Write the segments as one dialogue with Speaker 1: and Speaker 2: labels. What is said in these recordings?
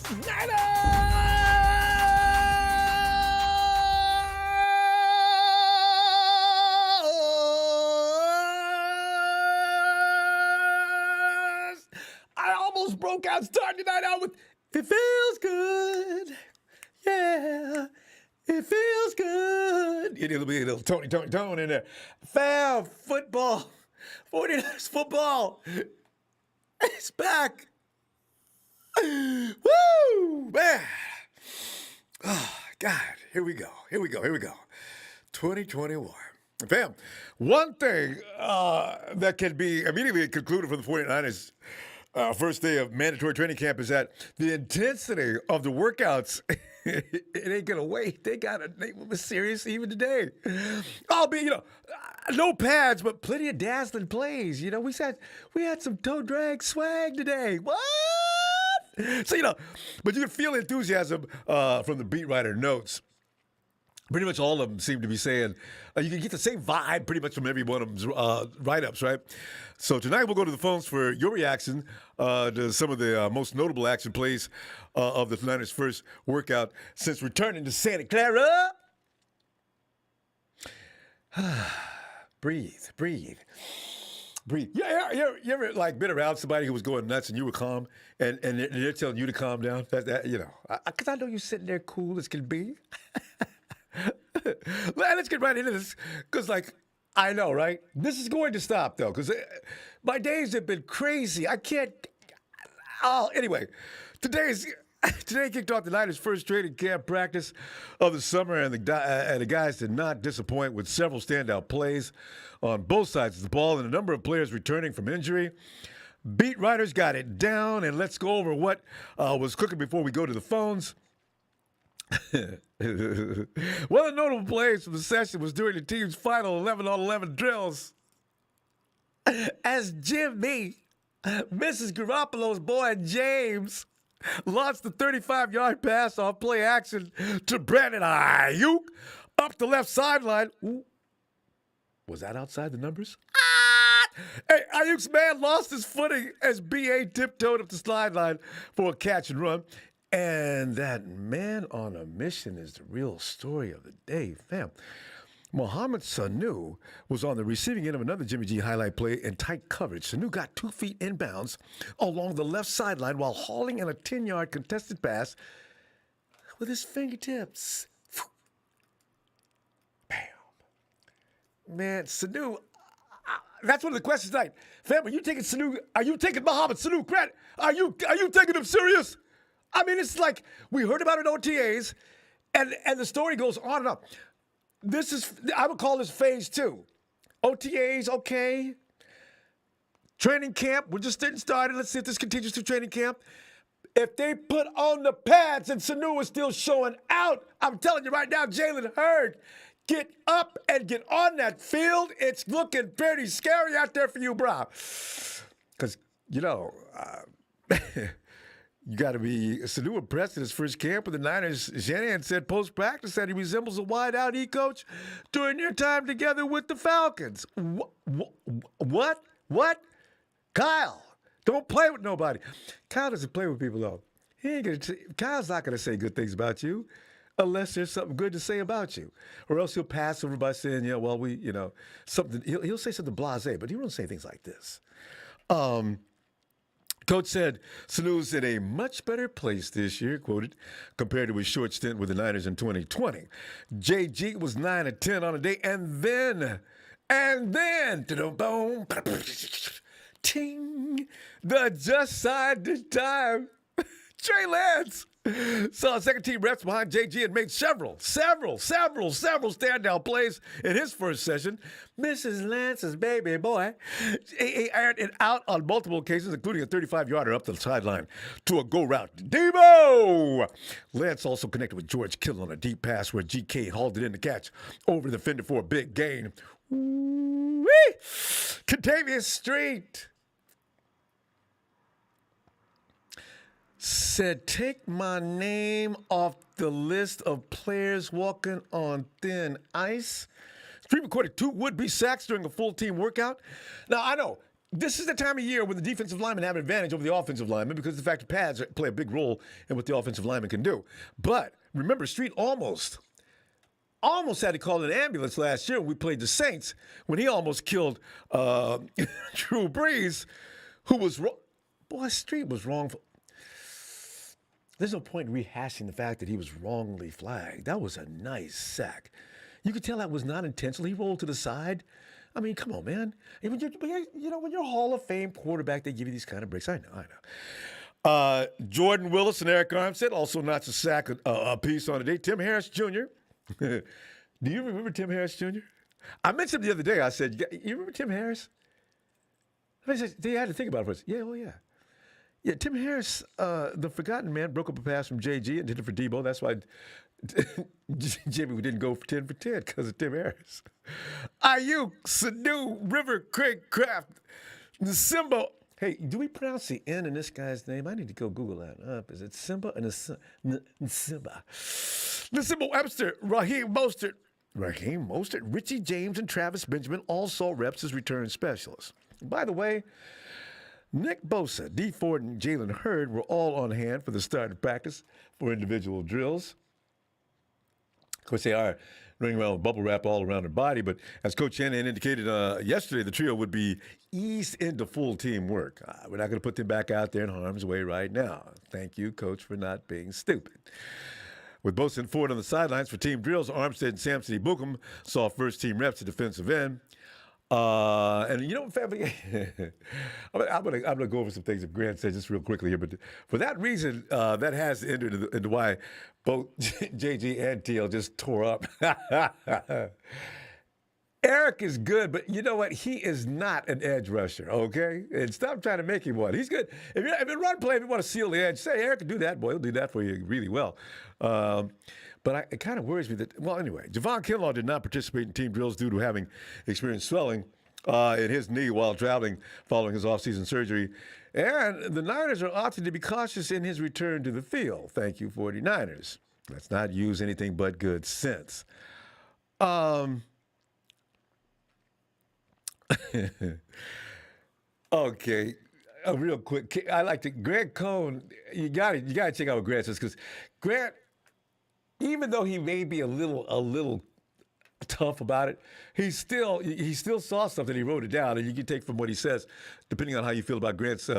Speaker 1: I almost broke out starting tonight out with "It Feels Good." Yeah, it feels good. You need a little Tony in there. Fam, football. 49ers football. It's back. Woo, man. Oh, God. Here we go. 2021. Fam, one thing that can be immediately concluded from the 49ers first day of mandatory training camp is that the intensity of the workouts, it ain't gonna wait. They were serious even today. Albeit, no pads, but plenty of dazzling plays. We had some toe drag swag today. What? So, but you can feel enthusiasm from the beat writer notes. Pretty much all of them seem to be saying, you can get the same vibe pretty much from every one of them's write-ups, right? So tonight we'll go to the phones for your reaction to some of the most notable action plays of the Niners' first workout since returning to Santa Clara. Breathe. Yeah, you ever been around somebody who was going nuts and you were calm and they're telling you to calm down? Because I know you're sitting there cool as can be. Let's get right into this, because, I know, right? This is going to stop, though, because my days have been crazy. I can't... Oh, anyway, today kicked off the Niners' first training camp practice of the summer, and the guys did not disappoint with several standout plays on both sides of the ball and a number of players returning from injury. Beat writers got it down, and let's go over what was cooking before we go to the phones. One of the notable plays from the session was during the team's final 11-on-11 drills, as Jimmy, Mrs. Garoppolo's boy James, launched the 35-yard pass off play action to Brandon Ayuk up the left sideline. Ooh. Was that outside the numbers? Hey, Ayuk's man lost his footing as B.A. tiptoed up the sideline for a catch and run. And that man on a mission is the real story of the day, fam. Mohamed Sanu was on the receiving end of another Jimmy G highlight play in tight coverage. Sanu got 2 feet inbounds along the left sideline while hauling in a 10-yard contested pass with his fingertips. Bam. Man, Sanu, that's one of the questions tonight. Fam, are you taking Sanu? Are you taking Mohamed Sanu credit? Are you taking him serious? I mean, it's like we heard about it in OTAs, and the story goes on and on. I would call this phase 2. OTAs, okay. Training camp, we're just getting started. Let's see if this continues through training camp. If they put on the pads and Sanu is still showing out, I'm telling you right now, Jalen Hurd, get up and get on that field. It's looking pretty scary out there for you, bro. Because, you got to be Sanu impressed in his first camp with the Niners. Shanahan said post-practice that he resembles a wide-out coach during their time together with the Falcons. What? Kyle, don't play with nobody. Kyle doesn't play with people, though. Kyle's not going to say good things about you unless there's something good to say about you. Or else he'll pass over by saying, something. He'll say something blasé, but he won't say things like this. Coach said Sanu's in a much better place this year, quoted, compared to his short stint with the Niners in 2020. JG was 9 of 10 on a day, and then, boom, ting, the just side this time. Trey Lance saw second-team reps behind JG and made several standout plays in his first session. Mrs. Lance's baby boy, he aired it out on multiple occasions, including a 35-yarder up the sideline to a go route. Debo! Lance also connected with George Kittle on a deep pass where GK hauled it in to catch over the defender for a big gain. Woo-wee! Contavious Street said, take my name off the list of players walking on thin ice. Street recorded 2 would-be sacks during a full team workout. Now, I know this is the time of year when the defensive linemen have an advantage over the offensive linemen because of the fact that pads play a big role in what the offensive lineman can do. But remember, Street almost had to call an ambulance last year when we played the Saints when he almost killed Drew Brees, who was wrong. Boy, Street was wrong. There's no point in rehashing the fact that he was wrongly flagged. That was a nice sack. You could tell that was not intentional. He rolled to the side. I mean, come on, man. When you're a Hall of Fame quarterback, they give you these kind of breaks. I know. Jordan Willis and Eric Armstead also notched a sack a piece on the day. Tim Harris Jr. Do you remember Tim Harris Jr.? I mentioned him the other day. I said, you remember Tim Harris? I said, they had to think about it first. Yeah, well, yeah. Yeah, Tim Harris, the forgotten man, broke up a pass from JG and did it for Debo. That's why Jimmy didn't go for 10 because of Tim Harris. Ayuk, Sanu, River, Craig, Kraft, Simba. Hey, do we pronounce the N in this guy's name? I need to go Google that up. Is it Simba and Simba? Simba Webster, Raheem Mostert, Richie James, and Travis Benjamin all saw reps as return specialists. By the way, Nick Bosa, D. Ford, and Jalen Hurd were all on hand for the start of practice for individual drills. Of course, they are running around with bubble wrap all around their body, but as Coach Shanahan indicated yesterday, the trio would be eased into full team work. We're not going to put them back out there in harm's way right now. Thank you, Coach, for not being stupid. With Bosa and Ford on the sidelines for team drills, Armstead and Samson Ebukam saw first-team reps at defensive end. And you know, family, I'm gonna go over some things that Grant said just real quickly here, but for that reason, that has entered into why both JG and TL just tore up. Eric is good, but you know what? He is not an edge rusher, okay? And stop trying to make him one. He's good. If you run play, if you want to seal the edge, say Eric can do that, boy. He'll do that for you really well. But it kind of worries me that, well, anyway, Javon Kinlaw did not participate in team drills due to having experienced swelling in his knee while traveling following his offseason surgery. And the Niners are opting to be cautious in his return to the field. Thank you, 49ers. Let's not use anything but good sense. Okay, real quick. I like to Grant Cohn. You got to check out what Grant says, because Grant, even though he may be a little tough about it, he still saw something. He wrote it down, and you can take from what he says, depending on how you feel about Grant's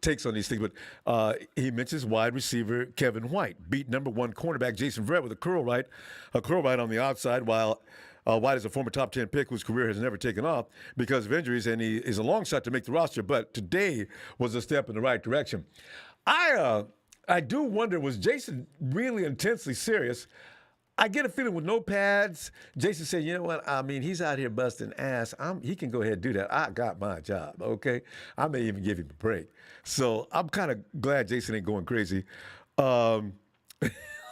Speaker 1: takes on these things. But he mentions wide receiver Kevin White beat number 1 cornerback Jason Verrett with a curl right on the outside, while White is a former top 10 pick whose career has never taken off because of injuries, and he is a long shot to make the roster, but today was a step in the right direction. I do wonder, was Jason really intensely serious? I get a feeling with no pads, Jason said, you know what, I mean, he's out here busting ass. He can go ahead and do that. I got my job, okay? I may even give him a break. So I'm kind of glad Jason ain't going crazy.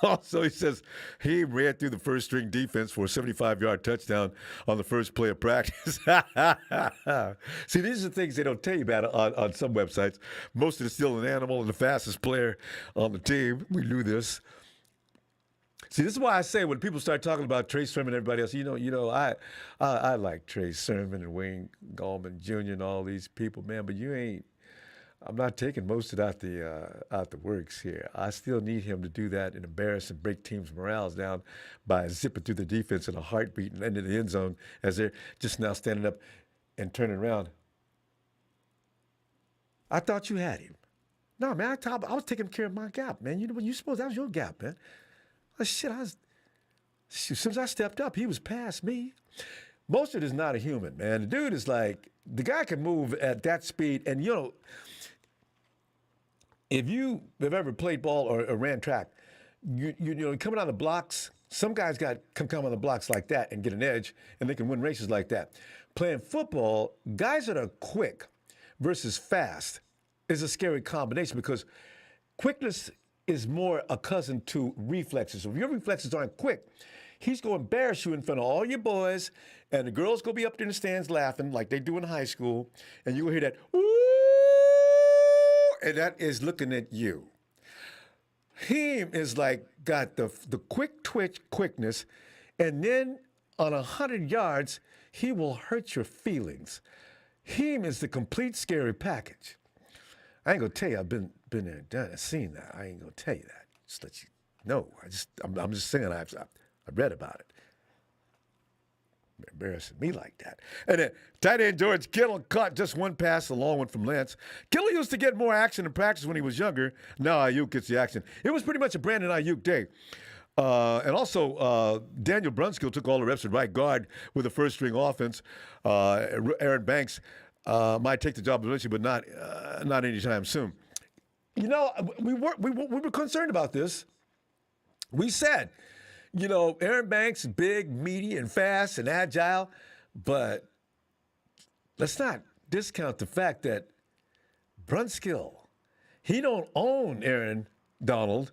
Speaker 1: Also, he says he ran through the first-string defense for a 75-yard touchdown on the first play of practice. See, these are the things they don't tell you about on some websites. Most of it's still an animal and the fastest player on the team. We knew this. See, this is why I say when people start talking about Trey Sermon and everybody else, I like Trey Sermon and Wayne Gallman Jr. and all these people, man, but you ain't. I'm not taking most of it out the works here. I still need him to do that and embarrass and break teams' morales down by zipping through the defense in a heartbeat and into the end zone as they're just now standing up and turning around. I thought you had him. No, man, I was taking care of my gap, man. You know what you supposed that was your gap, man. Since I stepped up, he was past me. Mostert is not a human, man. The dude is like, the guy can move at that speed, and if you have ever played ball or ran track, you coming on the blocks, some guys come on the blocks like that and get an edge, and they can win races like that. Playing football, guys that are quick versus fast is a scary combination because quickness is more a cousin to reflexes. So if your reflexes aren't quick, he's going to embarrass you in front of all your boys, and the girls going to be up there in the stands laughing like they do in high school, and you will hear that, ooh, and that is looking at you. He is like got the quick twitch quickness, and then on 100 yards, he will hurt your feelings. Heme is the complete scary package. I ain't gonna tell you I've been there and done it, seen that. I ain't gonna tell you that. Just let you know. I'm just saying I read about it. Embarrassing me like that. And then tight end George Kittle caught just one pass, a long one from Lance. Kittle used to get more action in practice when he was younger. Now Ayuk gets the action. It was pretty much a Brandon Ayuk day. And also, Daniel Brunskill took all the reps at right guard with a first-string offense. Aaron Banks might take the job eventually, but not anytime soon. You know, we were concerned about this. We said, you know, Aaron Banks is big, meaty, and fast and agile, but let's not discount the fact that Brunskill, he don't own Aaron Donald,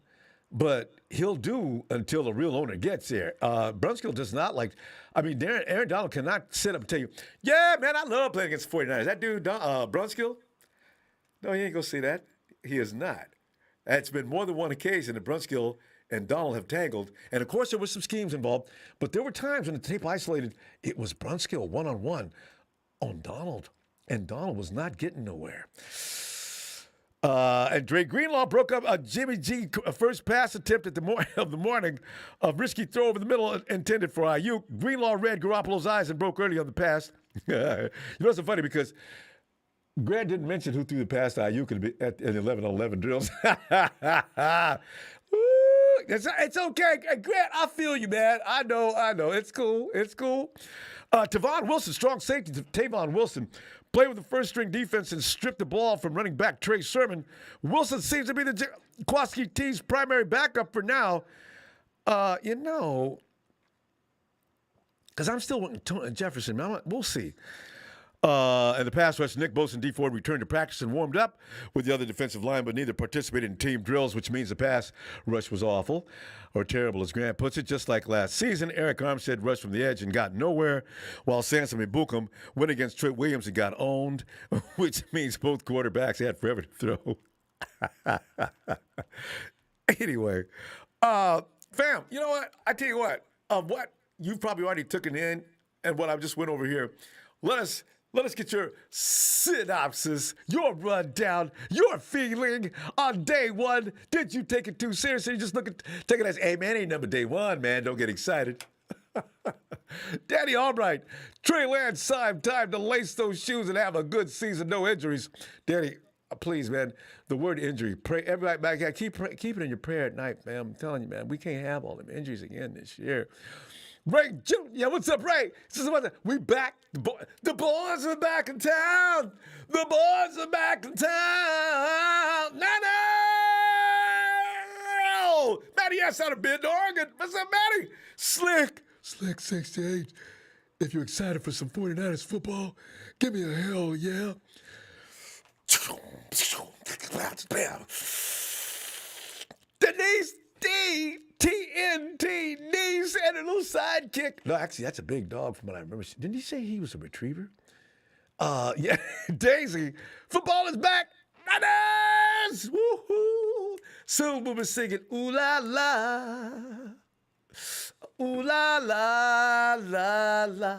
Speaker 1: but he'll do until the real owner gets there. Brunskill does not like, Aaron Donald cannot sit up and tell you, yeah, man, I love playing against the 49ers. That dude, Brunskill, no, he ain't going to say that. He is not. It's been more than one occasion that Brunskill and Donald have tangled. And, of course, there were some schemes involved. But there were times when the tape isolated, it was Brunskill one-on-one on Donald. And Donald was not getting nowhere. And Dre Greenlaw broke up a Jimmy G first pass attempt at of the morning. A risky throw over the middle intended for Ayuk. Greenlaw read Garoppolo's eyes and broke early on the pass. You know, it's so funny because Grant didn't mention who threw the pass to Ayuk in 11-on-11 drills. It's okay. Grant, I feel you, man. I know. It's cool. Tavon Wilson, strong safety, Tavon Wilson, played with the first-string defense and stripped the ball from running back Trey Sermon. Wilson seems to be the Kowalski T's primary backup for now. You know, because I'm still wanting Jefferson. Man, we'll see. And the pass rush, Nick Bosa and D Ford returned to practice and warmed up with the other defensive line, but neither participated in team drills, which means the pass rush was awful, or terrible, as Grant puts it. Just like last season, Eric Armstead rushed from the edge and got nowhere, while Samson Ibukum went against Trent Williams and got owned, which means both quarterbacks had forever to throw. Anyway, fam, you know what? I tell you what, of what you've probably already taken in and what I just went over here, let us get your synopsis, your rundown, your feeling on day one. Did you take it too seriously? Just take it as, hey, man, ain't number day one, man. Don't get excited. Danny Albright, Trey Lance, time to lace those shoes and have a good season, no injuries. Danny, please, man, the word injury, pray, everybody back, keep it in your prayer at night, man. I'm telling you, man, we can't have all them injuries again this year. Ray Jr., what's up, Ray? We back. The boys are back in town. The boys are back in town. No. Matty S. out of Bend, Oregon. What's up, Matty? Slick 68. If you're excited for some 49ers football, give me a hell yeah. Denise D. TNT knees and a little sidekick. No, actually, that's a big dog from what I remember. Didn't he say he was a retriever? Yeah, Daisy. Football is back. Niners! Woohoo! Soon we'll be singing ooh la la. Ooh la la la la.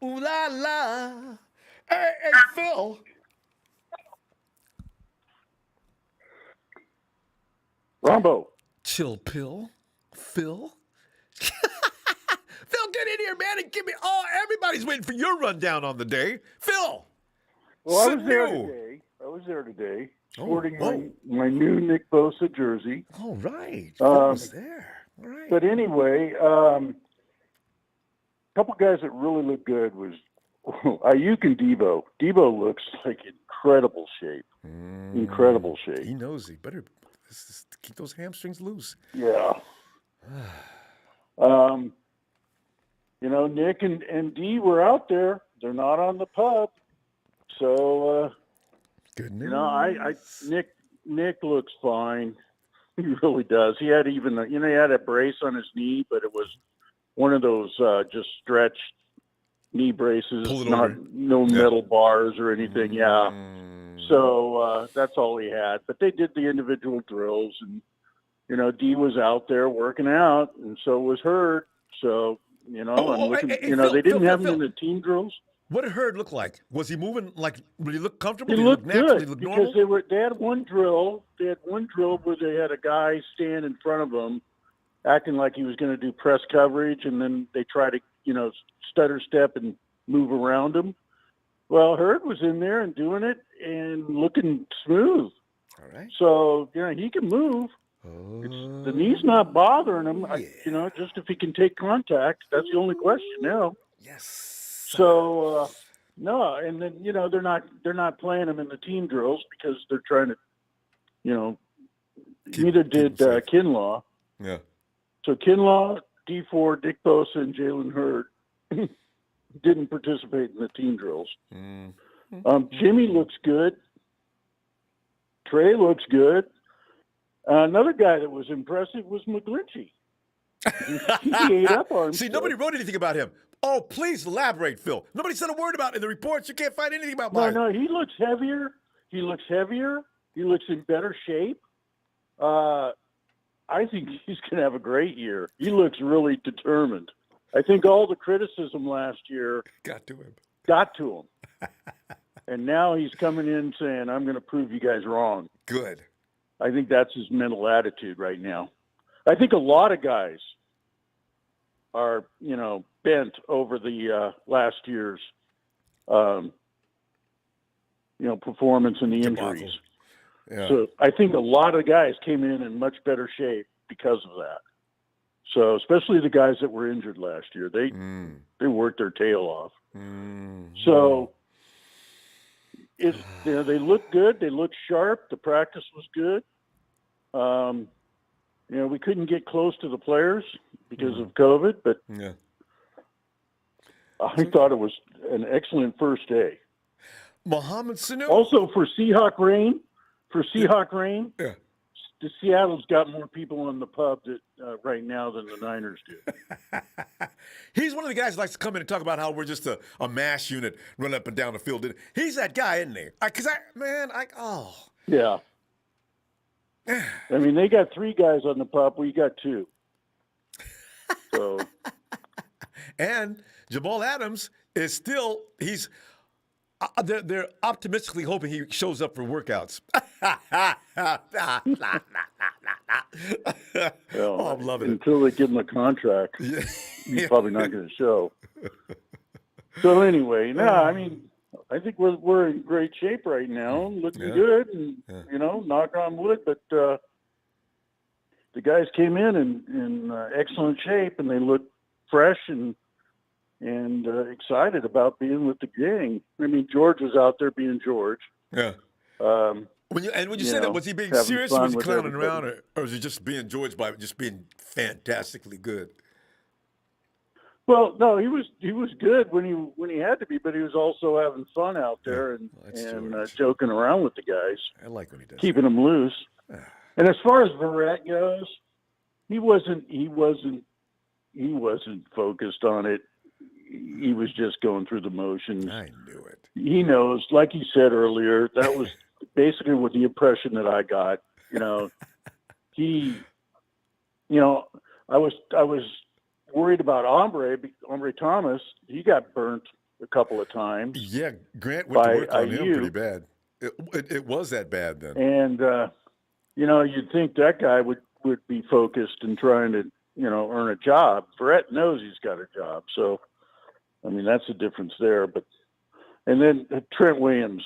Speaker 1: Ooh la la. Hey, Phil.
Speaker 2: Ronbo.
Speaker 1: Chill pill. Phil. Phil, get in here, man, and give me everybody's waiting for your rundown on the day. Phil.
Speaker 2: Well, I was there today, sporting my new Nick Bosa jersey.
Speaker 1: All right. Phil was there. All right.
Speaker 2: But anyway, a couple guys that really looked good was Ayuk and Debo. Debo looks like incredible shape. Incredible shape.
Speaker 1: He knows he better keep those hamstrings loose.
Speaker 2: Yeah. You know, Nick and Dee were out there. They're not on the pub. So,
Speaker 1: good news.
Speaker 2: You know, Nick looks fine. He really does. He had he had a brace on his knee, but it was one of those just stretched knee braces, no metal bars or anything. Yeah. So that's all he had. But they did the individual drills, and you know, Dee was out there working out, and so was Hurd. So you know, they didn't have him in the team drills.
Speaker 1: What did Hurd look like? Was he moving like? Did he look comfortable?
Speaker 2: He
Speaker 1: Did he look
Speaker 2: looked
Speaker 1: natural? Did he
Speaker 2: good
Speaker 1: look
Speaker 2: because
Speaker 1: normal?
Speaker 2: they had one drill. They had one drill where they had a guy stand in front of them, acting like he was going to do press coverage, and then they try to, stutter step and move around him. Well, Hurd was in there and doing it and looking smooth.
Speaker 1: All right.
Speaker 2: So, he can move. The knee's not bothering him.
Speaker 1: Yeah.
Speaker 2: Just if he can take contact, that's the only question now.
Speaker 1: Yes.
Speaker 2: So, no, and then they're not playing him in the team drills because they're trying to, neither did Kinlaw.
Speaker 1: Yeah.
Speaker 2: So Kinlaw, D4, Dick Bosa, and Jalen Hurd didn't participate in the team drills. Jimmy looks good. Trey looks good. Another guy that was impressive was McGlinchey. He ate up on him.
Speaker 1: See, nobody wrote anything about him. Oh, please elaborate, Phil. Nobody said a word about it in the reports. You can't find anything about Myers.
Speaker 2: No, he looks heavier. He looks in better shape. I think he's going to have a great year. He looks really determined. I think all the criticism last year
Speaker 1: got to him.
Speaker 2: And now he's coming in saying, I'm going to prove you guys wrong.
Speaker 1: Good.
Speaker 2: I think that's his mental attitude right now. I think a lot of guys are, bent over the last year's, performance and the injuries.
Speaker 1: Yeah.
Speaker 2: So I think a lot of guys came in much better shape because of that. So especially the guys that were injured last year, they worked their tail off. So they look good. They look sharp. The practice was good. We couldn't get close to the players because of COVID, but I thought it was an excellent first day.
Speaker 1: Mohamed Sanu.
Speaker 2: Also for Seahawk Rain,
Speaker 1: Yeah.
Speaker 2: the Seattle's got more people on the pub right now than the Niners do.
Speaker 1: He's one of the guys that likes to come in and talk about how we're just a mass unit running up and down the field. He's that guy, isn't he?
Speaker 2: Yeah. I mean, they got 3 guys on the pub. We got 2. So.
Speaker 1: And Jamal Adams is still, they're optimistically hoping he shows up for workouts.
Speaker 2: Well,
Speaker 1: I'm loving it.
Speaker 2: Until they give him a contract,
Speaker 1: Yeah.
Speaker 2: he's probably not going to show. So anyway, I think we're in great shape right now, looking good, and knock on wood. But the guys came in excellent shape, and they look fresh and excited about being with the gang. I mean, George was out there being George.
Speaker 1: Yeah. When you say that, was he being serious, or was he clowning around, or was he just being George by just being fantastically good?
Speaker 2: Well, no, he was good when he had to be, but he was also having fun out there and joking around with the guys.
Speaker 1: I like when he does.
Speaker 2: Keeping them loose. And as far as Verrett goes, he wasn't focused on it. He was just going through the motions.
Speaker 1: I knew it.
Speaker 2: He knows, like he said earlier, that was basically what the impression that I got. I was worried about Ombre Thomas. He got burnt a couple of times.
Speaker 1: Yeah, Grant went to work on him
Speaker 2: IU.
Speaker 1: pretty bad. It was that bad then.
Speaker 2: And you'd think that guy would be focused and trying to earn a job. Verrett knows he's got a job, so I mean that's the difference there. And then Trent Williams,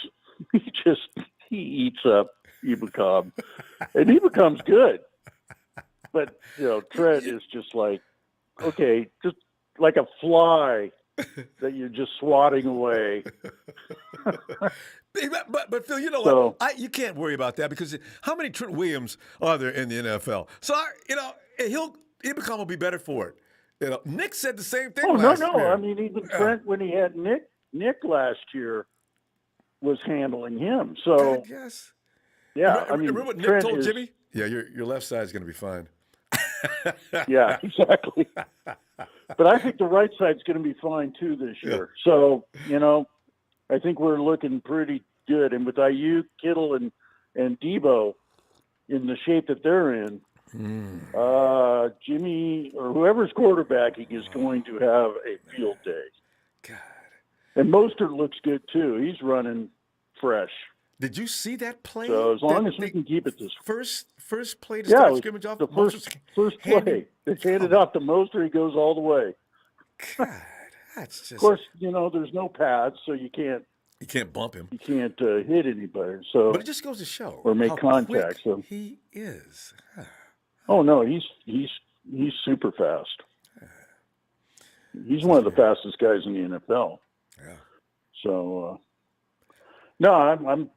Speaker 2: he eats up Ebukam, and he becomes good. But Trent is just like, okay, just like a fly that you're just swatting away.
Speaker 1: But Phil, you know what? You can't worry about that because how many Trent Williams are there in the NFL? So Ebukam will be better for it. Nick said the same thing. Last year.
Speaker 2: I mean, even Trent, when he had Nick last year, was handling him. So
Speaker 1: yes.
Speaker 2: Yeah,
Speaker 1: remember what Nick
Speaker 2: Trent
Speaker 1: told Jimmy? Yeah, your left side is going to be fine.
Speaker 2: Yeah, exactly. But I think the right side's going to be fine too this year. Yeah. So I think we're looking pretty good. And with IU, Kittle, and Debo in the shape that they're in, Jimmy or whoever's quarterbacking is going to have a field day.
Speaker 1: God.
Speaker 2: And Mostert looks good too. He's running fresh.
Speaker 1: Did you see that play?
Speaker 2: So as long as we can keep it this
Speaker 1: first play to
Speaker 2: yeah,
Speaker 1: start
Speaker 2: it was
Speaker 1: scrimmage off,
Speaker 2: the first play. They handed off to Mostert. He goes all the way.
Speaker 1: God, that's just.
Speaker 2: Of course, there's no pads, so you can't
Speaker 1: bump him.
Speaker 2: You can't hit anybody. So,
Speaker 1: but it just goes to show
Speaker 2: or make
Speaker 1: how
Speaker 2: contact.
Speaker 1: Quick
Speaker 2: so
Speaker 1: he is.
Speaker 2: Oh no, he's super fast. He's one of the fastest guys in the NFL.
Speaker 1: Yeah.
Speaker 2: So, no, I'm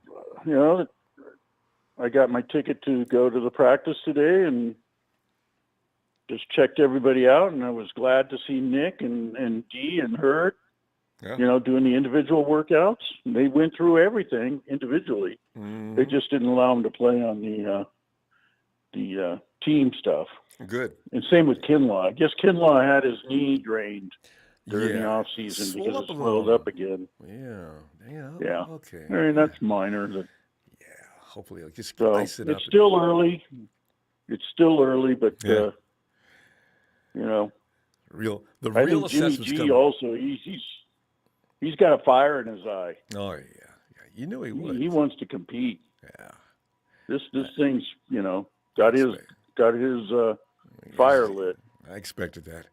Speaker 2: I got my ticket to go to the practice today and just checked everybody out, and I was glad to see Nick and Dee and Hurt, doing the individual workouts. They went through everything individually.
Speaker 1: Mm-hmm.
Speaker 2: They just didn't allow them to play on the team stuff.
Speaker 1: Good.
Speaker 2: And same with Greenlaw. I guess Greenlaw had his knee drained during the off season because it swelled up again.
Speaker 1: Yeah. Okay.
Speaker 2: I mean, that's minor.
Speaker 1: Hopefully it'll just ice it up.
Speaker 2: It's still early. It's still early, but
Speaker 1: the
Speaker 2: real
Speaker 1: assessment's
Speaker 2: Jimmy G
Speaker 1: coming.
Speaker 2: also he's got a fire in his eye.
Speaker 1: Oh yeah. You knew he would.
Speaker 2: He wants to compete.
Speaker 1: Yeah.
Speaker 2: This thing's got his fire lit.
Speaker 1: I expected that.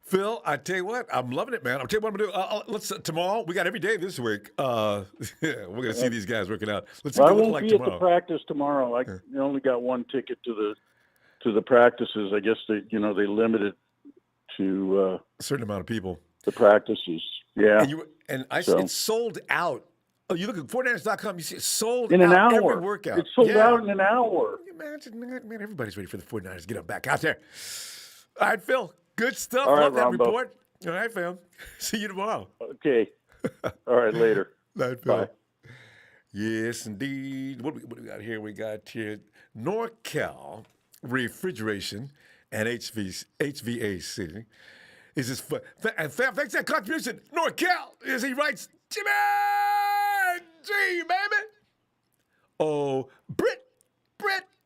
Speaker 1: Phil, I tell you what, I'm loving it, man. I'll tell you what I'm gonna do. Let's tomorrow. We got every day this week. We're gonna see these guys working out. Let's see what
Speaker 2: I
Speaker 1: they look
Speaker 2: won't
Speaker 1: like
Speaker 2: be
Speaker 1: tomorrow.
Speaker 2: at the practice tomorrow. I only got one ticket to the practices. I guess they limited to
Speaker 1: a certain amount of people.
Speaker 2: The practices, yeah.
Speaker 1: It's sold out. Oh, you look at 49ers.com, you see it's sold
Speaker 2: in an
Speaker 1: out
Speaker 2: hour.
Speaker 1: every workout.
Speaker 2: It's sold out in an hour.
Speaker 1: Imagine, man, everybody's ready for the 49ers to get them back out there. All right, Phil, good stuff.
Speaker 2: All right,
Speaker 1: Love that
Speaker 2: Ronbo.
Speaker 1: report. All right, fam. See you tomorrow.
Speaker 2: Okay. All right, later.
Speaker 1: Night, Phil.
Speaker 2: Bye.
Speaker 1: Yes, indeed. What do we got here? We got here NorCal Refrigeration and HVAC. Is this and fam, thanks for that contribution. NorCal, as he writes, Jimmy G, baby. Oh,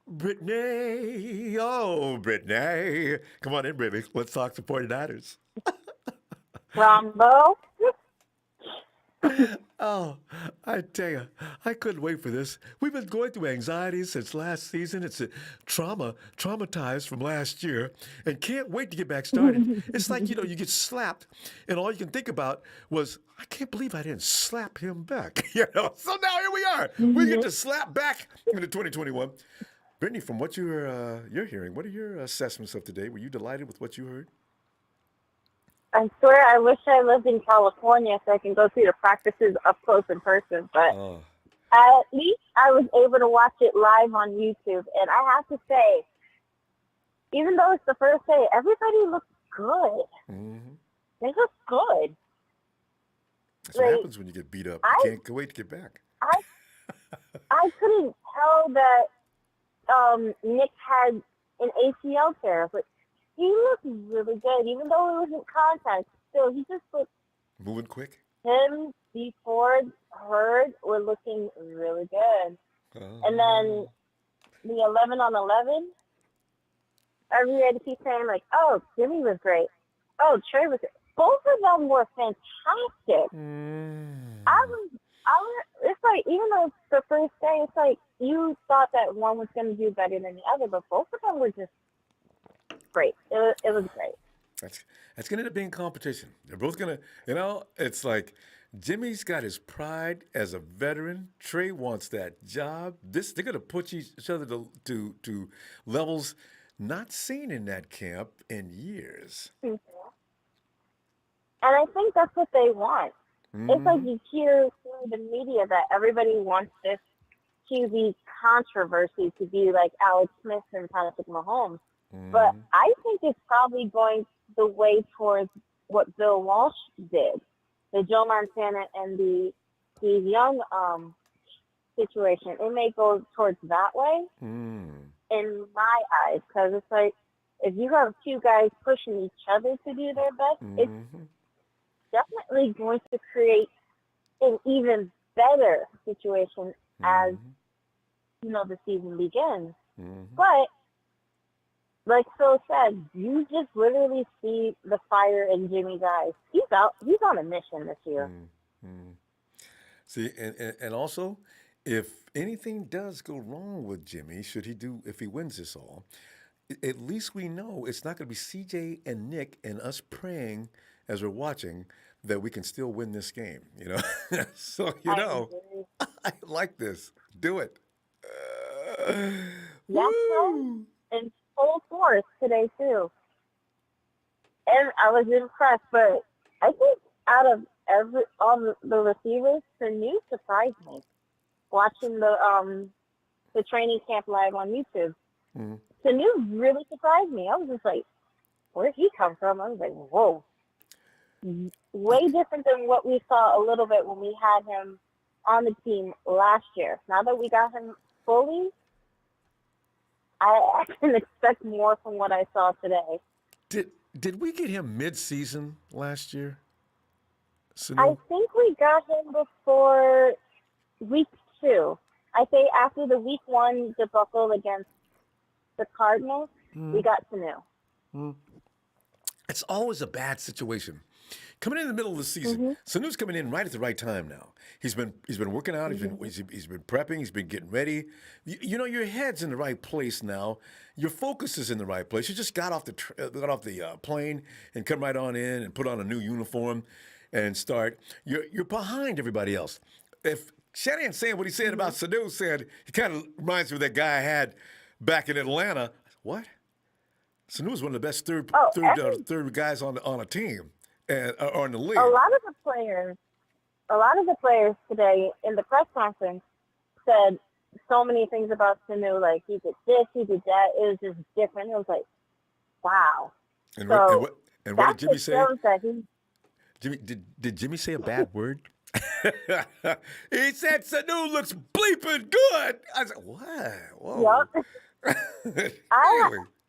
Speaker 1: Brittany. Oh, Brittany. Come on in, Brittany. Let's talk to 49ers.
Speaker 3: Ronbo.
Speaker 1: Oh, I tell you, I couldn't wait for this. We've been going through anxiety since last season. It's a traumatized from last year, and can't wait to get back started. It's like, you get slapped, and all you can think about was, I can't believe I didn't slap him back. So now here we are. We get to slap back into 2021. Brittany, from what you're hearing, what are your assessments of today? Were you delighted with what you heard?
Speaker 3: I swear I wish I lived in California so I can go see the practices up close in person. But at least I was able to watch it live on YouTube. And I have to say, even though it's the first day, everybody looks good.
Speaker 1: Mm-hmm.
Speaker 3: They look good.
Speaker 1: That's what happens when you get beat up. You can't wait to get back.
Speaker 3: I couldn't tell that Nick had an ACL tear, but he looked really good, even though it wasn't contact. Still, he just looked
Speaker 1: moving quick.
Speaker 3: Him before Hurd were looking really good, and then the 11 on 11. Everybody keeps saying like, "Oh, Jimmy was great. Oh, Trey was great." Both of them were fantastic. It's like, even though it's the first day, it's like you thought that one was going to do better than the other, but both of them were just great. It was great.
Speaker 1: That's going to end up being competition. They're both going to, it's like Jimmy's got his pride as a veteran. Trey wants that job. They're going to put each other to levels not seen in that camp in years.
Speaker 3: Mm-hmm. And I think that's what they want. Mm-hmm. It's like you hear through the media that everybody wants this QB controversy to be like Alex Smith and Patrick Mahomes. Mm-hmm. But I think it's probably going the way towards what Bill Walsh did, the Joe Montana and the Young situation. It may go towards that way in my eyes, because it's like if you have two guys pushing each other to do their best, it's definitely going to create an even better situation as the season begins. But like Phil said, you just literally see the fire in Jimmy's eyes. He's out. He's on a mission this year.
Speaker 1: See, and also, if anything does go wrong with Jimmy, if he wins this all, at least we know it's not going to be CJ and Nick and us praying as we're watching that we can still win this game, you know? So,
Speaker 3: I agree.
Speaker 1: I like this. Do it.
Speaker 3: That's
Speaker 1: Woo!
Speaker 3: in full force today too. And I was impressed, but I think out of all the receivers, Sanu surprised me. Watching the training camp live on YouTube, Sanu really surprised me. I was just like, where'd he come from? I was like, whoa. Way different than what we saw a little bit when we had him on the team last year. Now that we got him fully, I can expect more from what I saw today.
Speaker 1: Did we get him mid-season last year? Sanu?
Speaker 3: I think we got him before week 2. I say after the week 1 debacle against the Cardinals, we got Sanu.
Speaker 1: It's always a bad situation. Coming in the middle of the season, Sanu's coming in right at the right time now. He's been working out. He's been prepping. He's been getting ready. You know, your head's in the right place now. Your focus is in the right place. You just got off the plane and come right on in and put on a new uniform and start. You're behind everybody else. If Shanahan saying what he said about Sanu, said he kind of reminds me of that guy I had back in Atlanta. What? Sanu was one of the best third guys on a team. Or in the league.
Speaker 3: A lot of the players today in the press conference said so many things about Sanu, like he did this, he did that. It was just different. It was like, wow.
Speaker 1: And
Speaker 3: so
Speaker 1: what did Jimmy say?
Speaker 3: That
Speaker 1: Did Jimmy say a bad word? He said Sanu looks bleeping good. I said, what? Whoa.
Speaker 3: Yep.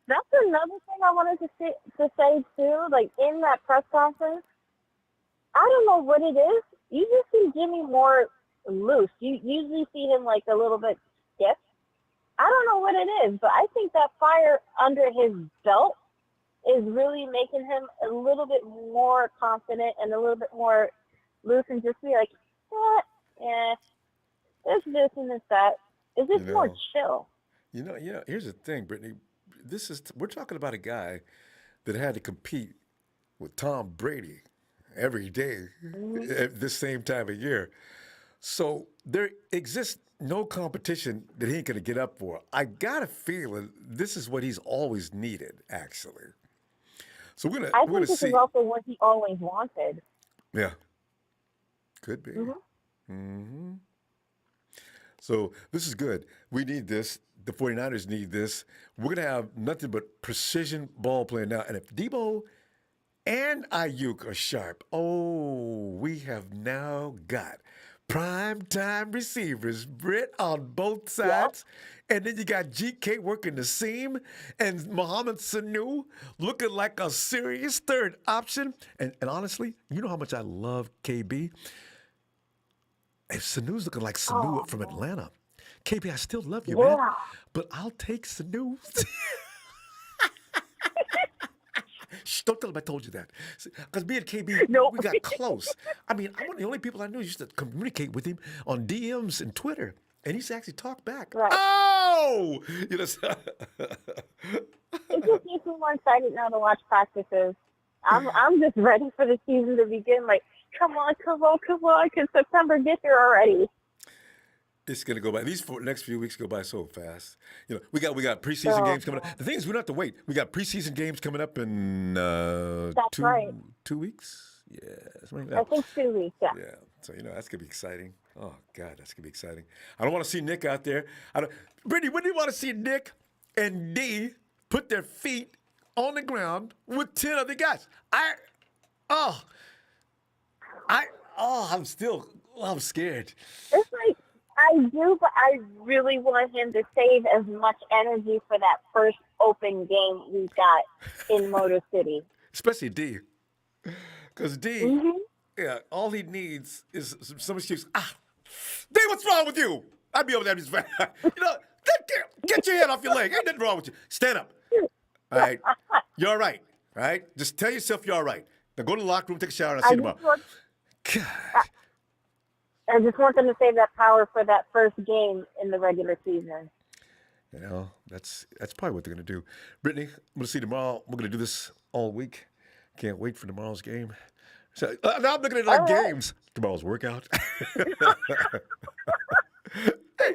Speaker 3: That's another thing I wanted to say too. Like in that press conference, I don't know what it is. You just see Jimmy more loose. You usually see him like a little bit stiff. I don't know what it is, but I think that fire under his belt is really making him a little bit more confident and a little bit more loose and just be like, this and that. It's just more chill.
Speaker 1: You know, here's the thing, Brittany. We're talking about a guy that had to compete with Tom Brady every day at this same time of year. So there exists no competition that he ain't gonna get up for. I got a feeling this is what he's always needed, actually. So we're gonna
Speaker 3: this
Speaker 1: see.
Speaker 3: is also what he always wanted.
Speaker 1: Yeah, could be. So this is good. We need this. The 49ers need this. We're going to have nothing but precision ball playing now. And if Debo and Ayuk are sharp, we have now got prime-time receivers, Britt, on both sides. Yeah. And then you got GK working the seam and Mohamed Sanu looking like a serious third option. And honestly, you know how much I love KB? If Sanu's looking like Sanu from Atlanta, KB, I still love you, man. But I'll take Sanu. Shh, don't tell him I told you that. Because me and KB, we got close. I mean, I'm one of the only people I knew used to communicate with him on DMs and Twitter. And he used to actually talk back.
Speaker 3: Right.
Speaker 1: Oh! You know,
Speaker 3: it just makes me more excited now to watch practices. I'm just ready for the season to begin. Like, come on, because September gets here already.
Speaker 1: It's gonna go by. These next few weeks go by so fast. You know, we got preseason games coming up. The thing is, we don't have to wait. We got preseason games coming up in
Speaker 3: That's right.
Speaker 1: 2 weeks. Yeah,
Speaker 3: I think 2 weeks. Yeah.
Speaker 1: Yeah. So that's gonna be exciting. Oh God, that's gonna be exciting. I don't want to see Nick out there. Brittany, when do you want to see Nick and D put their feet on the ground with 10 other guys? I'm scared.
Speaker 3: It's like, I do, but I really want him to save as much energy for that first open game we got in Motor City.
Speaker 1: Especially D. Because D, all he needs is some excuse. D, what's wrong with you? I'd be over there just, get your head off your leg. Ain't nothing wrong with you. Stand up. All right, you're all right. All right, just tell yourself you're all right. Now go to the locker room, take a shower, and I'll see you tomorrow. God.
Speaker 3: I just want them to save that power for that first game in the regular season.
Speaker 1: You know, that's probably what they're going to do. Brittany, I'm going to see you tomorrow. We're going to do this all week. Can't wait for tomorrow's game. So now I'm looking at like games. Tomorrow's workout.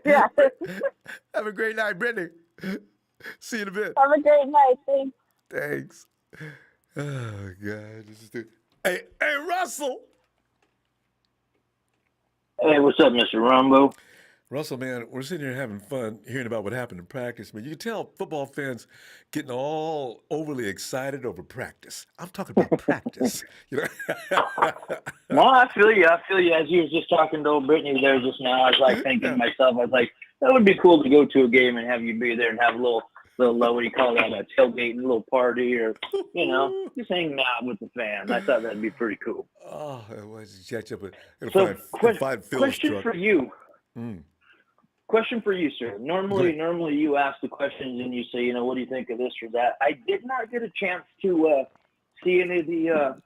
Speaker 3: Yeah.
Speaker 1: Have a great night, Brittany. See you in a bit.
Speaker 3: Have a great night. Thanks.
Speaker 1: Thanks. Oh, God. This is hey, Russell.
Speaker 4: Hey, what's up, Mr. Ronbo?
Speaker 1: Russell, man, we're sitting here having fun hearing about what happened in practice, but you can tell football fans getting all overly excited over practice. I'm talking about practice. You know?
Speaker 4: No, I feel you. As you was just talking to old Brittany there just now, I was like thinking to myself, I was like, that would be cool to go to a game and have you be there and have a little what do you call that, a tailgating little party, or, you know, just hanging out with the fans. I thought that'd be pretty cool.
Speaker 1: Oh, it was catch up with
Speaker 4: So,
Speaker 1: find Phil's
Speaker 4: question
Speaker 1: truck.
Speaker 4: for you.
Speaker 1: Mm.
Speaker 4: Question for you, sir. Normally you ask the questions and you say, you know, what do you think of this or that? I did not get a chance to see any of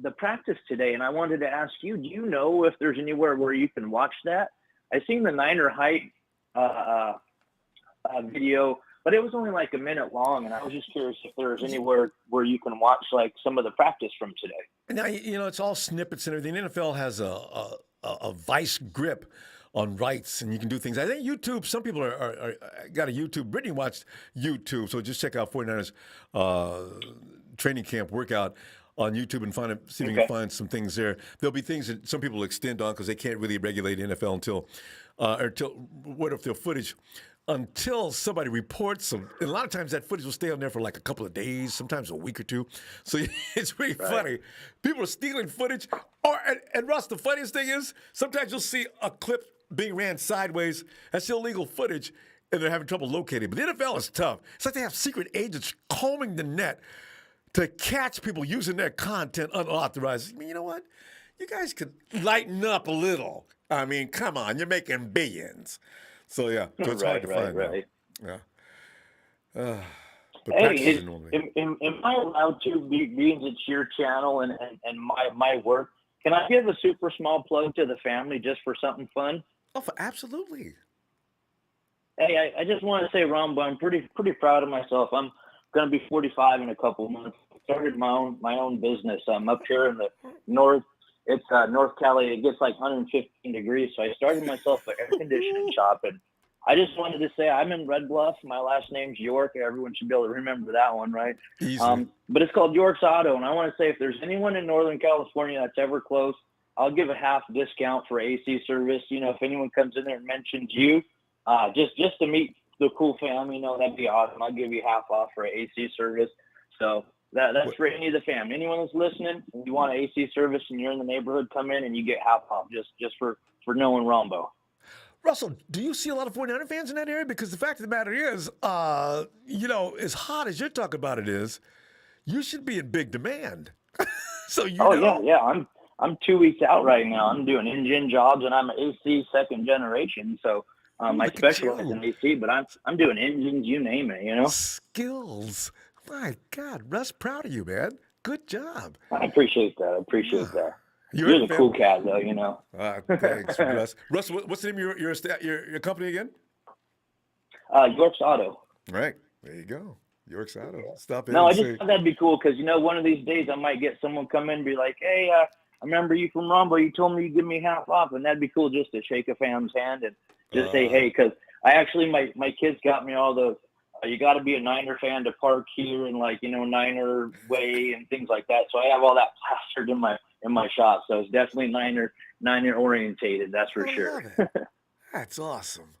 Speaker 4: the practice today, and I wanted to ask you, do you know if there's anywhere where you can watch that? I seen the Niner Height video, but it was only like a minute long, and I was just curious if there's anywhere where you can watch like some of the practice from today.
Speaker 1: Now, you know, it's all snippets and everything. The NFL has a vice grip on rights, and you can do things. I think YouTube, some people are got a YouTube. Brittany watched YouTube, so just check out 49ers training camp workout on YouTube and see if you can find some things there. There'll be things that some people extend on because they can't really regulate NFL until what if their footage until somebody reports them. And a lot of times that footage will stay on there for like a couple of days, sometimes a week or two. So it's really funny. People are stealing footage. And Russ, the funniest thing is sometimes you'll see a clip being ran sideways. That's illegal footage, and they're having trouble locating. But the NFL is tough. It's like they have secret agents combing the net to catch people using their content unauthorized. I mean, you know what? You guys could lighten up a little. I mean, come on. You're making billions. So, yeah. So it's hard to find.
Speaker 4: Right.
Speaker 1: Yeah. But
Speaker 4: hey,
Speaker 1: normally.
Speaker 4: am I allowed to, being it's your channel and my work, can I give a super small plug to the family just for something fun?
Speaker 1: Oh, absolutely.
Speaker 4: Hey, I just want to say, Ronbo, I'm pretty proud of myself. I'm going to be 45 in a couple of months. I started my own business. I'm up here in the north. It's North Cali. It gets like 115 degrees. So I started myself an air conditioning shop. And I just wanted to say I'm in Red Bluff. My last name's York. Everyone should be able to remember that one, right?
Speaker 1: Easy.
Speaker 4: But it's called York's Auto. And I want to say if there's anyone in Northern California that's ever close, I'll give a half discount for AC service. You know, if anyone comes in there and mentions you, just to meet the cool family, you know, that'd be awesome. I'll give you half off for AC service. So that's for any of the family. Anyone that's listening, if you want an AC service and you're in the neighborhood, come in and you get half off just for knowing Ronbo.
Speaker 1: Russell, do you see a lot of 49er fans in that area? Because the fact of the matter is, you know, as hot as you're talking about it is, you should be in big demand. So you know.
Speaker 4: Yeah. I'm 2 weeks out right now. I'm doing engine jobs, and I'm an AC second generation. So I specialize in AC, but I'm doing engines, you name it, you know.
Speaker 1: Skills. My God, Russ, proud of you, man. Good job.
Speaker 4: I appreciate that. You're the cool cat, though, you know.
Speaker 1: Thanks, Russ. Russ, what's the name of your company again?
Speaker 4: York's Auto.
Speaker 1: Right. There you go. York's Auto. Stop in.
Speaker 4: No, I just thought that'd be cool because, you know, one of these days I might get someone come in and be like, hey, I remember you from Ronbo. You told me you'd give me half off. And that'd be cool just to shake a fan's hand and just say, hey, because I actually, my kids got me all those. You got to be a Niner fan to park here and, like, you know, Niner Way and things like that. So I have all that plastered in my shop. So it's definitely Niner orientated. That's for sure.
Speaker 1: That's awesome.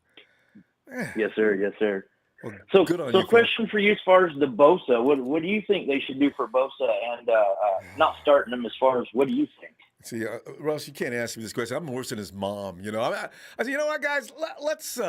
Speaker 4: Yes, sir.
Speaker 1: Well,
Speaker 4: so question for you as far as the Bosa. What do you think they should do for Bosa and not starting them as far as what do you think?
Speaker 1: See, Russ, you can't ask me this question. I'm worse than his mom. You know, I said, you know what, guys, let's.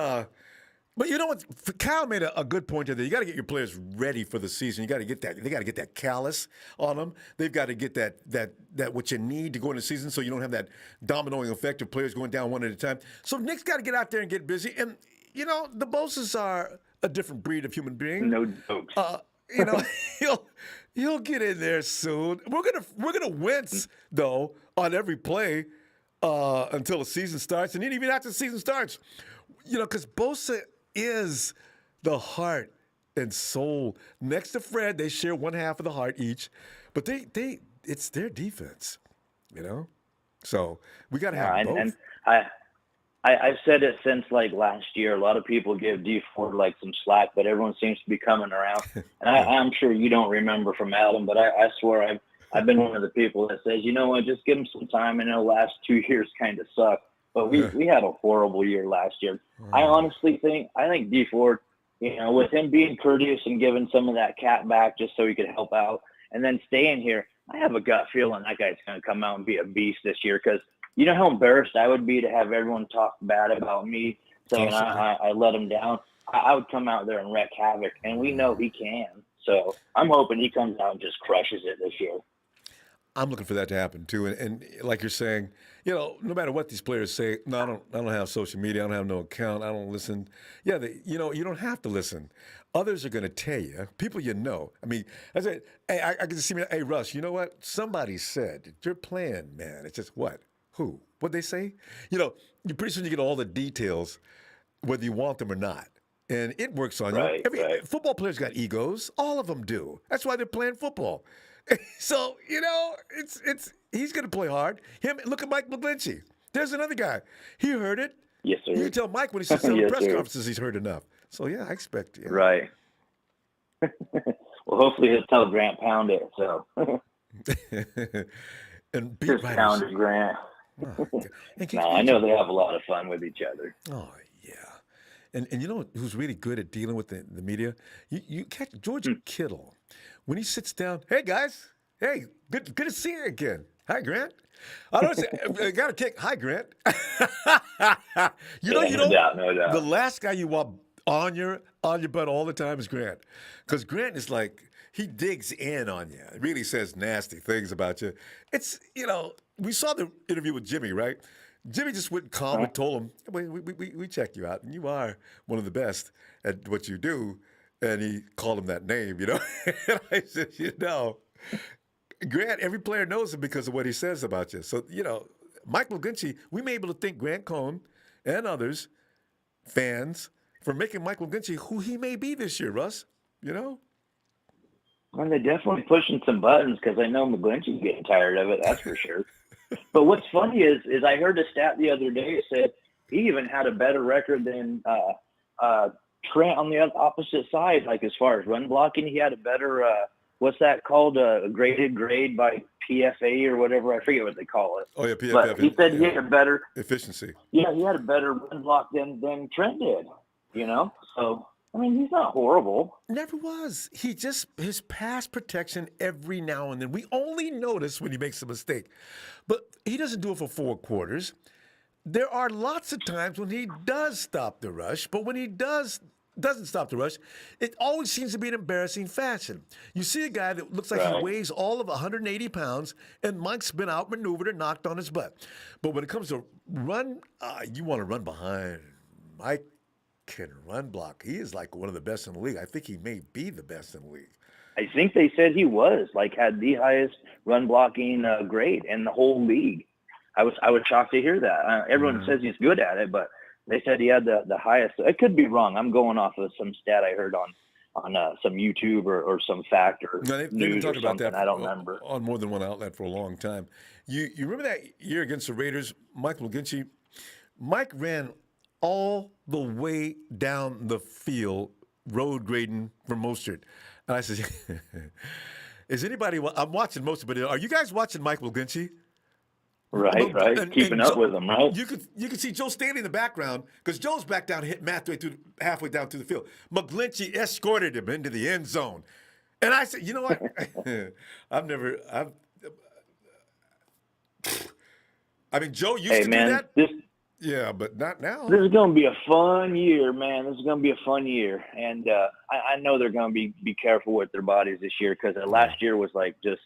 Speaker 1: But you know what? Kyle made a good point there. You got to get your players ready for the season. You got to get that. They got to get that callus on them. They've got to get that what you need to go into the season, so you don't have that dominoing effect of players going down one at a time. So Nick's got to get out there and get busy. And you know, the Bosas are a different breed of human being.
Speaker 4: No jokes.
Speaker 1: You know, he'll get in there soon. We're gonna wince though on every play until the season starts, and then even after the season starts, you know, because Bosa is the heart and soul. Next to Fred, they share one half of the heart each, but it's their defense, you know. So we got to have both.
Speaker 4: And I've said it since like last year. A lot of people give D Ford like some slack, but everyone seems to be coming around. And I'm sure you don't remember from Adam, but I swear I've been one of the people that says, you know what, just give him some time. I know last 2 years kind of sucked, but we had a horrible year last year. I honestly think D Ford, you know, with him being courteous and giving some of that cat back just so he could help out, and then staying here, I have a gut feeling that guy's going to come out and be a beast this year, because you know how embarrassed I would be to have everyone talk bad about me, saying I let him down. I would come out there and wreak havoc, and we know he can. So I'm hoping he comes out and just crushes it this year.
Speaker 1: I'm looking for that to happen too. And like you're saying, you know, no matter what these players say, no, I don't have social media. I don't have no account. I don't listen. Yeah, you know, you don't have to listen. Others are going to tell you, people you know. I mean, I said, hey, I can see me. Hey, Russ, you know what? Somebody said you're playing, man. It's just what? Who? What'd they say? You know, you're pretty soon you get all the details, whether you want them or not. And it works on you. Football players got egos. All of them do. That's why they're playing football. So, you know, he's going to play hard. Look at Mike McGlinchey. There's another guy. He heard it.
Speaker 4: Yes, sir.
Speaker 1: You can tell Mike when he sits on the press conferences he's heard enough. So, yeah, I expect. Yeah.
Speaker 4: Right. Well, hopefully he'll tell Grant pound it. So.
Speaker 1: And beat
Speaker 4: just
Speaker 1: writers.
Speaker 4: pounded Grant. No, I know they have a lot of fun with each other.
Speaker 1: Oh, yeah. And you know who's really good at dealing with the media? You catch George Kittle. When he sits down, hey, guys. Hey, good to see you again. Hi, Grant. I got a kick. Hi, Grant. No doubt. The last guy you want on your butt all the time is Grant. Because Grant is like, he digs in on you. He really says nasty things about you. It's, you know, we saw the interview with Jimmy, right? Jimmy just went calm and told him, we checked you out, and you are one of the best at what you do. And he called him that name, you know. And I said, you know, Grant, every player knows him because of what he says about you. So, you know, Mike McGlinchey, we may be able to thank Grant Cohn and others, fans, for making Mike McGlinchey who he may be this year, Russ, you know?
Speaker 4: Well, they're definitely pushing some buttons, because I know McGlinchey's getting tired of it, that's for sure. But what's funny is I heard a stat the other day. It said he even had a better record than Trent on the opposite side. Like, as far as run blocking, he had a better, what's that called? A graded grade by PFA or whatever. I forget what they call it.
Speaker 1: Oh, yeah, PFA.
Speaker 4: But he said he had a better
Speaker 1: efficiency.
Speaker 4: Yeah, he had a better run block than Trent did, you know? So, I mean, he's not horrible.
Speaker 1: Never was. His pass protection every now and then. We only notice when he makes a mistake. But he doesn't do it for 4 quarters. There are lots of times when he does stop the rush, but when he doesn't stop the rush, it always seems to be an embarrassing fashion. You see a guy that looks like he weighs all of 180 pounds, and Mike's been outmaneuvered and knocked on his butt. But when it comes to run, you want to run behind. Mike can run block. He is like one of the best in the league. I think he may be the best in the league.
Speaker 4: I think they said he had the highest run blocking grade in the whole league. I was shocked to hear that. Everyone says he's good at it, but they said he had the highest. I could be wrong. I'm going off of some stat I heard on some YouTube or some fact or
Speaker 1: they've
Speaker 4: news
Speaker 1: been talking
Speaker 4: or something.
Speaker 1: about that
Speaker 4: I don't remember.
Speaker 1: On more than one outlet for a long time. You remember that year against the Raiders, Mike McGlinchey? Mike ran all the way down the field, road grading for Mostert. And I said, is anybody – I'm watching most of it. Are you guys watching Mike McGlinchey?
Speaker 4: Right. Keeping up with him, right?
Speaker 1: You could see Joe Staley in the background, because Joe's back down, hit halfway down through the field. McGlinchey escorted him into the end zone. And I said, you know what? I mean, Joe used to do that. Yeah, but not now.
Speaker 4: This is going to be a fun year, man. This is going to be a fun year. And I know they're going to be careful with their bodies this year, because last year was like just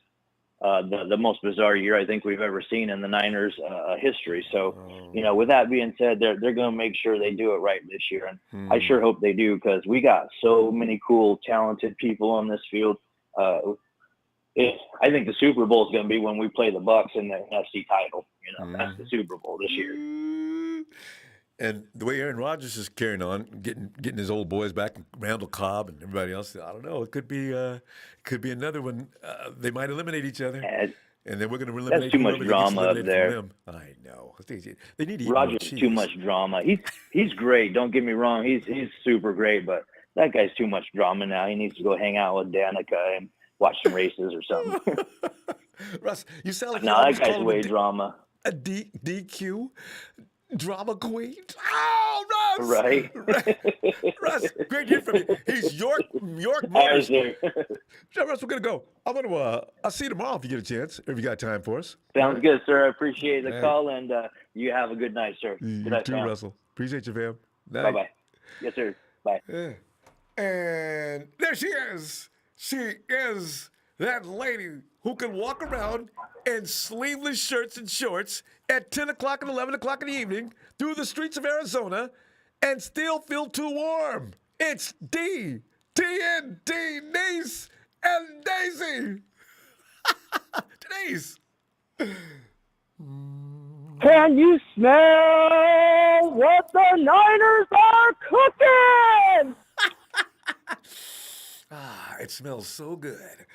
Speaker 4: the most bizarre year I think we've ever seen in the Niners history. So, with that being said, they're going to make sure they do it right this year. And I sure hope they do, because we got so many cool, talented people on this field. I think the Super Bowl is going to be when we play the Bucs in the NFC title. That's the Super Bowl this year.
Speaker 1: And the way Aaron Rodgers is carrying on, getting his old boys back, Randall Cobb and everybody else, I don't know. It could be another one. They might eliminate each other, and then we're going to eliminate.
Speaker 4: That's too much drama up there.
Speaker 1: I know. They need to eat
Speaker 4: Rodgers is too much drama. He's great. Don't get me wrong. He's super great, but that guy's too much drama now. He needs to go hang out with Danica and watch some races or something.
Speaker 1: Russ, you sound like
Speaker 4: that guy's way drama.
Speaker 1: A DQ. Drama queen. Oh, Russ!
Speaker 4: Right.
Speaker 1: Russ, great to hear from you. He's York Motors. Russ, we're going to go. I'll see you tomorrow if you get a chance, if you got time for us.
Speaker 4: Sounds good, sir. I appreciate the call, and you have a good night, sir. Good night,
Speaker 1: too, Russell. Appreciate you, fam.
Speaker 4: Bye-bye. Yes, sir. Bye.
Speaker 1: Yeah. And there she is. She is that lady who can walk around in sleeveless shirts and shorts at 10 o'clock and 11 o'clock in the evening through the streets of Arizona and still feel too warm. It's TNT Niece and Daisy. Denise.
Speaker 5: Can you smell what the Niners are cooking?
Speaker 1: It smells so good.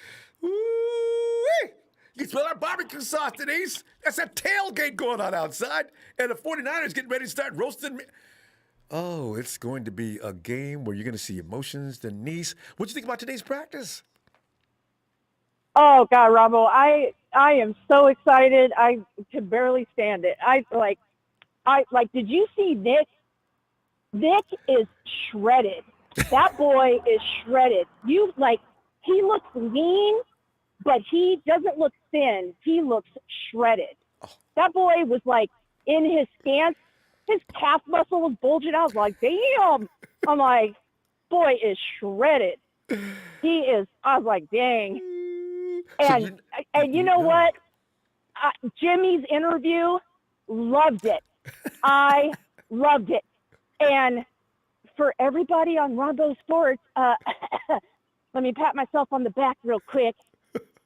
Speaker 1: Woo-wee. You can smell our barbecue sauce, Denise. That's a tailgate going on outside. And the 49ers getting ready to start roasting me. Oh, it's going to be a game where you're going to see emotions, Denise. What'd you think about today's practice?
Speaker 5: Oh, God, Ronbo, I am so excited. I can barely stand it. Did you see Nick? Nick is shredded. That boy is shredded. He looks lean, but he doesn't look thin. He looks shredded. Oh. That boy was in his stance. His calf muscle was bulging out. I was like, damn. I'm like, boy is shredded. He is. I was like, dang. And you know what? Jimmy's interview, loved it. I loved it. And for everybody on Ronbo Sports, let me pat myself on the back real quick.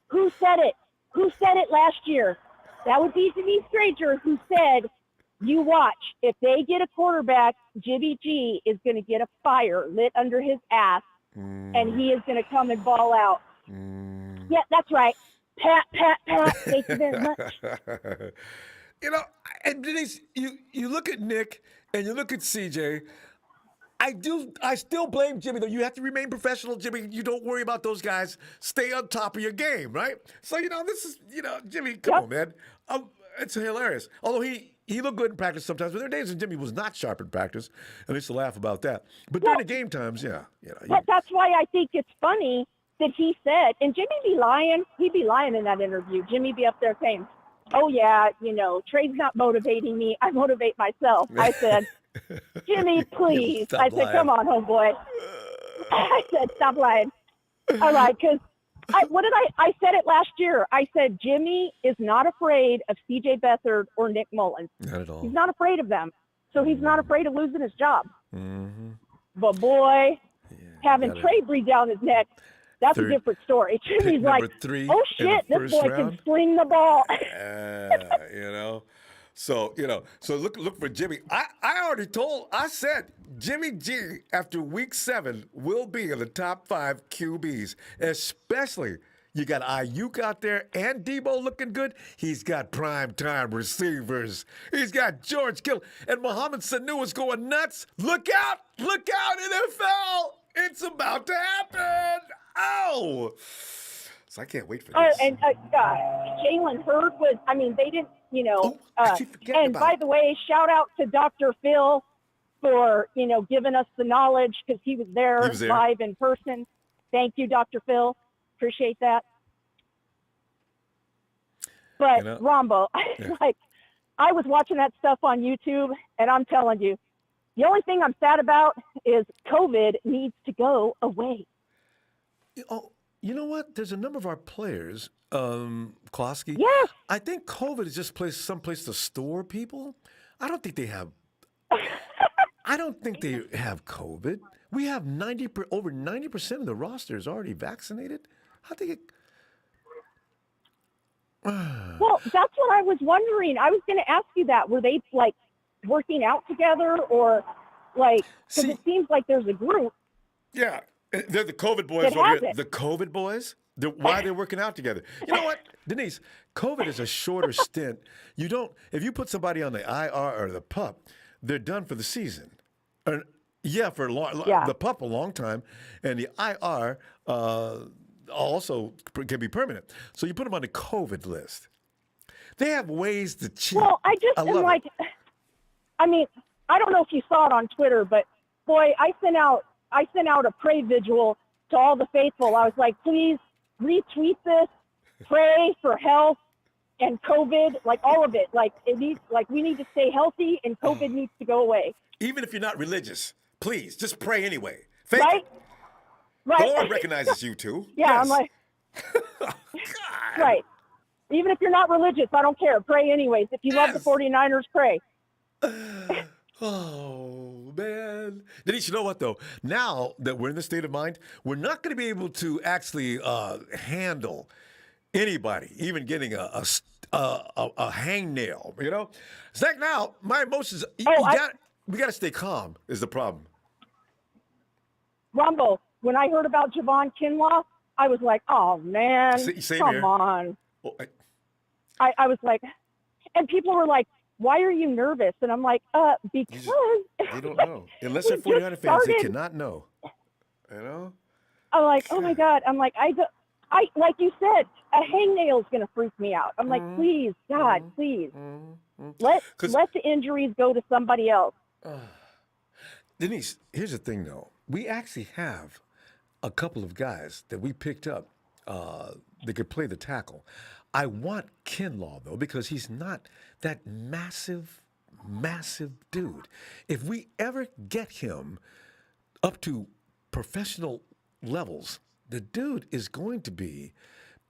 Speaker 5: Who said it? Who said it last year? That would be Denise Stranger, who said, you watch. If they get a quarterback, Jimmy G is going to get a fire lit under his ass, and he is going to come and ball out. Yeah, that's right. Pat, pat, pat. Thank you very much.
Speaker 1: And Denise, you look at Nick and you look at CJ. I still blame Jimmy, though. You have to remain professional, Jimmy. You don't worry about those guys. Stay on top of your game, right? So, this is, Jimmy, come on, man. It's hilarious. Although he looked good in practice sometimes, but there are days when Jimmy was not sharp in practice, and I used to laugh about that. But during the game times, yeah.
Speaker 5: But that's why I think it's funny that he said, and Jimmy be lying. He'd be lying in that interview. Jimmy be up there saying, oh, yeah, Trey's not motivating me. I motivate myself. I said, Jimmy, please. I said, come on, homeboy. I said, stop lying. All right, because I said it last year. I said, Jimmy is not afraid of C.J. Beathard or Nick Mullins.
Speaker 1: Not at all.
Speaker 5: He's not afraid of them. So he's not afraid of losing his job.
Speaker 1: Mm-hmm.
Speaker 5: But, boy, having Trey breathe down his neck, that's a different story. Jimmy's like, oh, shit, this boy can sling the ball.
Speaker 1: So, so look for Jimmy. I said Jimmy G after week 7 will be in the top 5 QBs, especially you got Ayuk out there and Debo looking good. He's got prime-time receivers. He's got George Kittle. And Mohamed Sanu is going nuts. Look out, NFL. It's about to happen. Oh. So I can't wait for this.
Speaker 5: And Jalen Hurd was, they didn't, and by the way, shout out to Dr. Phil for, giving us the knowledge because he was there live in person. Thank you, Dr. Phil. Appreciate that. But Ronbo, I was watching that stuff on YouTube, and I'm telling you, the only thing I'm sad about is COVID needs to go away.
Speaker 1: You know what? There's a number of our players, Klosky.
Speaker 5: Yes.
Speaker 1: I think COVID is just some place to store people. I don't think they have. I don't think they have COVID. We have over 90% of the roster is already vaccinated. I think it.
Speaker 5: Well, that's what I was wondering. I was going to ask you that. Were they like working out together, or like? Because it seems like there's a group.
Speaker 1: Yeah, they're the COVID boys
Speaker 5: It
Speaker 1: over here.
Speaker 5: hasn't.
Speaker 1: The COVID boys. Why they're working out together? You know what, Denise? COVID is a shorter stint. You don't. If you put somebody on the IR or the PUP, they're done for the season. Or, yeah, for a long.
Speaker 5: Yeah.
Speaker 1: The PUP a long time, and the IR also can be permanent. So you put them on the COVID list. They have ways to cheat.
Speaker 5: Well, I just am
Speaker 1: love
Speaker 5: like.
Speaker 1: it.
Speaker 5: I mean, I don't know if you saw it on Twitter, but boy, I sent out a pray vigil to all the faithful. I was like, please retweet this, pray for health and COVID, like all of it. Like we need to stay healthy and COVID needs to go away.
Speaker 1: Even if you're not religious, please just pray anyway. Fake
Speaker 5: Right?
Speaker 1: it.
Speaker 5: Right.
Speaker 1: The Lord recognizes you too.
Speaker 5: Yeah,
Speaker 1: Yes.
Speaker 5: I'm like,
Speaker 1: God.
Speaker 5: right. Even if you're not religious, I don't care. Pray anyways. If you love the
Speaker 1: Yes.
Speaker 5: 49ers, pray.
Speaker 1: Oh, man. Denise, you know what, though? Now that we're in this state of mind, we're not going to be able to actually handle anybody, even getting a hangnail, you know? It's like now, my emotions, we got to stay calm is the problem.
Speaker 5: Ronbo, when I heard about Javon Kinlaw, I was like, oh, man,
Speaker 1: Same
Speaker 5: come
Speaker 1: here.
Speaker 5: on.
Speaker 1: Oh,
Speaker 5: I was like, and people were like, why are you nervous? And I'm like, because.
Speaker 1: They don't know. Unless they're
Speaker 5: we
Speaker 1: 49
Speaker 5: just
Speaker 1: fans, they
Speaker 5: started.
Speaker 1: cannot know. You know?
Speaker 5: I'm like, oh my God. I'm like, I like you said, a hangnail is going to freak me out. I'm like, please, God, please. Let the injuries go to somebody else.
Speaker 1: Denise, here's the thing, though. We actually have a couple of guys that we picked up that could play the tackle. I want Kinlaw, though, because he's not that massive dude. If we ever get him up to professional levels, the dude is going to be,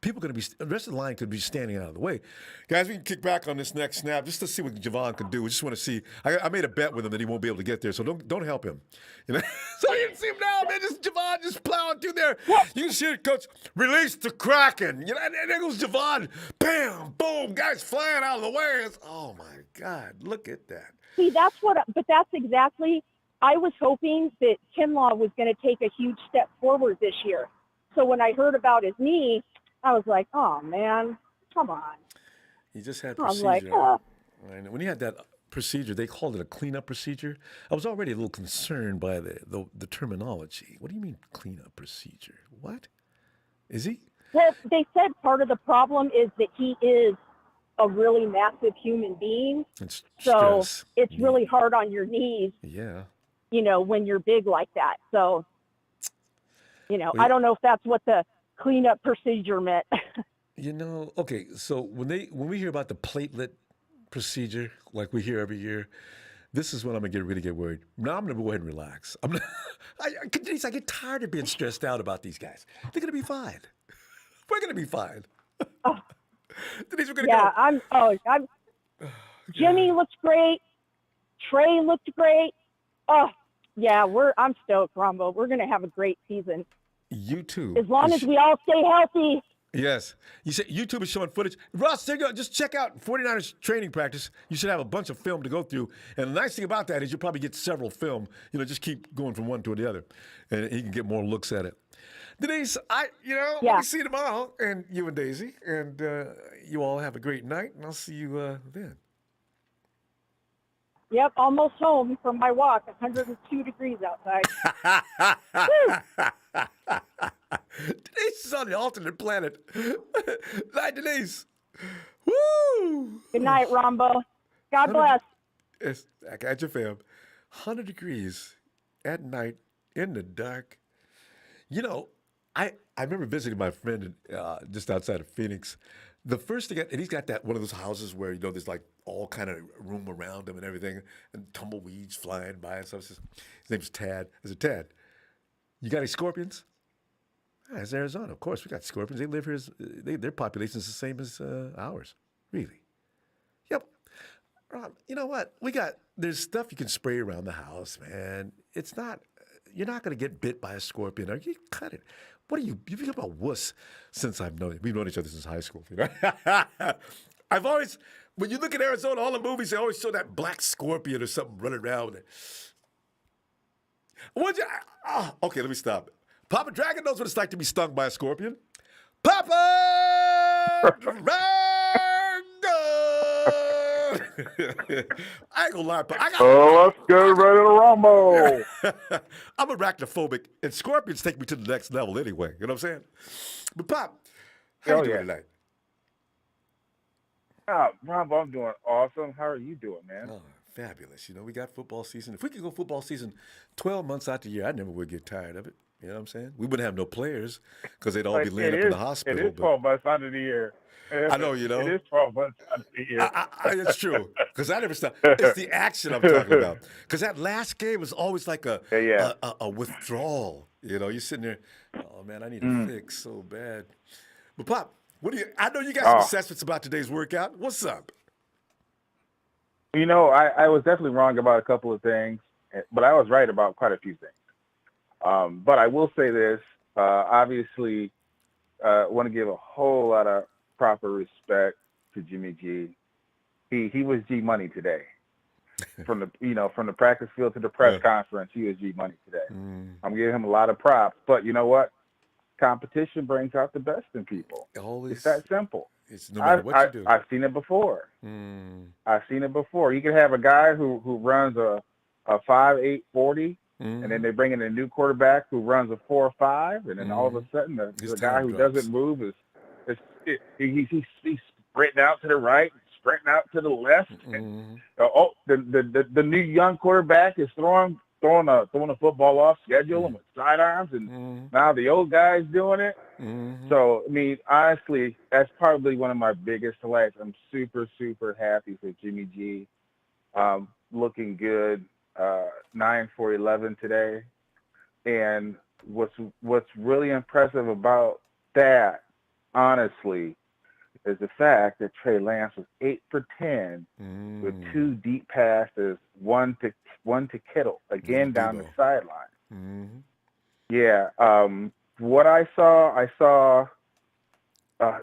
Speaker 1: the rest of the line could be standing out of the way. Guys, we can kick back on this next snap just to see what Javon can do. We just want to see. I made a bet with him that he won't be able to get there, so don't help him. You know? So you can see him now, man. Just Javon just plowing through there. You can see it, coach. Release the Kraken. You know, and there goes Javon. Bam, boom. Guys flying out of the way. Oh my God, look at that.
Speaker 5: See, that's exactly, I was hoping that Kinlaw was going to take a huge step forward this year. So when I heard about his knee, I was like, oh, man, come on.
Speaker 1: He just had
Speaker 5: I was
Speaker 1: procedure.
Speaker 5: like,
Speaker 1: And when he had that procedure, they called it a cleanup procedure. I was already a little concerned by the terminology. What do you mean cleanup procedure? What? Is he?
Speaker 5: Well, they said part of the problem is that he is a really massive human being.
Speaker 1: It's
Speaker 5: So
Speaker 1: stress.
Speaker 5: it's really hard on your knees,
Speaker 1: Yeah.
Speaker 5: you know, when you're big like that. So, you know,
Speaker 1: Well,
Speaker 5: I don't know if that's what the cleanup procedure meant.
Speaker 1: You know, okay, so when we hear about the platelet procedure, like we hear every year, this is when I'm gonna really get worried. Now I'm gonna go ahead and relax. Denise, I get tired of being stressed out about these guys. They're gonna be fine. We're gonna be fine. Denise, we're gonna go.
Speaker 5: Jimmy looks great. Trey looked great. Oh, yeah, I'm stoked, Ronbo. We're going to have a great season.
Speaker 1: YouTube.
Speaker 5: As long as we all stay healthy.
Speaker 1: Yes. You said YouTube is showing footage. Ross, there you go. Just check out 49ers training practice. You should have a bunch of film to go through. And the nice thing about that is you'll probably get several film. You know, just keep going from one to the other. And you can get more looks at it. Denise, we'll see you tomorrow. And you and Daisy. And you all have a great night. And I'll see you then.
Speaker 5: Yep, almost home from my walk. 102 degrees outside.
Speaker 1: Denise is on the alternate planet. Night, Denise. Woo!
Speaker 5: Good night, Ronbo. God bless.
Speaker 1: Yes, I got your fam. 100 degrees at night in the dark. You know, I remember visiting my friend just outside of Phoenix. The first thing, and he's got that one of those houses where, you know, there's like all kind of room around him and everything, and tumbleweeds flying by and stuff. His name's Tad. Is it Tad? You got any scorpions? It's Arizona. Of course, we got scorpions. They live here. Their population is the same as ours. Really. Yep. Rob, you know what? There's stuff you can spray around the house, man. It's not, you're not going to get bit by a scorpion. Or you cut it. You've become a wuss since we've known each other since high school. You know? I've always, when you look at Arizona, all the movies, they always show that black scorpion or something running around. Okay, let me stop. Papa Dragon knows what it's like to be stung by a scorpion. Papa Dragon! I ain't gonna lie, but
Speaker 6: let's get ready to Ronbo.
Speaker 1: I'm arachnophobic, and scorpions take me to the next level anyway. You know what I'm saying? But Pop, how you doing tonight?
Speaker 6: Ronbo, I'm doing awesome. How are you doing, man?
Speaker 1: Oh, fabulous. You know, we got football season. If we could go football season 12 months out the year, I never would get tired of it. You know what I'm saying? We wouldn't have no players because they'd all be laying up in the hospital.
Speaker 6: It is 12 months out of the year.
Speaker 1: I know, you know.
Speaker 6: It is 12 months out of the year.
Speaker 1: It's true. Because I never stopped. It's the action I'm talking about. Because that last game was always like a withdrawal. You know, you're sitting there, oh, man, I need a fix so bad. But, Pop, I know you got some assessments about today's workout. What's up?
Speaker 6: You know, I was definitely wrong about a couple of things, but I was right about quite a few things. But I will say this, obviously, want to give a whole lot of proper respect to Jimmy G. He was G Money today. From the practice field to the press conference, he was G Money today. I'm giving him a lot of props. But you know what? Competition brings out the best in people. It's that simple.
Speaker 1: It's no matter what you do.
Speaker 6: I've seen it before. I've seen it before. You can have a guy who runs a 5.8 40. And then they bring in a new quarterback who runs a 4.5, and then all of a sudden the guy who doesn't move he's sprinting out to the right, sprinting out to the left. And, the new young quarterback is throwing a football off schedule and with sidearms, and now the old guy's doing it. So I mean, honestly, that's probably one of my biggest highlights. I'm super, super happy for Jimmy G. Looking good. 9 for 11 today, and what's really impressive about that, honestly, is the fact that Trey Lance was 8 for 10 with 2 deep passes, one to Kittle again down the sideline. Yeah, what I saw.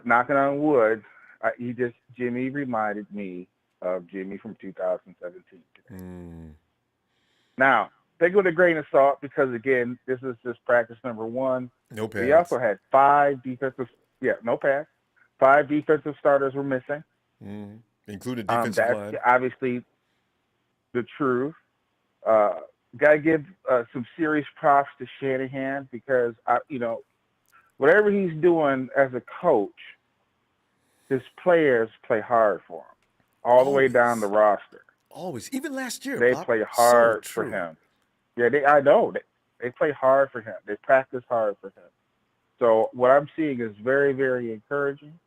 Speaker 6: Knocking on wood, Jimmy reminded me of Jimmy from 2017 today. Now, take it with a grain of salt because, again, this is just practice number 1.
Speaker 1: No pass.
Speaker 6: We also had 5 defensive starters were missing.
Speaker 1: Including defensive line.
Speaker 6: That's obviously the truth. Got to give some serious props to Shanahan because, whatever he's doing as a coach, his players play hard for him all the way down the roster.
Speaker 1: Always, even last year,
Speaker 6: they play hard for him. Yeah, I know they play hard for him. They practice hard for him. So what I'm seeing is very, very encouraging.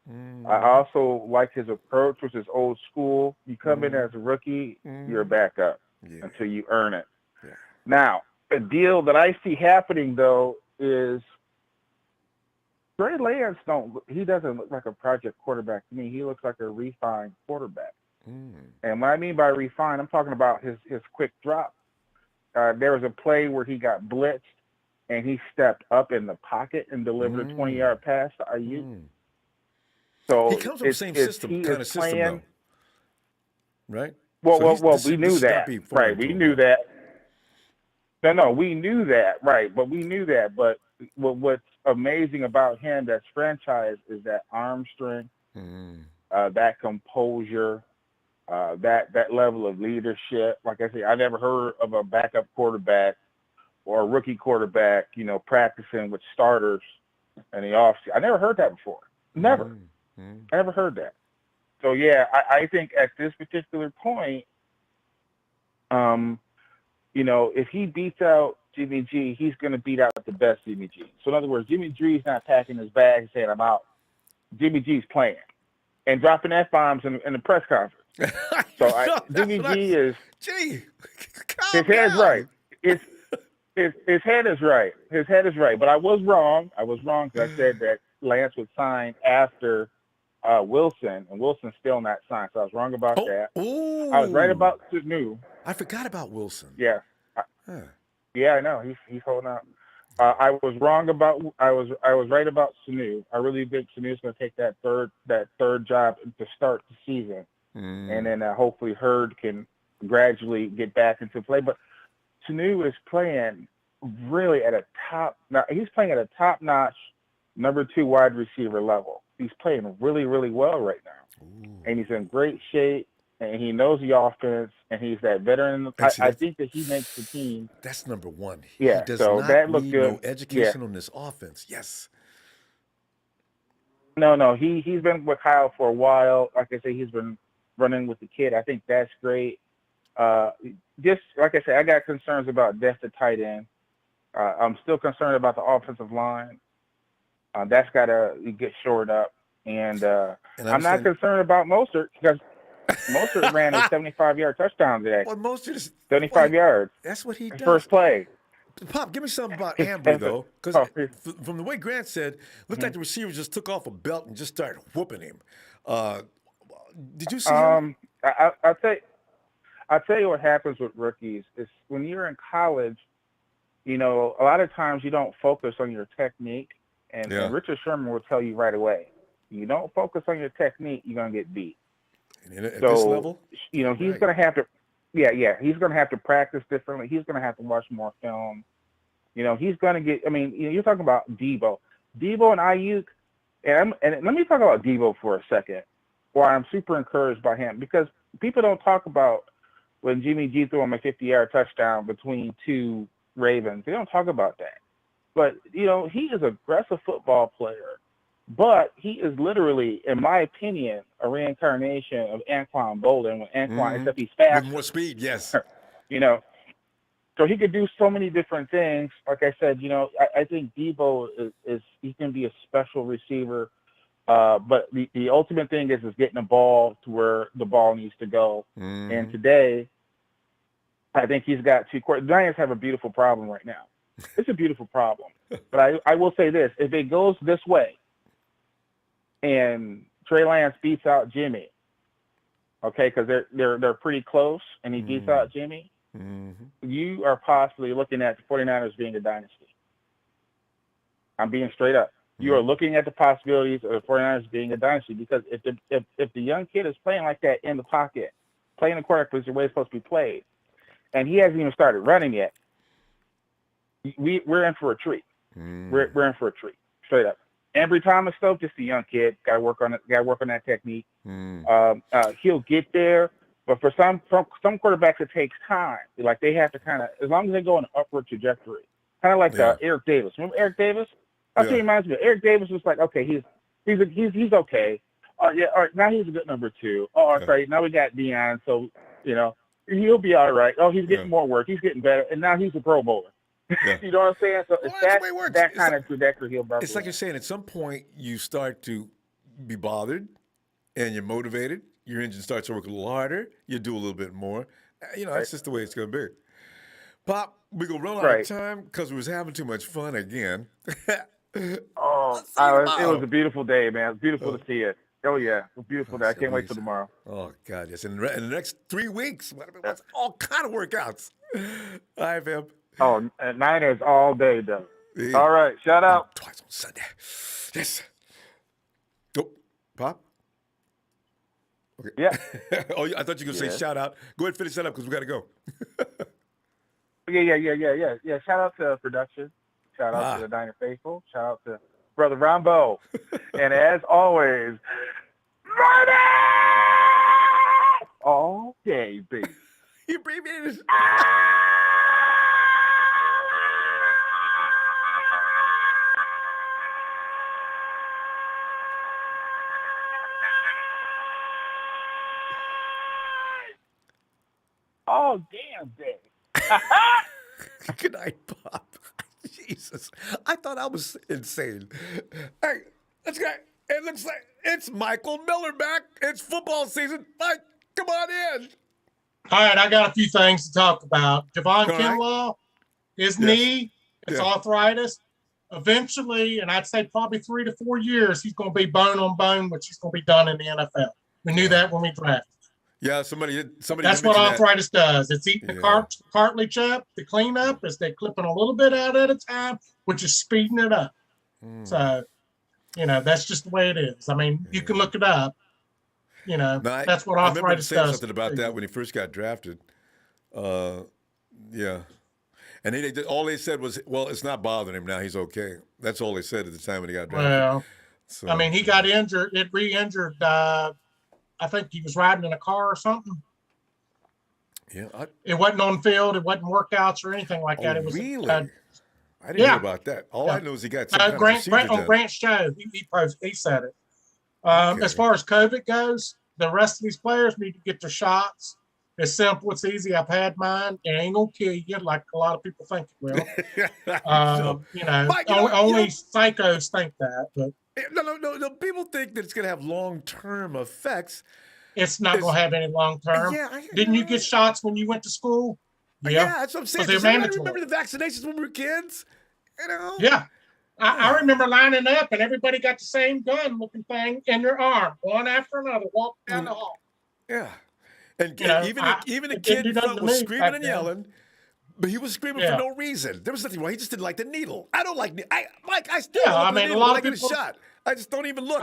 Speaker 6: I also like his approach, which is old school. You come in as a rookie, you're a backup until you earn it. Yeah. Now, a deal that I see happening though is Trey Lance he doesn't look like a project quarterback to me. He looks like a refined quarterback. And what I mean by refined, I'm talking about his quick drop. There was a play where he got blitzed, and he stepped up in the pocket and delivered a 20-yard pass to Ayuk. So
Speaker 1: he comes from the same system, though. Right?
Speaker 6: Well, we knew that. Right, we knew that. No, we knew that. Right, but we knew that. But what's amazing about him that's franchise is that arm strength, that composure, that level of leadership. Like I say, I never heard of a backup quarterback or a rookie quarterback, practicing with starters in the offseason. I never heard that before. Never. I never heard that. So, yeah, I think at this particular point, if he beats out Jimmy G, he's going to beat out the best Jimmy G. So, in other words, Jimmy G's not packing his bag and saying, I'm out. Jimmy G's playing and dropping F-bombs in the press conference. So Jimmy G is his head's right. his head is right. His head is right. But I was wrong. Because I said that Lance would sign after Wilson, and Wilson's still not signed. So I was wrong about that.
Speaker 1: Ooh.
Speaker 6: I was right about Sanu.
Speaker 1: I forgot about Wilson.
Speaker 6: Yeah. Yeah, I know. He's holding out. I was wrong about. I was right about Sanu. I really think Sanu's going to take that third job to start the season, and then hopefully Hurd can gradually get back into play. But Sanu is playing really at a top. Now he's playing at a top-notch number 2 wide receiver level. He's playing really, really well right now, and he's in great shape. And he knows the offense, and he's that veteran. I think that he makes the team.
Speaker 1: That's number one.
Speaker 6: Yeah,
Speaker 1: he does
Speaker 6: so
Speaker 1: not
Speaker 6: that looked
Speaker 1: need
Speaker 6: good.
Speaker 1: No education on this offense. Yes.
Speaker 6: No, he's been with Kyle for a while. Like I say, he's been running with the kid. I think that's great. Just like I said, I got concerns about depth at tight end. I'm still concerned about the offensive line. That's got to get shored up. And I'm not concerned about Mostert because Mostert ran a 75-yard touchdown today.
Speaker 1: Well, Mostert is
Speaker 6: 75 yards.
Speaker 1: That's what he does.
Speaker 6: First play.
Speaker 1: Pop, give me something about Ambry, though. Because from the way Grant said, looked like the receiver just took off a belt and just started whooping him. Did you see him?
Speaker 6: I'll tell you what happens with rookies is when you're in college, a lot of times you don't focus on your technique. And Richard Sherman will tell you right away, you don't focus on your technique, you're going to get beat.
Speaker 1: And at this level?
Speaker 6: He's going to have to he's going to have to practice differently. He's going to have to watch more film. He's going to get, you're talking about Debo and Ayuk. And let me talk about Debo for a second, why I'm super encouraged by him, because people don't talk about when Jimmy G threw him a 50-yard touchdown between 2 Ravens. They don't talk about that. But, he is an aggressive football player. But he is literally, in my opinion, a reincarnation of Anquan Bolden. When Anquan, except he's fast.
Speaker 1: With more speed, yes.
Speaker 6: So he could do so many different things. Like I said, I think Debo is he can be a special receiver. But the ultimate thing is getting the ball to where the ball needs to go. And today, I think he's got 2 quarters. The Giants have a beautiful problem right now. It's a beautiful problem. But I will say this: if it goes this way, and Trey Lance beats out Jimmy, okay, because they're pretty close, and he beats out Jimmy, you are possibly looking at the 49ers being a dynasty. I'm being straight up. You are looking at the possibilities of the 49ers being a dynasty, because if the young kid is playing like that in the pocket, playing the quarterback position the way it's supposed to be played, and he hasn't even started running yet, we're in for a treat. We're in for a treat, straight up. Ambry Thomas, though, just a young kid. Got to work on it. Got to work on that technique. He'll get there, but for some quarterbacks, it takes time. Like they have to kind of, as long as they go in an upward trajectory, kind of like Eric Davis. Remember Eric Davis? That's what he reminds me of. Eric Davis was like, okay, he's okay. All right, now he's a good number 2. Oh, okay, now we got Deion, so he'll be all right. Oh, he's getting more work. He's getting better, and now he's a Pro Bowler.
Speaker 1: Yeah.
Speaker 6: You know what I'm saying? So it's that kind of trajectory he'll probably.
Speaker 1: It's like you're saying, at some point you start to be bothered and you're motivated. Your engine starts to work a little harder. You do a little bit more. That's just the way it's going to be. Pop, we're going to run out of time because we was having too much fun again.
Speaker 6: It was a beautiful day, man. It's beautiful to see it. Oh, yeah. It's a beautiful day. I can't wait till tomorrow.
Speaker 1: Oh, God, yes. And in the next 3 weeks, all kind of workouts. All right, fam.
Speaker 6: Oh, Niners all day, though. Yeah. All right, shout out.
Speaker 1: Twice on Sunday. Yes. Oh, Pop? Okay.
Speaker 6: Yeah.
Speaker 1: I thought you were going to say shout out. Go ahead and finish that up because we got to go.
Speaker 6: Yeah. Shout out to production. Shout out to the Niner Faithful. Shout out to Brother Ronbo. And as always, Niners all day, baby.
Speaker 1: You abbreviated it.
Speaker 6: Oh, damn day.
Speaker 1: Good night, Bob. Jesus. I thought I was insane. Hey, let's go. It looks like it's Michael Miller back. It's football season. Mike, come on in.
Speaker 7: All right, I got a few things to talk about. Javon Kinlaw, His
Speaker 1: Yes.
Speaker 7: knee, it's
Speaker 1: Yeah.
Speaker 7: arthritis. Eventually, and I'd say probably 3 to 4 years, he's going to be bone on bone, which he's going to be done in the NFL. We knew that when we drafted.
Speaker 1: Yeah, somebody.
Speaker 7: That's what arthritis does. It's eating the cartilage up. The cleanup is they're clipping a little bit out at a time, which is speeding it up. So, that's just the way it is. I mean, you can look it up. That's what arthritis does.
Speaker 1: I remember saying something about that when he first got drafted. Yeah. And all they said was, well, it's not bothering him now. He's okay. That's all they said at the time when he got drafted.
Speaker 7: Well, so, I mean, he got injured. It re-injured. I think he was riding in a car or something.
Speaker 1: Yeah.
Speaker 7: It wasn't on field. It wasn't workouts or anything like that. It was
Speaker 1: really? I didn't hear about that. All I know is he got some kind of procedure done.
Speaker 7: Grant's show, he said it. As far as COVID goes, the rest of these players need to get their shots. It's simple. It's easy. I've had mine. It ain't gonna kill you like a lot of people think it will.
Speaker 1: Mike,
Speaker 7: only psychos think that. But
Speaker 1: no. People think that it's gonna have long-term effects.
Speaker 7: It's not gonna have any long-term.
Speaker 1: Yeah,
Speaker 7: Didn't you get shots when you went to school?
Speaker 1: Yeah, that's what I'm saying.
Speaker 7: They're mandatory.
Speaker 1: Remember the vaccinations when we were kids?
Speaker 7: Yeah. I remember lining up and everybody got the same gun-looking thing in their arm, one after another, walking down the hall.
Speaker 1: Yeah. And even a kid in front was screaming and yelling, but he was screaming for no reason. There was nothing wrong. He just didn't like the needle. I don't like Mike. I still don't like the needle. A lot of people get a shot. I just don't even look.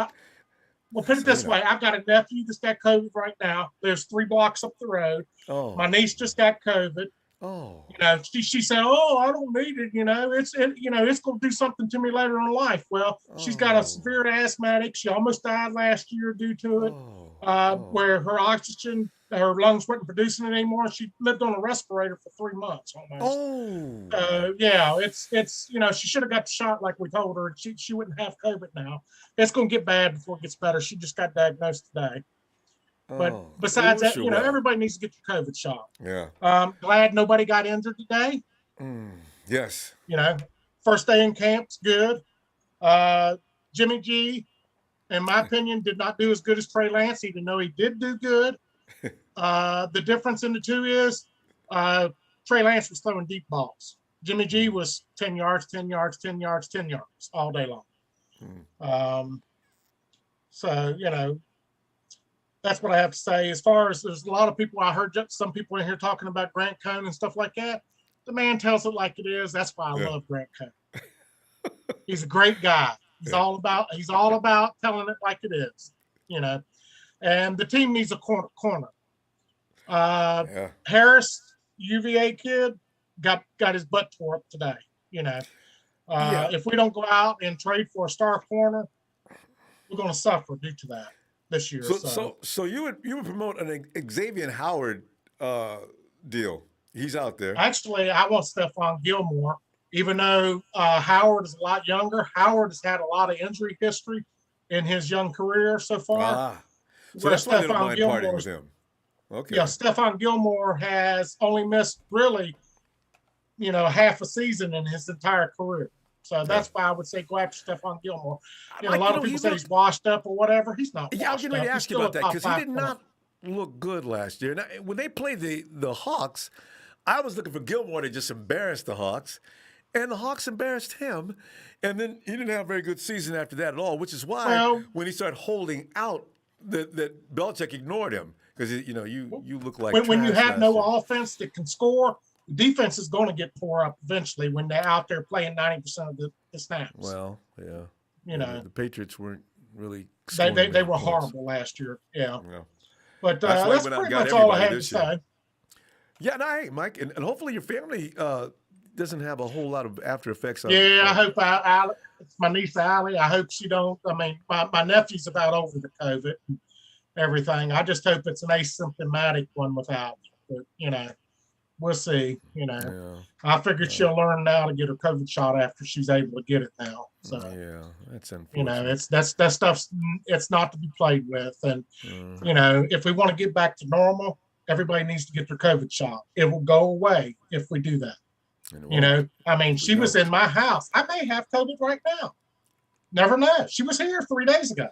Speaker 7: Well, put it this way: I've got a nephew that's got COVID right now. There's 3 blocks up the road.
Speaker 1: Oh.
Speaker 7: My niece just got COVID.
Speaker 1: Oh.
Speaker 7: She said, "Oh, I don't need it. It's going to do something to me later in life." Well, she's got a severe asthmatic. She almost died last year due to it, where her oxygen. Her lungs weren't producing it anymore. She lived on a respirator for 3 months almost. She should have got the shot like we told her. She wouldn't have COVID now. It's going to get bad before it gets better. She just got diagnosed today. But besides that, everybody needs to get your COVID shot.
Speaker 1: Yeah.
Speaker 7: Glad nobody got injured today.
Speaker 1: Yes.
Speaker 7: First day in camp's good. Jimmy G, in my opinion, did not do as good as Trey Lance, even though he did do good. The difference in the two is Trey Lance was throwing deep balls. Jimmy G was 10 yards, 10 yards, 10 yards, 10 yards all day long. That's what I have to say. As far as there's a lot of people, I heard some people in here talking about Grant Cohn and stuff like that. The man tells it like it is. That's why I love Grant Cohn. He's a great guy. He's all about telling it like it is, And the team needs a corner. Harris, UVA kid, got his butt tore up today. If we don't go out and trade for a star corner, we're going to suffer due to that this year.
Speaker 1: So you would promote an Xavier Howard deal? He's out there.
Speaker 7: Actually, I want Stephon Gilmore, even though Howard is a lot younger. Howard has had a lot of injury history in his young career so far.
Speaker 1: So that's why they don't mind partying with him. Okay.
Speaker 7: Yeah, Stephon Gilmore has only missed really, half a season in his entire career. So that's why I would say go after Stephon Gilmore. A lot of people say he's washed up or whatever. He's not.
Speaker 1: Yeah, I was going to ask you about that because he did not look good last year. Now, when they played the Hawks, I was looking for Gilmore to just embarrass the Hawks, and the Hawks embarrassed him. And then he didn't have a very good season after that at all, which is why when he started holding out, that Belichick ignored him because you look like
Speaker 7: when you have no offense that can score, defense is going to get tore up eventually when they're out there playing 90% of the snaps.
Speaker 1: Well, yeah,
Speaker 7: the
Speaker 1: Patriots weren't really.
Speaker 7: They were horrible last year. Yeah. But that's pretty much all I had to say.
Speaker 1: Yeah, hey, Mike, and hopefully your family doesn't have a whole lot of after effects.
Speaker 7: I hope it's my niece Allie. I hope she don't. I mean, my nephew's about over the COVID and everything. I just hope it's an asymptomatic one without it. But we'll see. I figured she'll learn now to get her COVID shot after she's able to get it now. So
Speaker 1: that's unfortunate.
Speaker 7: that stuff's it's not to be played with. And if we want to get back to normal, everybody needs to get their COVID shot. It will go away if we do that. She was in my house. I may have COVID right now. Never know. She was here 3 days ago.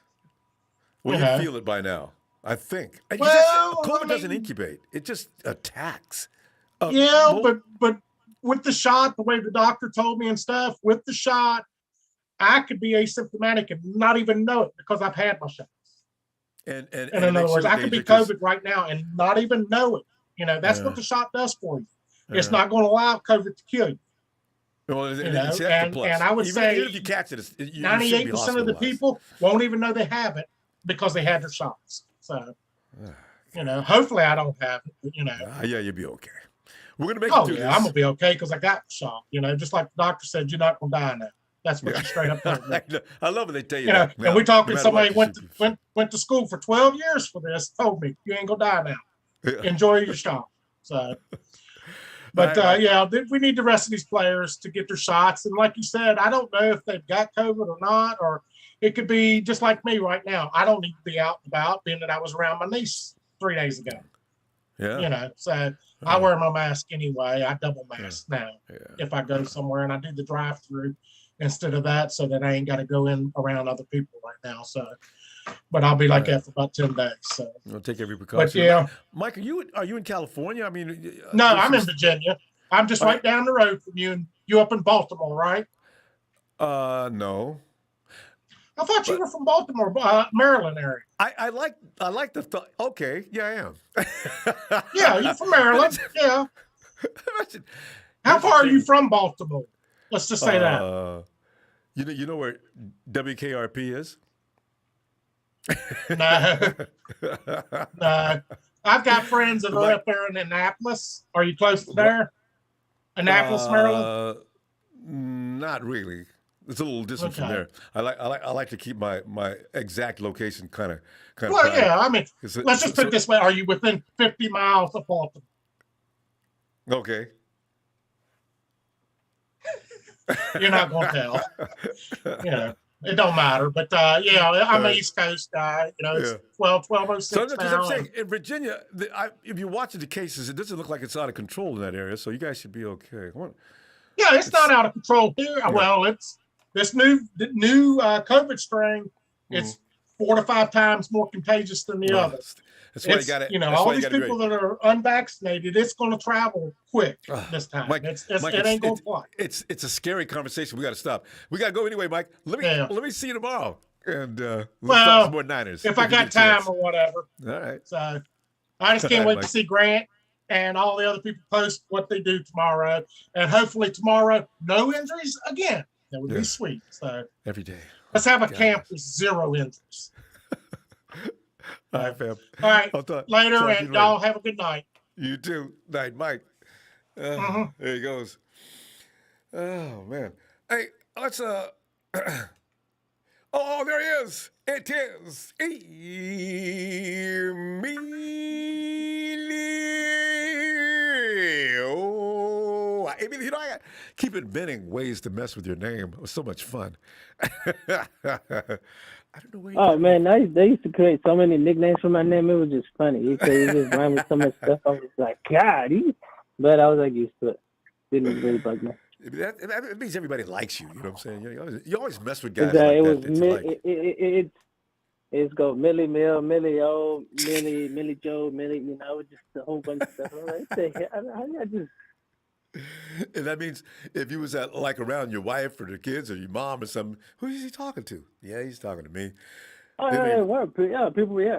Speaker 1: Well, you feel it by now, I think. COVID doesn't incubate. It just attacks.
Speaker 7: But with the shot, the way the doctor told me and stuff, with the shot, I could be asymptomatic and not even know it because I've had my shots. And in other words, I could be COVID right now and not even know it. You know, that's what the shot does for you. It's not going to allow COVID to kill you.
Speaker 1: Well,
Speaker 7: And I would say
Speaker 1: even if you catch it,
Speaker 7: 98% of the people won't even know they have it because they had their shots. So, you know, hopefully I don't have it. But, you know,
Speaker 1: yeah, you'll be okay. We're gonna make
Speaker 7: it
Speaker 1: through this.
Speaker 7: I'm gonna be okay because I got the shot. You know, just like the doctor said, you're not gonna die now. That's what you straight up told me.
Speaker 1: I love when they tell you,
Speaker 7: that.
Speaker 1: Now,
Speaker 7: and we talked to somebody
Speaker 1: went
Speaker 7: went to school for 12 years for this. Told me you ain't gonna die now. Enjoy your shot. So, but we need the rest of these players to get their shots. And like you said, I don't know if they've got COVID or not, or it could be just like me right now. I don't need to be out and about, being that I was around my niece 3 days ago.
Speaker 1: Yeah.
Speaker 7: You know, so I wear my mask anyway. I double mask now if I go somewhere, and I do the drive-through instead of that, so that I ain't got to go in around other people right now. So, but I'll be like that for about 10 days. So
Speaker 1: I'll take every precaution.
Speaker 7: But yeah,
Speaker 1: Mike, are you in California? I mean,
Speaker 7: no, I'm in Virginia. I'm just right down the road from you, and you up in Baltimore, right?
Speaker 1: No.
Speaker 7: I thought you were from Baltimore, Maryland area.
Speaker 1: I like the thought. Okay, yeah, I am.
Speaker 7: Yeah, you're from Maryland. Yeah. How far are you from Baltimore? Let's just say that.
Speaker 1: You know where WKRP is?
Speaker 7: No. I've got friends that are up there in Annapolis. Are you close to there? Annapolis, Maryland?
Speaker 1: Not really. It's a little distance from there. I like to keep my exact location kind of.
Speaker 7: Well, yeah. I mean, let's just put it this way: are you within 50 miles of Baltimore?
Speaker 1: Okay.
Speaker 7: You're not going to tell. You know, it don't matter. But I'm an East Coast guy. You know, it's 12:06
Speaker 1: so
Speaker 7: now.
Speaker 1: I'm saying in Virginia, if you're watching the cases, it doesn't look like it's out of control in that area. So you guys should be okay.
Speaker 7: Yeah, it's not out of control here. Yeah. Well, it's this new COVID strain. It's 4 to 5 times more contagious than the others.
Speaker 1: That's why you got it.
Speaker 7: You know, all these people that are unvaccinated, it's going to travel quick this time. Mike, it ain't going to fly.
Speaker 1: It's a scary conversation. We got to stop. We got to go anyway, Mike. Let me see you tomorrow, and we'll talk some more Niners.
Speaker 7: If I got time or whatever.
Speaker 1: All right.
Speaker 7: So I just can't wait to see Grant and all the other people post what they do tomorrow, and hopefully tomorrow no injuries again. That would be sweet. So
Speaker 1: every day.
Speaker 7: Let's have a camp with 0 injuries.
Speaker 1: All right, fam.
Speaker 7: All right. Later, and y'all have a good night.
Speaker 1: You too. Night, Mike. There he goes. Oh, man. Hey, let's, oh, there he is. It is Emilio. You know, I keep inventing ways to mess with your name. It was so much fun. I don't know where
Speaker 8: man, they used to create so many nicknames for my name. It was just funny. It just rhymed with so much stuff. I was like, God. But I was like used to it. Didn't really bug me.
Speaker 1: That means everybody likes you. You know what I'm saying? You always mess with guys like that.
Speaker 8: It's go Millie Mill, Millie O, Millie Joe, Millie. You know, just a whole bunch of stuff. I just.
Speaker 1: And that means if you was around your wife or the kids or your mom or something, who is he talking to? Yeah, he's talking to me.
Speaker 8: Oh, people, be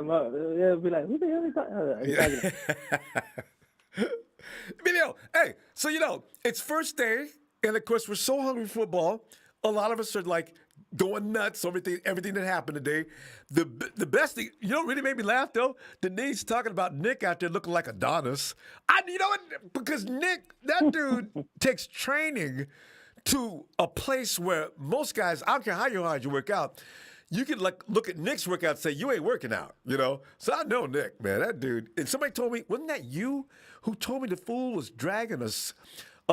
Speaker 8: like, who the hell are you talking
Speaker 1: to? Emilio, hey, so it's first day, and of course we're so hungry for football. A lot of us are like going nuts over everything that happened today. The best thing, really made me laugh though. Denise talking about Nick out there looking like Adonis. You know what? Because Nick, that dude takes training to a place where most guys, I don't care how hard you work out, you can look at Nick's workout and say, you ain't working out, So I know Nick, man, that dude. And somebody told me, wasn't that you who told me the fool was dragging a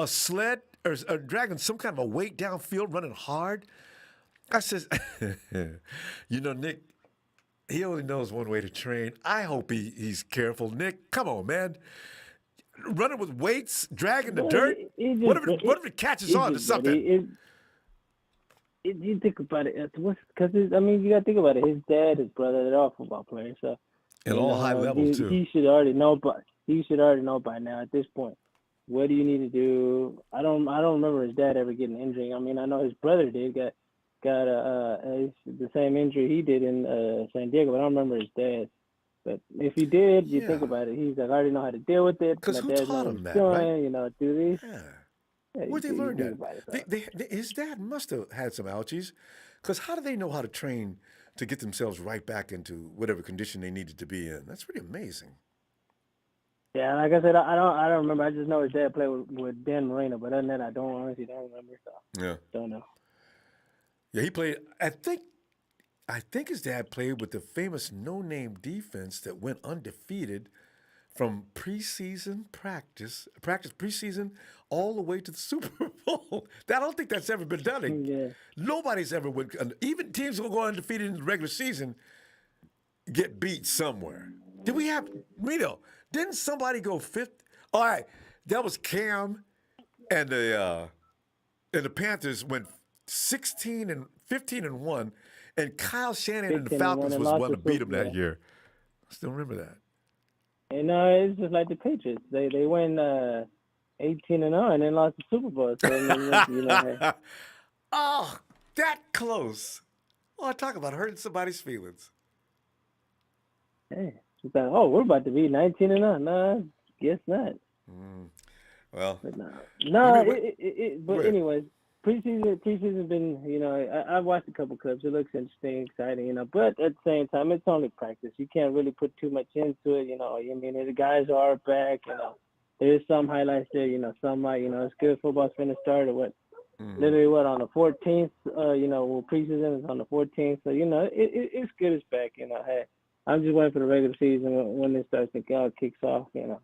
Speaker 1: sled or dragging some kind of a weight downfield running hard? I says, Nick, he only knows one way to train. I hope he's careful. Nick, come on, man. Running with weights, dragging the dirt. What if it catches on to something?
Speaker 8: You think about it, because you got to think about it. His dad, his brother, they're all football players, so
Speaker 1: at all high levels too.
Speaker 8: He should already know by now at this point. what do you need to do? I don't remember his dad ever getting an injury. I mean, I know his brother got the same injury he did in San Diego, but I don't remember his dad. But if he did, you think about it. He's like, I already know how to deal with it.
Speaker 1: Because who taught him that,
Speaker 8: doing,
Speaker 1: right?
Speaker 8: You know, do this.
Speaker 1: Yeah.
Speaker 8: Yeah,
Speaker 1: Where'd they learn that?
Speaker 8: It,
Speaker 1: His dad must have had some allergies, because how do they know how to train to get themselves right back into whatever condition they needed to be in? That's pretty amazing.
Speaker 8: Yeah, like I said, I don't remember. I just know his dad played with Dan Marino, but other than that, I honestly don't remember. So
Speaker 1: Yeah.
Speaker 8: don't know.
Speaker 1: Yeah, he played. I think his dad played with the famous no-name defense that went undefeated from preseason practice preseason, all the way to the Super Bowl. I don't think that's ever been done.
Speaker 8: Yeah.
Speaker 1: Nobody's ever went. Even teams who go undefeated in the regular season get beat somewhere. Did we have Reno? Didn't somebody go fifth? All right, that was Cam, and the Panthers went 15-1, and Kyle Shanahan and the Falcons was one to beat them that year. I still remember that.
Speaker 8: And it's just like the Patriots. They win 18-0 and then lost the Super Bowl. So, you know,
Speaker 1: Oh, that close. Oh, I talk about hurting somebody's feelings.
Speaker 8: hey, it's like, oh, we're about to be 19-0. No, guess not.
Speaker 1: Well,
Speaker 8: But no. But
Speaker 1: Go ahead.
Speaker 8: anyways, preseason been, you know, I've watched a couple clips. It looks interesting, exciting, you know. But at the same time, it's only practice. You can't really put too much into it, you know. I mean, the guys are back, you know. There's some highlights there, you know. Some might, you know, it's good. Football's finna start at literally on the 14th. You know, well, preseason is on the 14th. So you know, it's good. It's back. You know, hey, I'm just waiting for the regular season when it starts to kicks off. You know,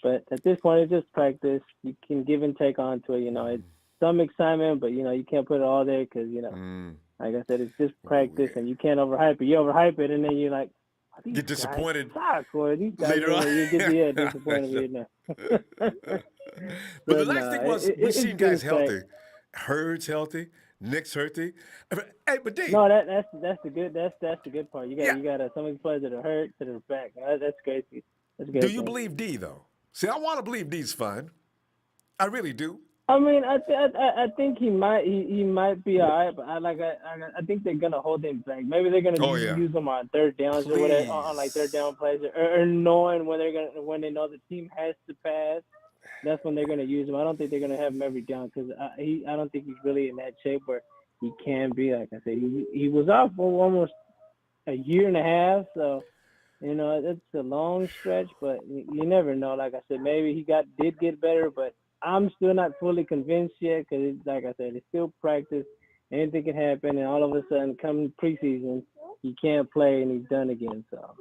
Speaker 8: but at this point, it's just practice. You can give and take onto it. You know, it's some excitement, but you know, you can't put it all there because you know, like I said, it's just practice, and you can't overhype it. You overhype it, and then you're like,
Speaker 1: get disappointed
Speaker 8: these guys,
Speaker 1: later on.
Speaker 8: You get disappointed with now.
Speaker 1: But the nice thing was we've seen guys healthy.
Speaker 8: Back.
Speaker 1: Hurd's healthy. Nick's healthy. Hey, but D.
Speaker 8: No, that's the good part. You got some of these players that are hurt that are back. That's crazy. That's great.
Speaker 1: Do you believe D though? See, I want to believe D's fine. I really do.
Speaker 8: I mean, I think he might be all right, but I think they're gonna hold him back. Maybe they're gonna use him on third downs or whatever, on like third down plays, or knowing when they know the team has to pass. That's when they're gonna use him. I don't think they're gonna have him every down because I don't think he's really in that shape where he can be. Like I said, he was off for almost a year and a half, so you know it's a long stretch. But you never know. Like I said, maybe he did get better, but I'm still not fully convinced yet because, like I said, it's still practice. Anything can happen, and all of a sudden, come preseason, he can't play and he's done again. So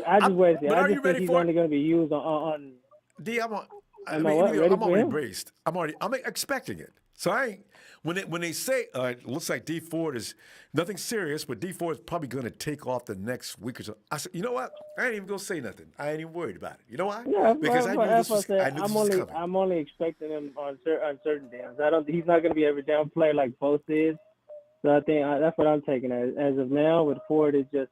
Speaker 8: I just wait. I just think he's only going to be used on.
Speaker 1: D, I'm
Speaker 8: ready
Speaker 1: already braced. I'm expecting it. So when they say it looks like D Ford is nothing serious, but D Ford is probably going to take off the next week or so. I said, you know what? I ain't even going to say nothing. I ain't even worried about it. You know why?
Speaker 8: Yeah,
Speaker 1: because I knew this was coming.
Speaker 8: I'm only expecting him on certain downs. He's not going to be every down player like Both is. So I think that's what I'm taking as of now. With Ford, it's just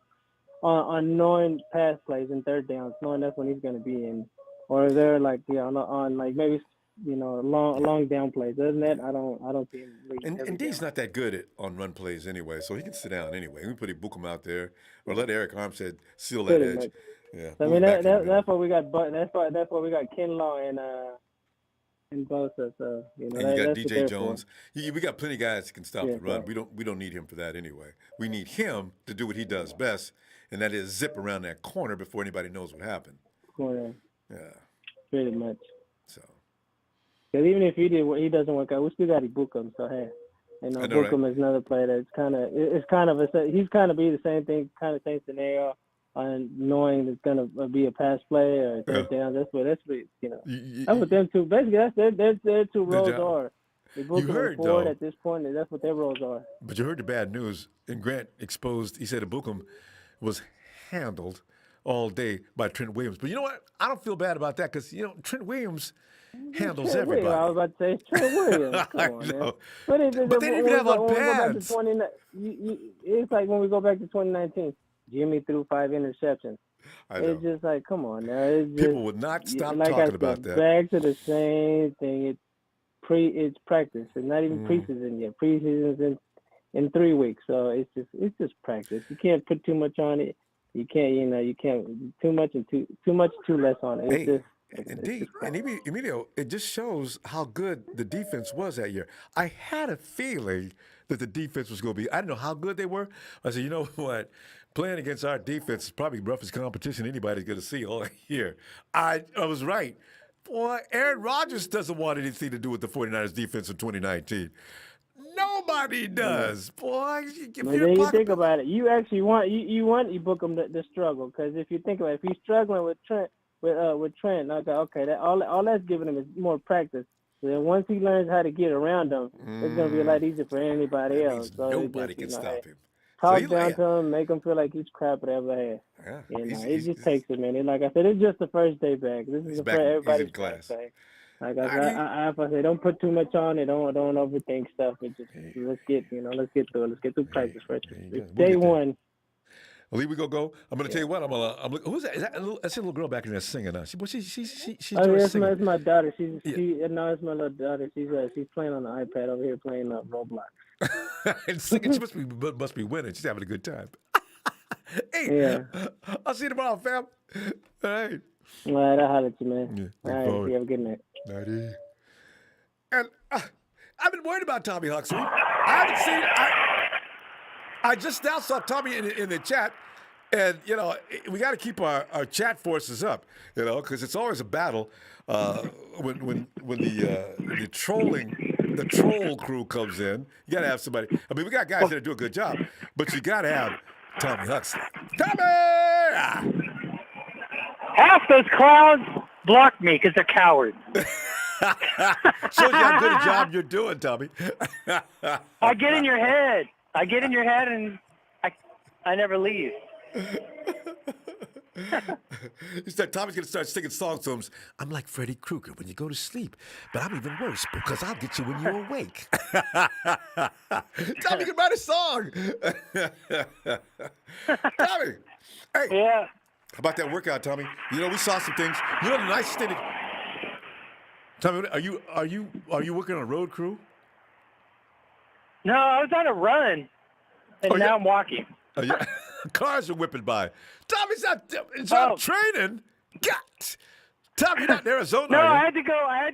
Speaker 8: on knowing pass plays and third downs, knowing that's when he's going to be in, or they're like on like maybe. You know, long down plays. Other than that, I don't see him.
Speaker 1: And D's not that good on run plays anyway, so he can sit down anyway. We put Bukum out there, or let Eric Armstead seal that edge.
Speaker 8: Much.
Speaker 1: Yeah.
Speaker 8: I mean that's why we got that's why we got Kinlaw and Bosa. So you know,
Speaker 1: and you got DJ Jones. We got plenty of guys that can stop the run.
Speaker 8: So.
Speaker 1: We don't need him for that anyway. We need him to do what he does best, and that is zip around that corner before anybody knows what happened.
Speaker 8: Corner.
Speaker 1: Yeah.
Speaker 8: Pretty much.
Speaker 1: So.
Speaker 8: Because even if he doesn't work out, we still got Bukum. So hey, you know, Bukum is another player that's he's kind of be the same thing, kind of same scenario, on knowing it's gonna be a pass play or third down. That's what you know. That's what them two. Basically, that's their two roles are.
Speaker 1: You heard
Speaker 8: though at this point, that's what their roles are.
Speaker 1: But you heard the bad news, and Grant exposed. He said Bukum was handled all day by Trent Williams. But you know what? I don't feel bad about that because you know Trent Williams handles everybody.
Speaker 8: I was about to say Trent Williams. Come on, man. But
Speaker 1: they didn't even have on pads.
Speaker 8: It's like when we go back to 2019. Jimmy threw 5 interceptions. It's just like, come on now. It's just,
Speaker 1: people would not stop
Speaker 8: like
Speaker 1: talking
Speaker 8: I said,
Speaker 1: about that.
Speaker 8: Back to the same thing. It's practice. It's not even preseason yet. Preseason's in 3 weeks, so it's just practice. You can't put too much on it. You can't too much and too less on it. It's
Speaker 1: Emilio, it just shows how good the defense was that year. I had a feeling that the defense was going to be. I didn't know how good they were. I said, you know what? Playing against our defense is probably the roughest competition anybody's going to see all year. I was right. Boy, Aaron Rodgers doesn't want anything to do with the 49ers defense in 2019. Nobody does, boy.
Speaker 8: You think about it. You actually want you book him to struggle, because if you think about it, if he's struggling with Trent, okay, that all that's giving him is more practice. So then once he learns how to get around them, it's gonna be a lot easier for anybody else. So
Speaker 1: nobody can stop him.
Speaker 8: Talk down to him, make him feel like he's crap at ever had.
Speaker 1: Yeah,
Speaker 8: it just takes a minute. Like I said, it's just the first day back. This is everybody's
Speaker 1: class.
Speaker 8: Day. Like I say, don't put too much on it. Don't overthink stuff. Let's get through it. Let's get through practice first. It's day one.
Speaker 1: Well, here we go. I'm going to tell you what. Who's that? That's a little girl back in there singing now. She's
Speaker 8: it's my daughter. It's my little daughter. She's playing on the iPad over here playing Roblox.
Speaker 1: And singing. She must be winning. She's having a good time. Hey,
Speaker 8: yeah.
Speaker 1: I'll see you tomorrow, fam. All right.
Speaker 8: All right, I'll holler at you, man.
Speaker 1: Yeah,
Speaker 8: all right, you have a good night.
Speaker 1: Nighty. And I've been worried about Tommy Huxley. I haven't seen. I just now saw Tommy in the chat, and we got to keep our chat forces up, because it's always a battle when the troll crew comes in. You got to have somebody. I mean, we got guys that do a good job, but you got to have Tommy Huxley. Tommy!
Speaker 9: Half those clowns block me because they're cowards.
Speaker 1: Shows you how good a job you're doing, Tommy.
Speaker 9: I get in your head. And I never leave.
Speaker 1: Tommy's going to start singing songs to him. I'm like Freddy Krueger when you go to sleep, but I'm even worse because I'll get you when you're awake. Tommy can write a song. Tommy, hey.
Speaker 9: Yeah.
Speaker 1: How about that workout, Tommy? We saw some things. The nicest thing. Tommy, are you working on a road crew?
Speaker 9: No, I was on a run, and now I'm walking.
Speaker 1: Oh, yeah. Cars are whipping by. Tommy's not training. God. Tommy, you're not in Arizona.
Speaker 9: No, I had to go. I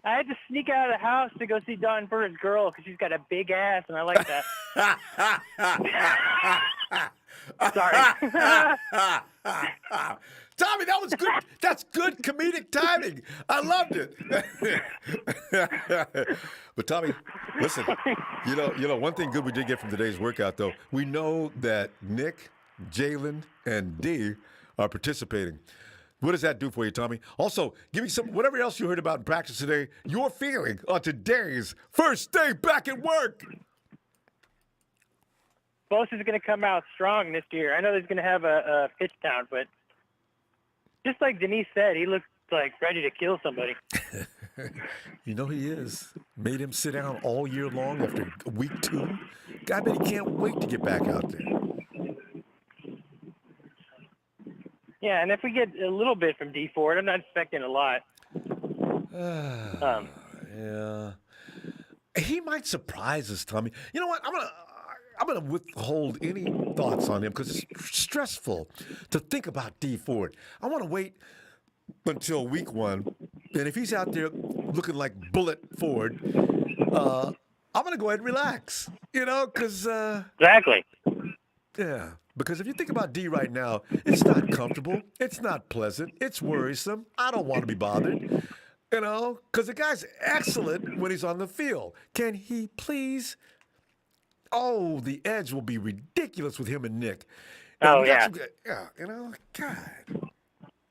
Speaker 9: had to sneak out of the house to go see Dawn Bird's girl because she's got a big ass, and I like that. Sorry.
Speaker 1: Tommy, that was good. That's good comedic timing. I loved it. But Tommy, listen, one thing good we did get from today's workout, though, we know that Nick, Jalen, and D are participating. What does that do for you, Tommy? Also, give me whatever else you heard about in practice today, your feeling on today's first day back at work.
Speaker 9: Boss is going to come out strong this year. I know he's going to have a pitch down, but just like Denise said, he looks like ready to kill somebody.
Speaker 1: He is. Made him sit down all year long after week 2. I bet he can't wait to get back out there.
Speaker 9: Yeah, and if we get a little bit from D Ford, I'm not expecting a lot.
Speaker 1: Yeah. He might surprise us, Tommy. You know what? I'm gonna withhold any thoughts on him because it's stressful to think about D Ford. I want to wait until week 1, and if he's out there looking like Bullet Ford, I'm gonna go ahead and relax. Because
Speaker 9: exactly.
Speaker 1: Yeah, because if you think about D right now, it's not comfortable, it's not pleasant, it's worrisome. I don't want to be bothered. Because the guy's excellent when he's on the field. Can he please? Oh, the edge will be ridiculous with him and Nick.
Speaker 9: Oh, yeah.
Speaker 1: God.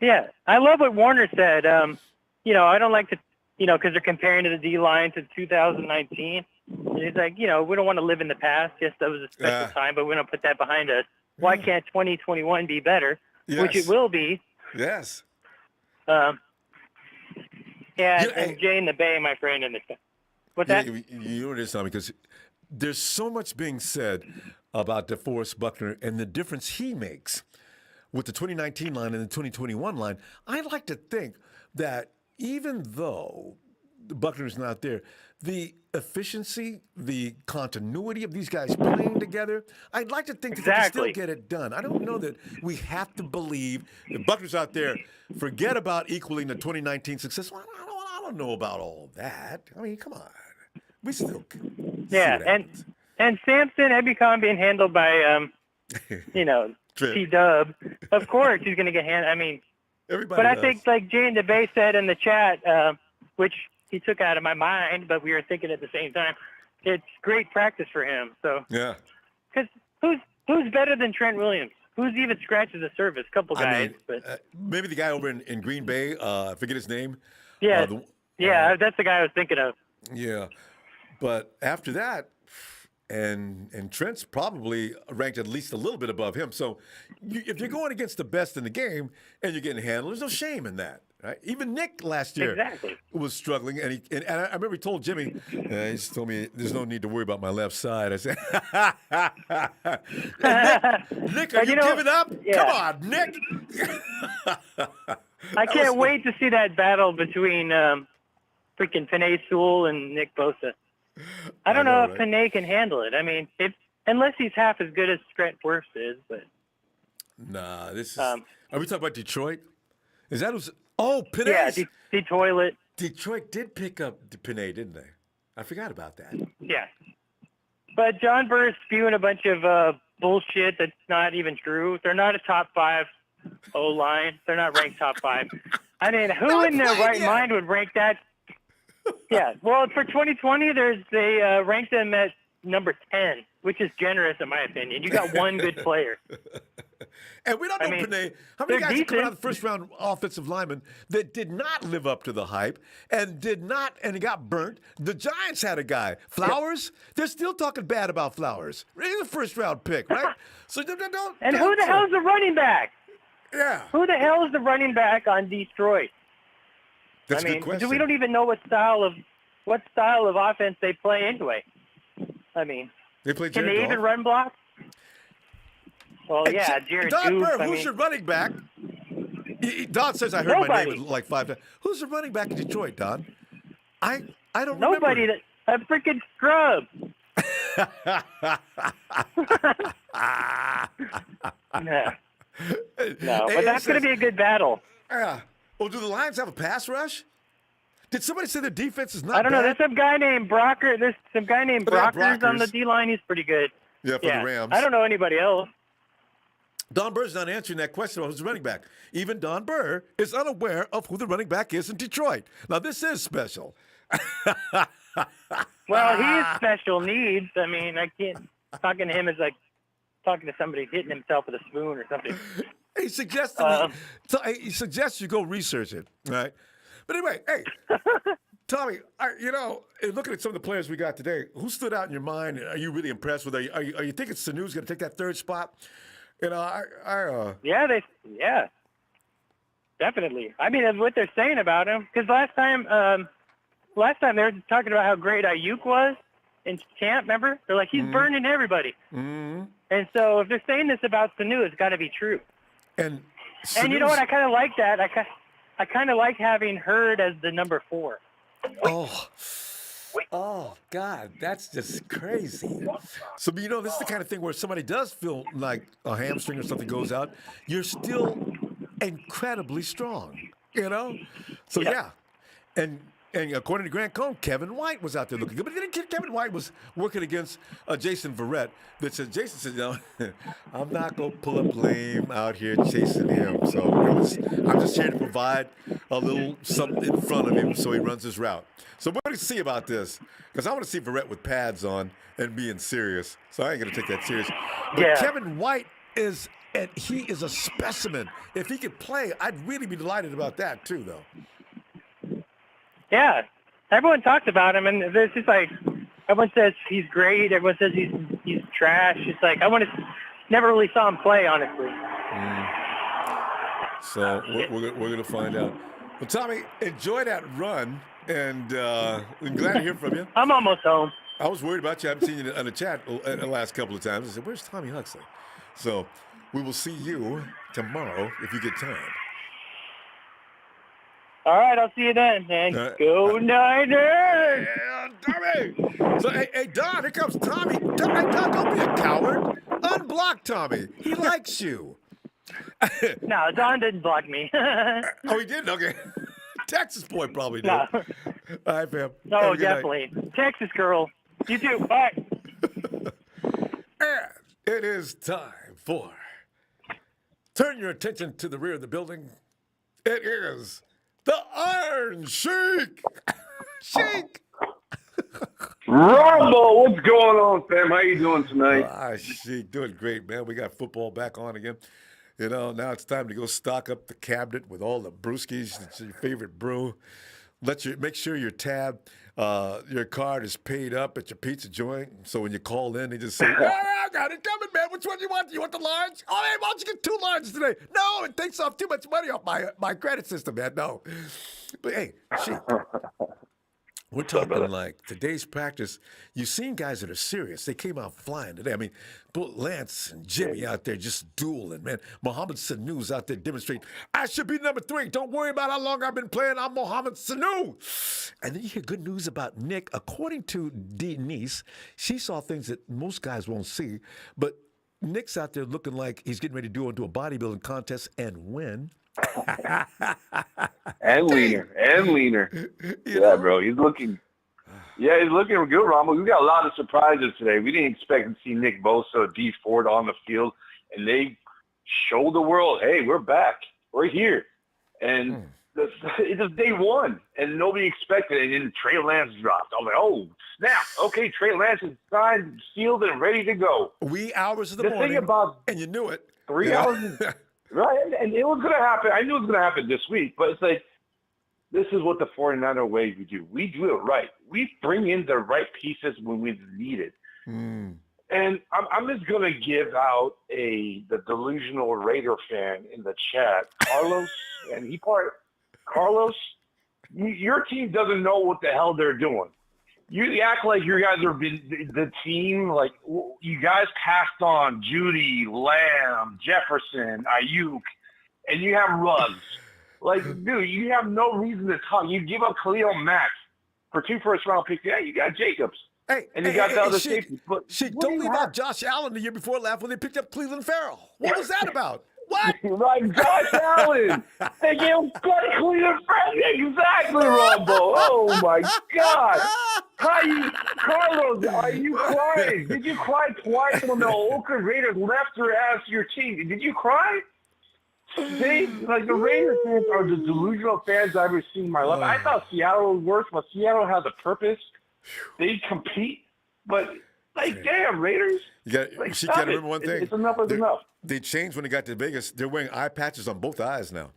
Speaker 9: Yeah, I love what Warner said. I don't like to, because they're comparing to the D-line to 2019. And he's like, we don't want to live in the past. Yes, that was a special time, but we don't put that behind us. Why can't 2021 be better?
Speaker 1: Yes.
Speaker 9: Which it will be.
Speaker 1: Yes.
Speaker 9: And Jay in the Bay, my friend, in the what's that?
Speaker 1: You know what it is, Tommy, because there's so much being said about DeForest Buckner and the difference he makes with the 2019 line and the 2021 line. I'd like to think that even though Buckner's not there, the efficiency, the continuity of these guys playing together, I'd like to think that they can still get it done. I don't know that we have to believe if Buckner's out there, forget about equaling the 2019 success. Well, I don't know about all that. I mean, come on. We still
Speaker 9: and Samson Ebicon being handled by T-Dub. Of course he's going to get handled. I mean,
Speaker 1: everybody
Speaker 9: I think like Jay and DeBay said in the chat, which he took out of my mind, but we were thinking at the same time, it's great practice for him. So
Speaker 1: yeah,
Speaker 9: because who's better than Trent Williams? Who's even scratches the surface? A couple guys, but
Speaker 1: maybe the guy over in Green Bay. I forget his name.
Speaker 9: Yeah, that's the guy I was thinking of.
Speaker 1: Yeah, but after that, and Trent's probably ranked at least a little bit above him. So if you're going against the best in the game and you're getting handled, there's no shame in that. Right? Even Nick last year was struggling, and I remember he told Jimmy, he just told me there's no need to worry about my left side. I said, Nick, are you giving up?
Speaker 9: Yeah.
Speaker 1: Come on, Nick.
Speaker 9: I can't wait to see that battle between freaking Penei Sewell and Nick Bosa. I don't know if Penei can handle it. I mean, unless he's half as good as Trent Wirfs is, but
Speaker 1: nah, this is. Are we talking about Detroit? Is that who's? Oh, Penei.
Speaker 9: Yeah, Detroit.
Speaker 1: Detroit did pick up Penei, didn't they? I forgot about that.
Speaker 9: Yeah, but John Burr is spewing a bunch of bullshit that's not even true. They're not a top 5 O-line. They're not ranked top 5. I mean, who in their right mind would rank that? Yeah, well, for 2020, they ranked them at number 10, which is generous in my opinion. You got one good player.
Speaker 1: And we don't know Penei. How many guys come out of the first-round offensive linemen that did not live up to the hype and got burnt? The Giants had a guy, Flowers. They're still talking bad about Flowers. He's a first-round pick, right? So don't.
Speaker 9: And who the hell is the running back?
Speaker 1: Yeah.
Speaker 9: Who the hell is the running back on Detroit?
Speaker 1: That's a good question.
Speaker 9: We don't even know what style of offense they play anyway. I mean, can they even run block? Well, yeah, Jared
Speaker 1: Don
Speaker 9: Goose.
Speaker 1: Burr, who's your running back? Don says I heard my name like 5 times. Who's the running back in Detroit, Don? I don't remember.
Speaker 9: Nobody. A freaking scrub. No, but that's going to be a good battle.
Speaker 1: Yeah. Well, do the Lions have a pass rush? Did somebody say their defense is not
Speaker 9: I don't know.
Speaker 1: bad?
Speaker 9: There's some guy named Brocker. There's some guy named Brockers on the D-line. He's pretty good.
Speaker 1: Yeah, for the Rams.
Speaker 9: I don't know anybody else.
Speaker 1: Don Burr's not answering that question about who's the running back. Even Don Burr is unaware of who the running back is in Detroit. Now, this is special.
Speaker 9: Well, he's special needs. I mean, I can't. Talking to him is like talking to somebody hitting himself with a spoon or something.
Speaker 1: He suggests you go research it, right? But anyway, hey, Tommy, looking at some of the players we got today, who stood out in your mind? Are you really impressed with? Are you thinking Sanu's going to take that third spot?
Speaker 9: Yeah, definitely. I mean, that's what they're saying about him. Because last time they were talking about how great Ayuk was in camp. Remember? They're like, he's burning everybody.
Speaker 1: Mm-hmm.
Speaker 9: And so if they're saying this about Sanu, it's got to be true.
Speaker 1: And
Speaker 9: you know what? I kind of like that. I kind of like having Hurd as the number 4.
Speaker 1: Oh, God, that's just crazy. So, this is the kind of thing where somebody does feel like a hamstring or something goes out, you're still incredibly strong, So, yeah. And according to Grant Cohn, Kevin White was out there looking good. But then Kevin White was working against Jason Verrett. Jason said, I'm not going to pull up lame out here chasing him. So I'm just here to provide a little something in front of him so he runs his route. So we're going to see about this. Because I want to see Verrett with pads on and being serious. So I ain't going to take that serious. But Kevin White is a specimen. If he could play, I'd really be delighted about that too, though.
Speaker 9: Yeah, everyone talks about him, and there's just like everyone says he's great. Everyone says he's trash. It's like never really saw him play, honestly.
Speaker 1: So we're gonna find out. Well, Tommy, enjoy that run, and I'm glad to hear from you.
Speaker 9: I'm almost home.
Speaker 1: I was worried about you. I haven't seen you in the chat the last couple of times. I said, "Where's Tommy Huxley?" So we will see you tomorrow if you get time.
Speaker 9: All right, I'll see you then. And go Niners!
Speaker 1: Yeah, Tommy. So hey, Don, here comes Tommy. Don, don't be a coward. Unblock Tommy. He likes you.
Speaker 9: No, Don didn't block me.
Speaker 1: Oh, he did? Okay. Texas boy probably did.
Speaker 9: No.
Speaker 1: All right, fam.
Speaker 9: Oh, definitely. Texas girl. You too. Bye.
Speaker 1: And it is time for turn your attention to the rear of the building. It is the Iron Sheik. Sheik.
Speaker 10: Ronbo, what's going on, fam? How you doing tonight?
Speaker 1: Sheik, doing great, man. We got football back on again. You know, now it's time to go stock up the cabinet with all the brewskis. It's your favorite brew. Make sure your your card is paid up at your pizza joint. So when you call in, they just say, "Oh, I got it coming, man. Which one do you want? You want the large? Oh, hey, why don't you get 2 larges today?" No, it takes off too much money off my credit system, man. No. But hey, Sheik, we're talking like today's practice. You've seen guys that are serious. They came out flying today. I mean, both Lance and Jimmy out there just dueling, man. Mohamed Sanu's out there demonstrating, I should be number 3. Don't worry about how long I've been playing. I'm Mohamed Sanu. And then you hear good news about Nick. According to Denise, she saw things that most guys won't see. But Nick's out there looking like he's getting ready to go into a bodybuilding contest and win.
Speaker 10: and leaner. Yeah, bro. He's looking good, Ronbo. We got a lot of surprises today. We didn't expect to see Nick Bosa, D Ford on the field, and they showed the world, hey, we're back. We're here. And it was day one, and nobody expected it. And then Trey Lance dropped. I was like, oh, snap. Okay, Trey Lance is signed, sealed, and ready to go.
Speaker 1: Wee hours of the morning, and you knew it.
Speaker 10: 3 hours. Right, and it was going to happen. I knew it was going to happen this week, but it's like, this is what the 49er way we do. We do it right. We bring in the right pieces when we need it. And I'm just going to give out the delusional Raider fan in the chat, Carlos, Carlos, your team doesn't know what the hell they're doing. You act like you guys are the team. Like, you guys passed on Judy, Lamb, Jefferson, Ayuk, and you have Ruggs. Like, dude, you have no reason to talk. You give up Khalil Mack for 2 first-round picks. Yeah, you got Jacobs.
Speaker 1: And you got the other safety. Don't leave out Josh Allen the year before last when they picked up Cleveland Farrell. What was that about? What?
Speaker 10: Right, Josh Allen. They gave him Cleveland Farrell. Exactly, Ronbo. Oh, my God. Carlos, are you crying? Did you cry twice when the Oakland Raiders left your ass to your team? Did you cry? The Raiders fans are the delusional fans I've ever seen in my life. I thought Seattle was worse, but Seattle has a purpose. They compete, but damn, Raiders.
Speaker 1: You got to remember one thing.
Speaker 10: It's enough is enough.
Speaker 1: They changed when they got to Vegas. They're wearing eye patches on both eyes now.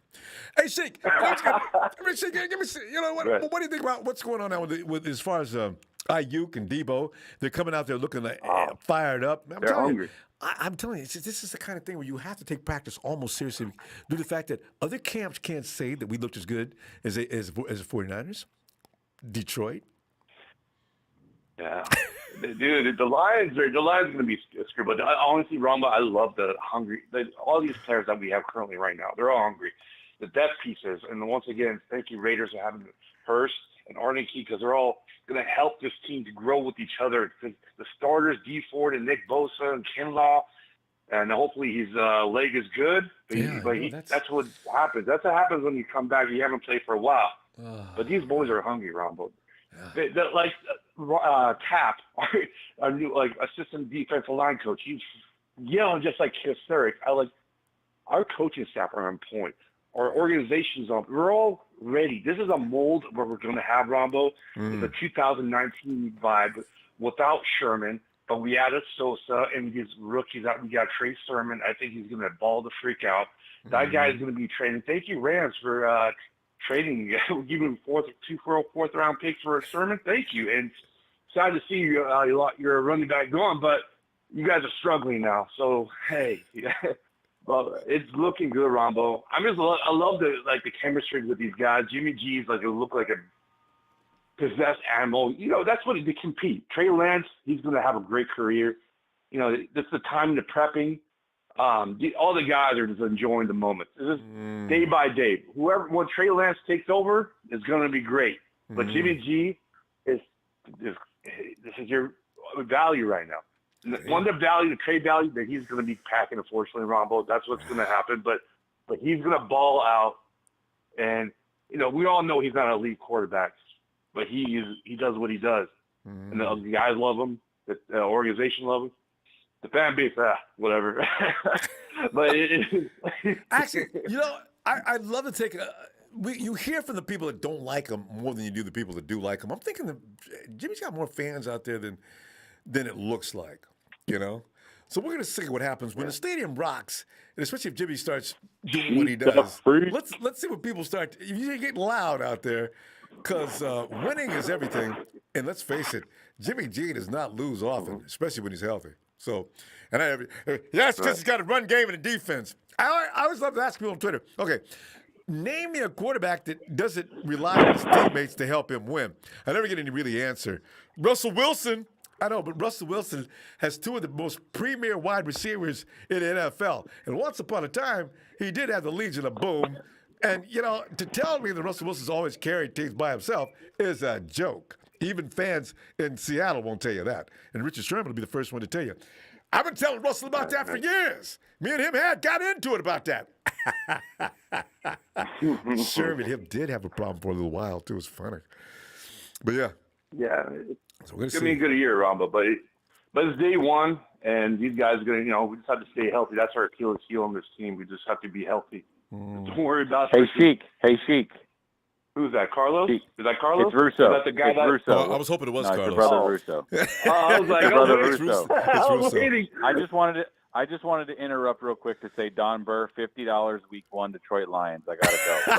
Speaker 1: Hey, Sheik, give me. You know what? Right. What do you think about what's going on now with as far as Ayuk and Debo? They're coming out there looking like fired up.
Speaker 10: They're hungry.
Speaker 1: I'm telling you, this is the kind of thing where you have to take practice almost seriously due to the fact that other camps can't say that we looked as good as the 49ers. Detroit.
Speaker 10: Yeah. Dude, the Lions are going to be screwed. But honestly, Ronbo, I love the hungry. All these players that we have currently right now, they're all hungry. The depth pieces, and once again, thank you Raiders for having Hurst and Arden Key because they're all going to help this team to grow with each other. The starters, D Ford and Nick Bosa and Greenlaw, and hopefully his leg is good. That's what happens. That's what happens when you come back. You haven't played for a while. But these boys are hungry, Ronbo. Tap, our new assistant defensive line coach, he's yelling just like hysteric. Our coaching staff are on point. Our organization's on. We're all ready. This is a mold where we're going to have Ronbo. It's a 2019 vibe without Sherman, but we added Sosa and these rookies out. We got Trey Sermon. I think he's going to ball the freak out. That guy is going to be training. Thank you, Rams, for trading. We're giving 2 fourth-round picks for a Sermon. Thank you. And sad to see you're a running back going, but you guys are struggling now. So, hey, well, it's looking good, Ronbo. I love the chemistry with these guys. Jimmy G's it looked like possessed animal. You know, that's what they compete. Trey Lance, he's going to have a great career. You know, this is the time to prepping. All the guys are just enjoying the moment. This is day by day. When Trey Lance takes over, it's going to be great. But Jimmy G this is your value right now. One of the value, the trade value that he's going to be packing, unfortunately, Ronbo. That's what's going to happen. But he's going to ball out, and you know we all know he's not an elite quarterback, but he does what he does, and the guys love him. The organization love him. The fan base, whatever. But
Speaker 1: actually, you know, I'd love to take you hear from the people that don't like him more than you do the people that do like him. I'm thinking that Jimmy's got more fans out there than it looks like, you know? So we're going to see what happens when the stadium rocks, and especially if Jimmy starts doing what he does. Let's see what people start. You get loud out there because winning is everything. And let's face it, Jimmy G does not lose often, especially when he's healthy. So, yes, because he's got a run game and a defense. I always love to ask people on Twitter, okay, name me a quarterback that doesn't rely on his teammates to help him win. I never get any really answer. Russell Wilson, I know, but Russell Wilson has two of the most premier wide receivers in the NFL. And once upon a time, he did have the Legion of Boom. And, you know, to tell me that Russell Wilson's always carried teams by himself is a joke. Even fans in Seattle won't tell you that. And Richard Sherman will be the first one to tell you. I've been telling Russell about that for years. Me and him got into it about that. Sherman and him did have a problem for a little while, too. It was funny. But, yeah.
Speaker 10: Yeah.
Speaker 1: So
Speaker 10: it's going to be a good year, Ronbo. But it's day one, and these guys are going to, you know, we just have to stay healthy. That's our Achilles heel on this team. We just have to be healthy. Don't worry about
Speaker 6: Hey, Sheik.
Speaker 10: Who's that, Carlos? Is that Carlos?
Speaker 6: It's Russo.
Speaker 10: Is that the guy
Speaker 6: Russo.
Speaker 1: Oh, I was hoping it was Carlos.
Speaker 6: It's your brother Russo.
Speaker 10: I was like,
Speaker 6: brother
Speaker 1: Russo.
Speaker 10: I was waiting.
Speaker 6: I just wanted to interrupt real quick to say Don Burr, $50 week 1, Detroit Lions. I gotta go.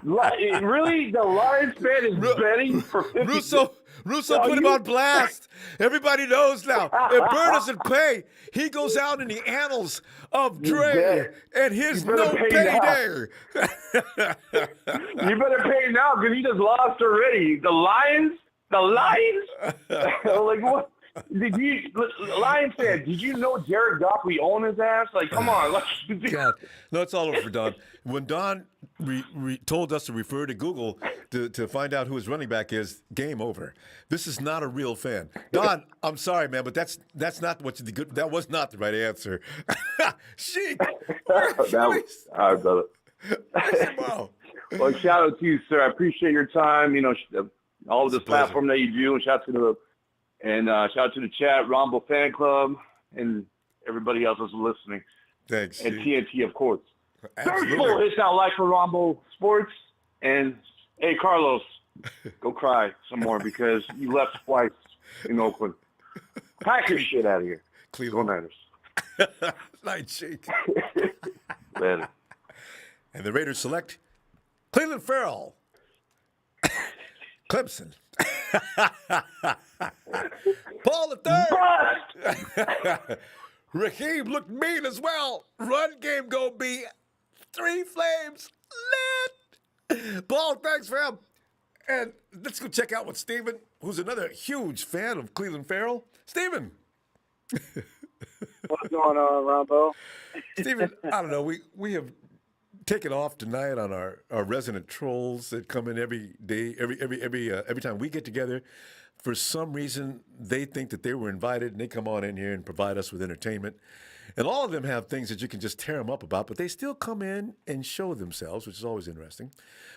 Speaker 6: Love you, boys.
Speaker 10: Really? The Lions fan is betting for 50?
Speaker 1: Russo put him on blast. Everybody knows now. If Burr doesn't pay, he goes out in the annals of Dre and his no payday.
Speaker 10: You better pay now because he just lost already. The Lions? Like what? Lions fan, did you know Jared Goff, we own his ass? Like, come on.
Speaker 1: God. No, it's all over for Don. When Don told us to refer to Google to find out who his running back is, game over. This is not a real fan. Don, I'm sorry, man, but that's not what that was not the right answer. Sheik.
Speaker 10: All right, brother. Well, shout out to you, sir. I appreciate your time. You know, all of this platform that you do, and shout out to the chat, Ronbo Fan Club, and everybody else that's listening.
Speaker 1: Thanks.
Speaker 10: And TNT, of course.
Speaker 1: Absolutely.
Speaker 10: Third full hits out live for Ronbo Sports. And, hey, Carlos, go cry some more because you left twice in Oakland. Pack your shit out of here.
Speaker 1: Cleveland.
Speaker 10: Go Niners.
Speaker 1: Night, Sheik.
Speaker 10: Later.
Speaker 1: And the Raiders select Cleveland Farrell. Clemson. Paul III. Raheem looked mean as well. Run game gonna be 3 flames lit. Paul, thanks for him. And let's go check out what Steven, who's another huge fan of Cleveland Farrell. Steven.
Speaker 11: What's going on, Ronbo?
Speaker 1: Steven, I don't know. We have taken off tonight on our resident trolls that come in every day, every time we get together. For some reason, they think that they were invited, and they come on in here and provide us with entertainment. And all of them have things that you can just tear them up about, but they still come in and show themselves, which is always interesting.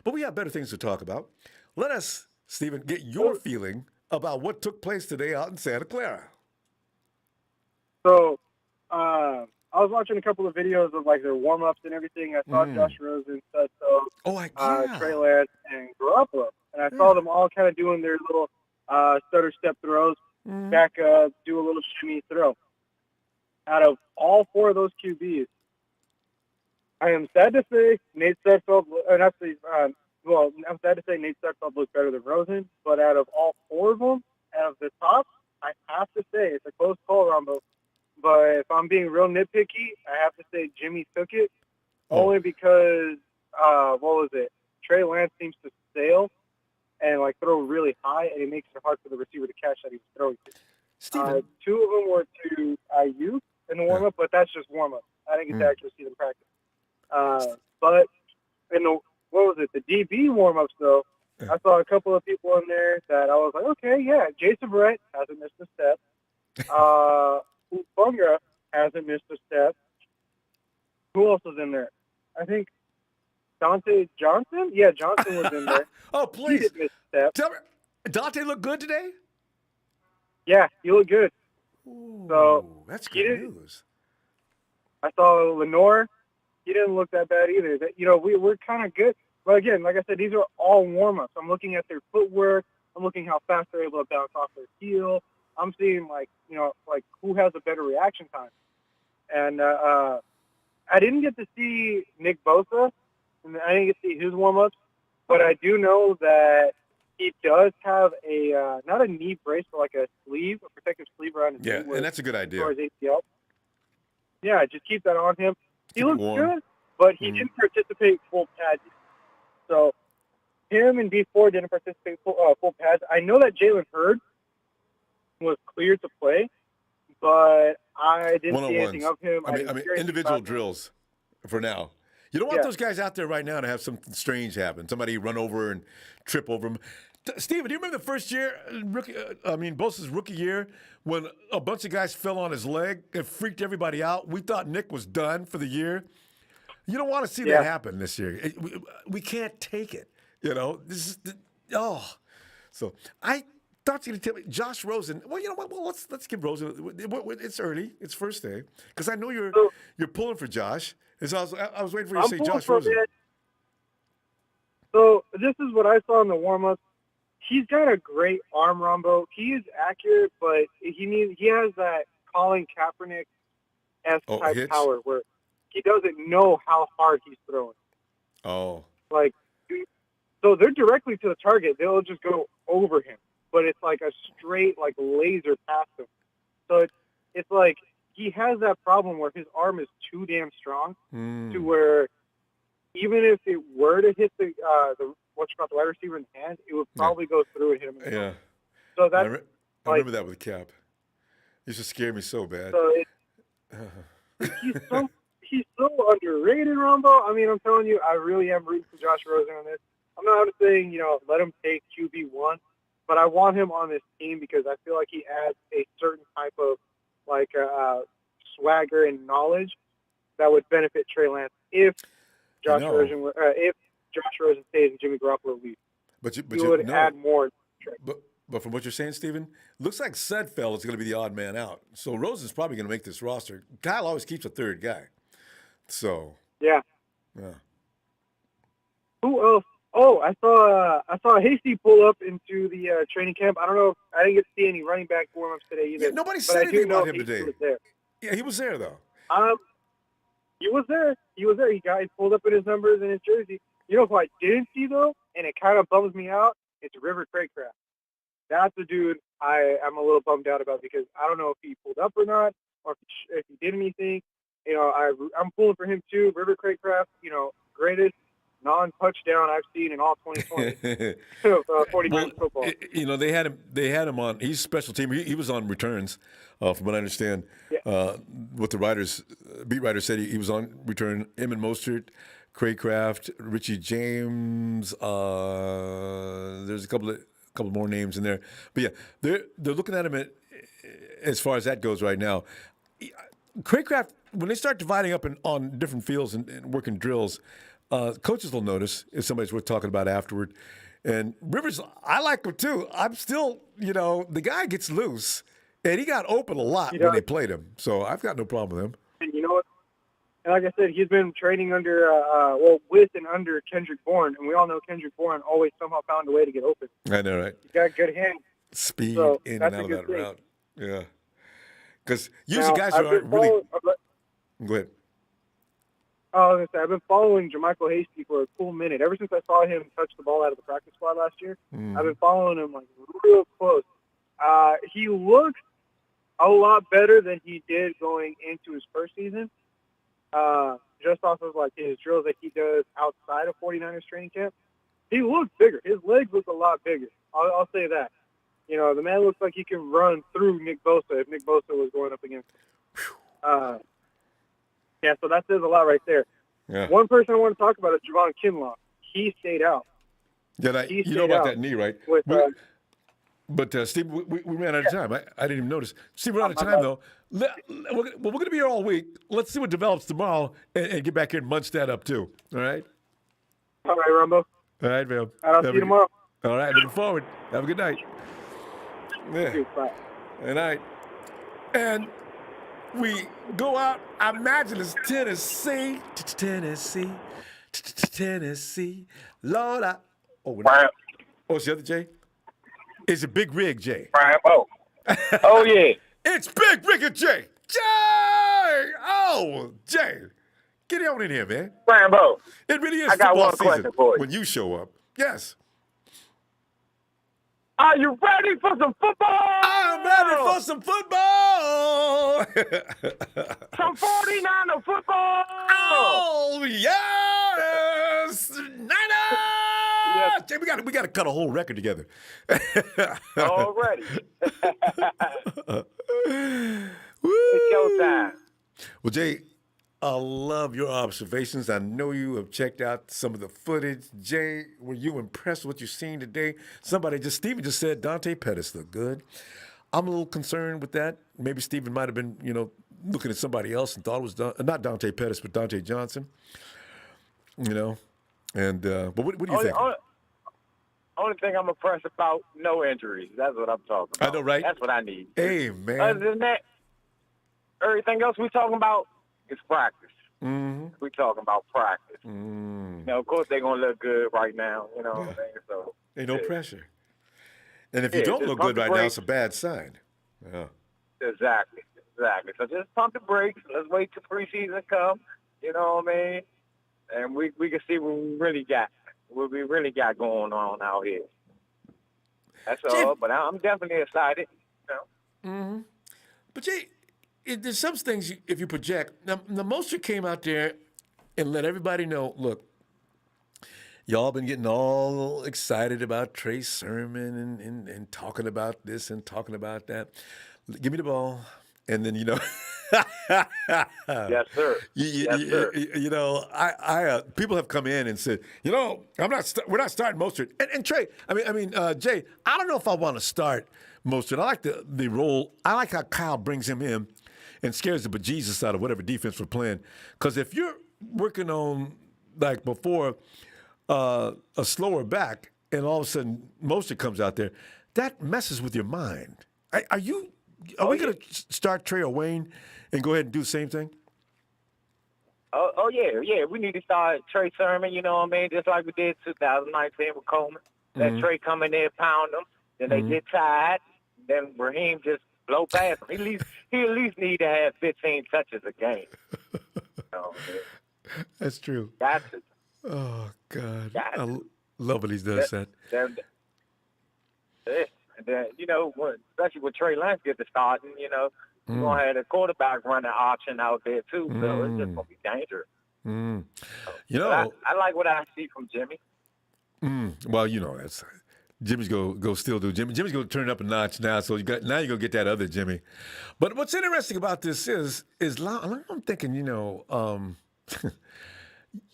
Speaker 1: But we have better things to talk about. Let us, Stephen, get your feeling about what took place today out in Santa Clara.
Speaker 11: So, I was watching a couple of videos of like their warm-ups and everything. I saw Josh Rosen, Trey Lance, and Garoppolo, and I saw them all kind of doing their little stutter step throws, back up, do a little shimmy throw. Out of all 4 of those QBs, I am sad to say Nate Sudfeld, I'm sad to say Nate Sudfeld looks better than Rosen, but out of all 4 of them, out of the top, I have to say it's a close call, Ronbo. But if I'm being real nitpicky, I have to say Jimmy took it, only because, Trey Lance seems to sail and like throw really high, and it makes it hard for the receiver to catch that he was throwing to. Two of them were to IU in the warm up, but that's just warm up. I didn't get to actually see them practice. But in the the DB warm ups though, I saw a couple of people in there that I was like, okay, yeah, Jason Barrett hasn't missed a step. Bunga hasn't missed a step. Who else was in there? I think Dante Johnson? Yeah, Johnson was in there.
Speaker 1: Oh, please.
Speaker 11: He didn't miss a step.
Speaker 1: Tell me, Dante looked good today?
Speaker 11: Yeah, he looked good.
Speaker 1: Ooh,
Speaker 11: so
Speaker 1: that's good news.
Speaker 11: I saw Lenore. He didn't look that bad either. We're kind of good. But again, like I said, these are all warm-ups. I'm looking at their footwork. I'm looking how fast they're able to bounce off their heel. I'm seeing, who has a better reaction time. And I didn't get to see Nick Bosa, and I didn't get to see his warm-ups, but I do know that he does have a, not a knee brace, but like a protective sleeve around his knee.
Speaker 1: Yeah, and that's a good idea.
Speaker 11: His ACL. Yeah, just keep that on him. He looks good, but he didn't participate full pads. So him and B4 didn't participate full pads. I know that Jalen Hurd was cleared to play, but I didn't see anything of him.
Speaker 1: I mean individual drills for now. You don't want those guys out there right now to have something strange happen. Somebody run over and trip over them. Steven, do you remember the first year, Bosa's rookie year, when a bunch of guys fell on his leg and freaked everybody out? We thought Nick was done for the year. You don't want to see that happen this year. We can't take it. This is So I thought you were going to tell me Josh Rosen. Well, you know what? Well, let's give Rosen. It's early. It's first day because I know you're pulling for Josh. And so I was waiting for you to say Josh Rosen.
Speaker 11: So this is what I saw in the warm-ups. He's got a great arm, Ronbo. He is accurate, but he has that Colin Kaepernick-esque type
Speaker 1: hitch?
Speaker 11: power where he doesn't know how hard he's throwing.
Speaker 1: Oh.
Speaker 11: So they're directly to the target. They'll just go over him, but it's like a straight, laser past him. So it's like he has that problem where his arm is too damn strong to where even if it were to hit the wide receiver in the hand, it would probably go through and hit him in the hand. So that's
Speaker 1: I remember that with Cap. He used to scare me so bad.
Speaker 11: So he's so underrated, Ronbo. I mean, I'm telling you, I really am rooting for Josh Rosen on this. I'm not saying, let him take QB1, but I want him on this team because I feel like he adds a certain type of swagger and knowledge that would benefit Trey Lance if Josh Rosen stays and Jimmy Garoppolo leaves.
Speaker 1: But
Speaker 11: he would add more.
Speaker 1: But from what you're saying, Steven, looks like Sudfeld is going to be the odd man out. So Rosen's probably going to make this roster. Kyle always keeps a third guy. So
Speaker 11: yeah. Who else? Oh, I saw Haysby pull up into the training camp. I don't know. I didn't get to see any running back warm-ups today either.
Speaker 1: Yeah, nobody said anything about him today. Yeah, he was there though.
Speaker 11: He was there. He pulled up in his numbers and his jersey. You know who I didn't see though, and it kind of bums me out. It's River Craycraft. That's the dude I'm a little bummed out about because I don't know if he pulled up or not, or if he did anything. I'm pulling for him too. River Craycraft, greatest non-touchdown I've seen in all 2020. 40 games football.
Speaker 1: They had him on. He's special team. He was on returns, from what I understand. Yeah. What the beat writers said, he was on return. Him and Mostert, Craycraft, Richie James. There's a couple more names in there, but yeah, they're looking at him as far as that goes right now. Craycraft, when they start dividing up on different fields and working drills, coaches will notice if somebody's worth talking about afterward. And Rivers, I like him too. I'm still, the guy gets loose, and he got open a lot when they played him. So I've got no problem with him.
Speaker 11: And you know what? And like I said, he's been training under, with and under Kendrick Bourne, and we all know Kendrick Bourne always somehow found a way to get open.
Speaker 1: I know, right?
Speaker 11: He's got good hands.
Speaker 1: Speed in and out of that route. Yeah. Because usually guys aren't really. Go ahead.
Speaker 11: I was going to say, I've been following Jermichael Haysby for a cool minute. Ever since I saw him touch the ball out of the practice squad last year, I've been following him real close. He looks a lot better than he did going into his first season. Just off of his drills that he does outside of 49ers training camp. he looks bigger. His legs look a lot bigger. I'll say that. You know, the man looks like he can run through Nick Bosa if Nick Bosa was going up against him. Yeah, so that says a lot right there.
Speaker 1: Yeah.
Speaker 11: One person I want to talk about is Javon Kinlaw. He stayed out.
Speaker 1: Yeah, you know about that knee, right? But Steve, we ran out of time. I didn't even notice. Steve, we're out of time, though. We're going to be here all week. Let's see what develops tomorrow and get back here and munch that up, too. All right?
Speaker 11: All right, Ronbo.
Speaker 1: All right, man.
Speaker 11: I'll see you tomorrow.
Speaker 1: All right, looking forward. Have a good night. Yeah.
Speaker 11: Bye.
Speaker 1: Good night. And we go out. I imagine it's Tennessee. Tennessee. Lord, it's the other Jay? It's a Big Rig Jay.
Speaker 6: Oh, oh yeah.
Speaker 1: It's Big Rig Jay. Jay! Oh, Jay. Get on in here, man.
Speaker 6: Rambo.
Speaker 1: It really is
Speaker 6: I got
Speaker 1: football
Speaker 6: one question
Speaker 1: season
Speaker 6: for you.
Speaker 1: when you show up. Yes.
Speaker 6: Are you ready for some football?
Speaker 1: I'm ready for some football.
Speaker 6: Some 49er football.
Speaker 1: Oh, yes. Niners.
Speaker 6: Yes.
Speaker 1: Jay, we got to cut a whole record together.
Speaker 6: Already.
Speaker 1: Woo.
Speaker 6: It's showtime.
Speaker 1: Well, Jay, I love your observations. I know you have checked out some of the footage. Jay, were you impressed with what you've seen today? Steven just said Dante Pettis looked good. I'm a little concerned with that. Maybe Steven might have been, looking at somebody else and thought it was not Dante Pettis, but Dante Johnson. And but what do you think?
Speaker 6: Only thing I'm impressed about, no injuries. That's what I'm talking about.
Speaker 1: I know, right?
Speaker 6: That's what I need.
Speaker 1: Hey, man.
Speaker 6: Other than that, everything else we talking about is practice.
Speaker 1: Mm-hmm.
Speaker 6: We talking about practice.
Speaker 1: Mm.
Speaker 6: Of course they're gonna look good right now. You know what I'm saying? So
Speaker 1: ain't no pressure. And if you don't look good right now, it's a bad sign. Yeah.
Speaker 6: Exactly. So just pump the brakes. Let's wait till preseason come. You know what I mean? And we can see what we really got. What we really got going on out here. That's all. But I'm definitely excited.
Speaker 1: Mm-hmm. But Jay, there's some things if you project. Now, Mostert came out there and let everybody know, look, y'all been getting all excited about Trey Sermon and talking about this and talking about that. Give me the ball. And then,
Speaker 6: Yes, sir. Yes,
Speaker 1: sir. People have come in and said, we're not starting Mostert. And Trey, Jay, I don't know if I want to start Mostert. I like the role. I like how Kyle brings him in and scares the bejesus out of whatever defense we're playing. Because if you're working on, like before, a slower back, and all of a sudden Mostert comes out there, that messes with your mind. Are we going to start Trey or Wayne and go ahead and do the same thing?
Speaker 6: Yeah. We need to start Trey Sermon, you know what I mean? Just like we did 2019 with Coleman. Let Trey come in there, pound them. Then they get tired. Then Raheem just blow past him. He at least need to have 15 touches a game.
Speaker 1: That's true.
Speaker 6: That's it.
Speaker 1: Oh, God. I love when he does that.
Speaker 6: And then, especially when Trey Lance gets to starting, you're going to have the quarterback running option out there, too. So it's just going to be dangerous. I like what I see from Jimmy.
Speaker 1: Well, that's Jimmy's go still do. Jimmy's going to turn it up a notch now, so now you're going to get that other Jimmy. But what's interesting about this is I'm thinking,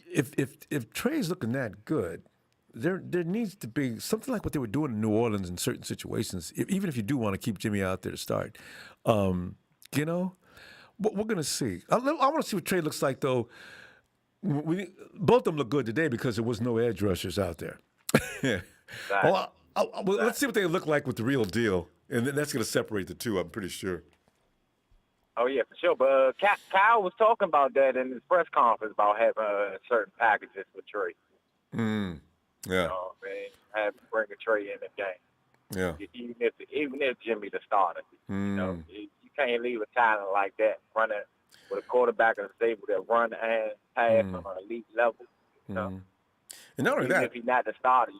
Speaker 1: if Trey's looking that good, there needs to be something like what they were doing in New Orleans in certain situations, even if you do want to keep Jimmy out there to start. But we're going to see. I want to see what Trey looks like, though. Both of them look good today because there was no edge rushers out there. Well, let's see what they look like with the real deal, and then that's going to separate the two, I'm pretty sure.
Speaker 6: Oh, yeah, for sure. But Kyle was talking about that in his press conference about having certain packages with Trey.
Speaker 1: Yeah.
Speaker 6: Have to bring a Trey in the game.
Speaker 1: Yeah.
Speaker 6: Even if Jimmy the starter, you can't leave a talent like that running with a quarterback and a stable that run and pass on an elite level.
Speaker 1: And not only that,
Speaker 6: if he's not the starter,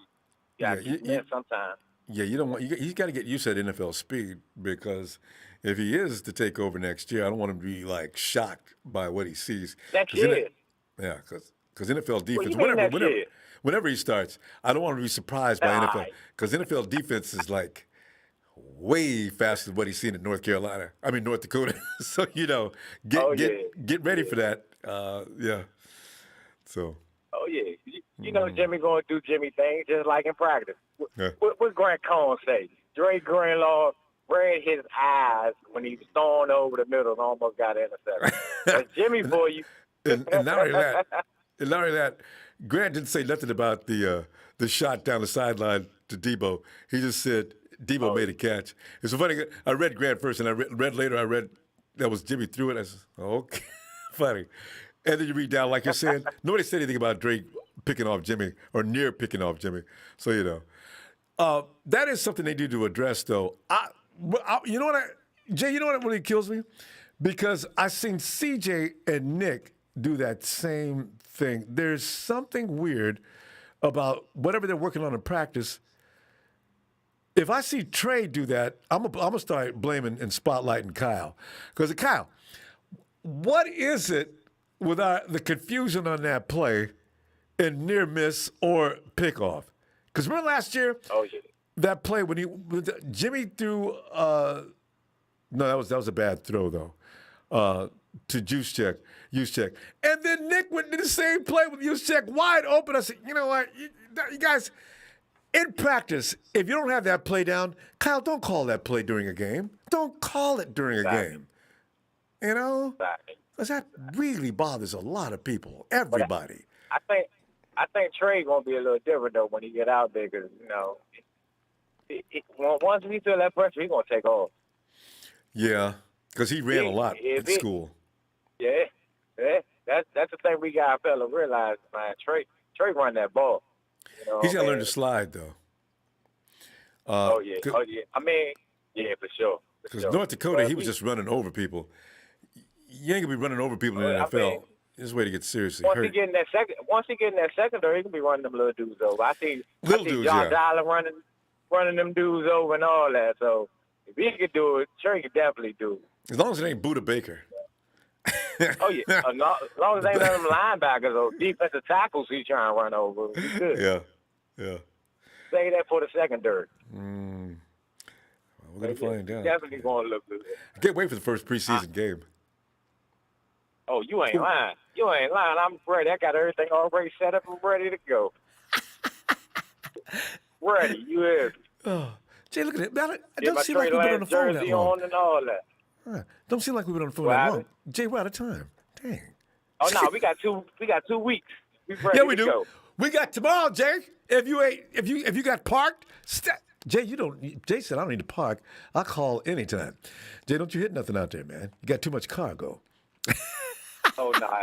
Speaker 6: you got to keep him in sometimes.
Speaker 1: Yeah, he's got to get used to that NFL speed, because if he is to take over next year, I don't want him to be like shocked by what he sees.
Speaker 6: Next year.
Speaker 1: Yeah, because Because NFL defense,
Speaker 11: you mean that shit?
Speaker 1: whenever he starts, I don't want to be surprised by NFL. Because NFL defense is like way faster than what he's seen in North Dakota. So, get ready for that. Yeah. So.
Speaker 11: Oh, yeah. You know Jimmy going to do Jimmy things just like in practice. What Grant Cohn say? Dre Greenlaw ran his eyes when he was thrown over the middle and almost got intercepted. That's Jimmy for you.
Speaker 1: and not only that, Grant didn't say nothing about the shot down the sideline to Debo. He just said Debo made a catch. It's so funny. I read Grant first, and I read later. I read that was Jimmy threw it. I said, okay, funny. And then you read down, like you're saying, nobody said anything about Drake picking off Jimmy or near picking off Jimmy. So, that is something they need to address, though. You know what, Jay, you know what really kills me? Because I've seen CJ and Nick do that same thing. There's something weird about whatever they're working on in practice. If I see Trey do that, I'm going to start blaming and spotlighting Kyle. Because, Kyle, what is it with the confusion on that play and near miss or pickoff? Because remember last year, that play when Jimmy threw, no, that was a bad throw though, to Juszczyk. And then Nick went to the same play with Juszczyk wide open. I said, you know what, you guys, in practice, if you don't have that play down, Kyle, don't call that play during a game. Don't call it during a game. You know? Because that really bothers a lot of people, everybody.
Speaker 11: I think Trey gonna be a little different though when he get out there, because once we feel that pressure, he gonna take off.
Speaker 1: Yeah, because he ran a lot at school.
Speaker 11: Yeah, that's the thing we got to fella realize, man. Trey run that ball.
Speaker 1: He's got to learn to slide though.
Speaker 11: Oh yeah. I mean, yeah, for sure.
Speaker 1: Because North Dakota, he was just running over people. You ain't gonna be running over people in the NFL. This way to get seriously hurt.
Speaker 11: Once he get in that secondary, he can be running them little dudes over. I see John Dollar running them dudes over and all that. So if he could do it, Trey could definitely do it.
Speaker 1: As long as it ain't Buda Baker.
Speaker 11: Oh yeah, as long as it ain't none of them linebackers or defensive tackles he's trying to run over, he's good.
Speaker 1: Yeah.
Speaker 11: Say that for the secondary.
Speaker 1: We're gonna find out.
Speaker 11: Definitely gonna look good.
Speaker 1: I can't wait for the first preseason game.
Speaker 11: Oh, you ain't lying. I'm ready. I got everything already set up and ready to go. Ready, you is.
Speaker 1: Oh, Jay, look at it. Man, it don't seem like we've been on the phone that long.
Speaker 11: And all that.
Speaker 1: Don't seem like we've been on the phone that long. Jay, we're out of time. Dang.
Speaker 11: Oh no, we got 2 weeks. We ready
Speaker 1: we
Speaker 11: to
Speaker 1: do.
Speaker 11: go.
Speaker 1: We got tomorrow, Jay. If you got parked, Jay, Jay said I don't need to park. I'll call anytime. Jay, don't you hit nothing out there, man. You got too much cargo.
Speaker 11: Oh nah.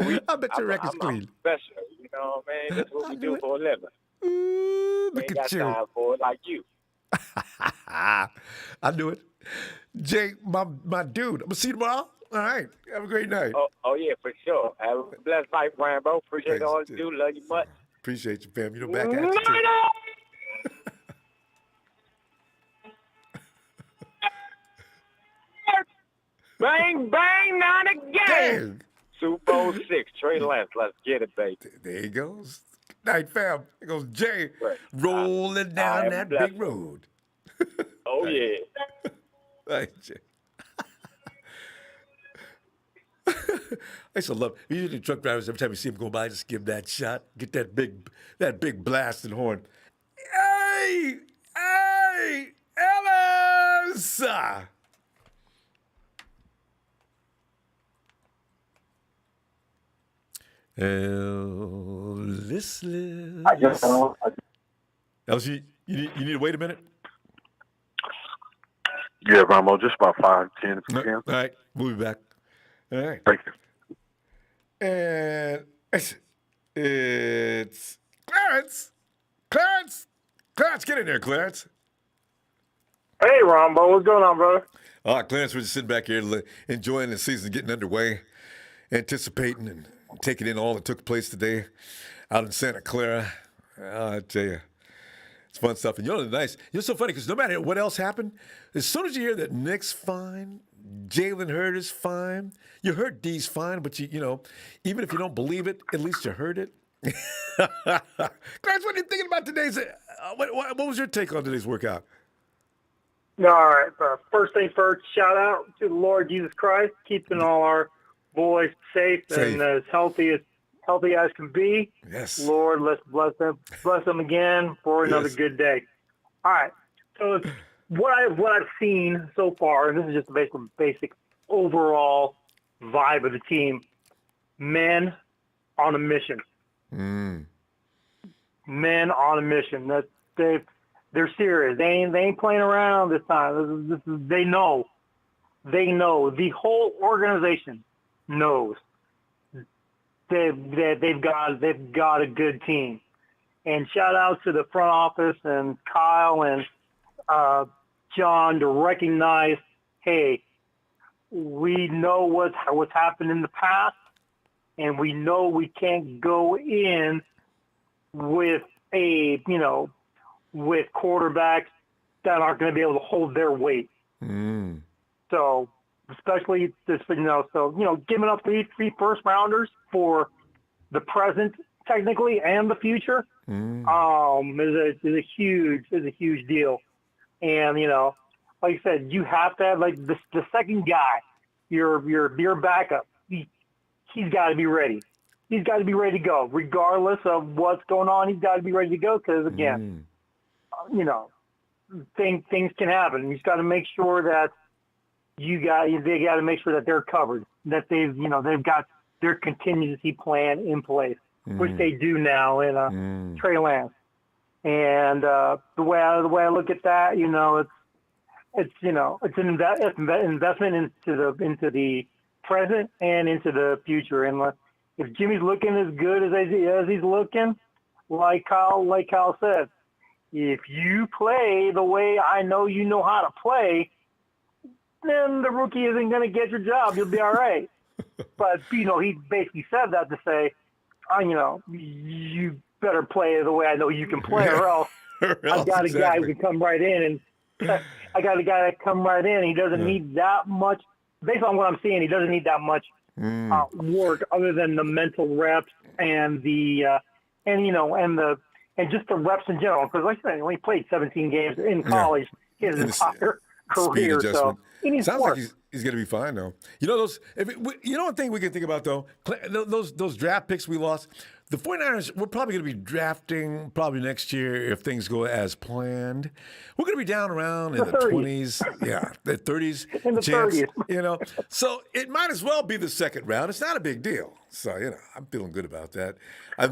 Speaker 11: We.
Speaker 1: I bet your record's clean.
Speaker 11: I'm professional. You know what I mean? That's what we do for a living.
Speaker 1: Look
Speaker 11: ain't got
Speaker 1: at you.
Speaker 11: time for it like you.
Speaker 1: I knew it. Jay, my dude. I'm gonna see you tomorrow. All right. Have a great night.
Speaker 11: Oh yeah, for sure. Have a blessed night, Ronbo. Appreciate all you do. Love you much.
Speaker 1: Appreciate you, fam. You know, back at you too.
Speaker 11: Bang, bang, not again. Super Bowl 6, Trey Lance. Let's get it, baby.
Speaker 1: There he goes. Good night, fam. There goes Jay rolling down that big road.
Speaker 11: Oh, yeah.
Speaker 1: Thank Jay. I used to love usually truck drivers, every time you see them go by, just give that shot, get that big blasting horn. Hey, Ellis! Ellis.
Speaker 11: I just don't.
Speaker 1: Ellis, you need to wait a minute?
Speaker 10: Yeah, Ronbo, just about 5, 10 if you can.
Speaker 1: All right, we'll be back. All right.
Speaker 10: Thank you.
Speaker 1: And it's Clarence. Clarence, get in there, Clarence.
Speaker 11: Hey, Ronbo, what's going on, brother?
Speaker 1: Clarence, we're just sitting back here enjoying the season getting underway, anticipating and taking in all that took place today out in Santa Clara. I tell you, it's fun stuff. And you're so funny because no matter what else happened, as soon as you hear that Nick's fine, Jalen Hurd is fine. You heard D's fine, but you know, even if you don't believe it, at least you heard it. Guys, what are you thinking about today's? What was your take on today's workout?
Speaker 11: All right. First thing first, shout out to the Lord Jesus Christ, keeping all our boys safe. And as healthy as can be.
Speaker 1: Yes.
Speaker 11: Lord, let's bless them again for another good day. All right. So what I've seen so far, and this is just the basic overall vibe of the team, men on a mission. Men on a mission. That they're serious. They ain't playing around this time. They know. The whole organization knows that they've got a good team. And shout out to the front office and Kyle and John to recognize, hey, we know what's happened in the past, and we know we can't go in with with quarterbacks that aren't going to be able to hold their weight. So especially this, giving up three first rounders for the present technically and the future is a huge deal. And like I said, you have to have the second guy, your backup. He's got to be ready. He's got to be ready to go, regardless of what's going on. He's got to be ready to go because again, things can happen. You've got to make sure that they got to make sure that they're covered, that they've got their contingency plan in place, which they do now in Trey Lance. And the way I look at that, it's an investment into the present and into the future. And if Jimmy's looking as good as he's looking, like Kyle said, if you play the way I know you know how to play, then the rookie isn't going to get your job. You'll be all right. But he basically said that to say, you better play the way I know you can play, or else I got a guy who can come right in, and I got a guy that come right in. He doesn't need that much. Based on what I'm seeing, he doesn't need that much work other than the mental reps and and just the reps in general. Because like I said, he only played 17 games in college his entire career, so he needs
Speaker 1: Sounds
Speaker 11: work.
Speaker 1: like he's going to be fine though. One thing we can think about though, those draft picks we lost. The 49ers, we're probably going to be drafting next year if things go as planned. We're going to be down around in the 20s. Yeah, the 30s.
Speaker 11: In the 30s.
Speaker 1: So it might as well be the second round. It's not a big deal. So, I'm feeling good about that. I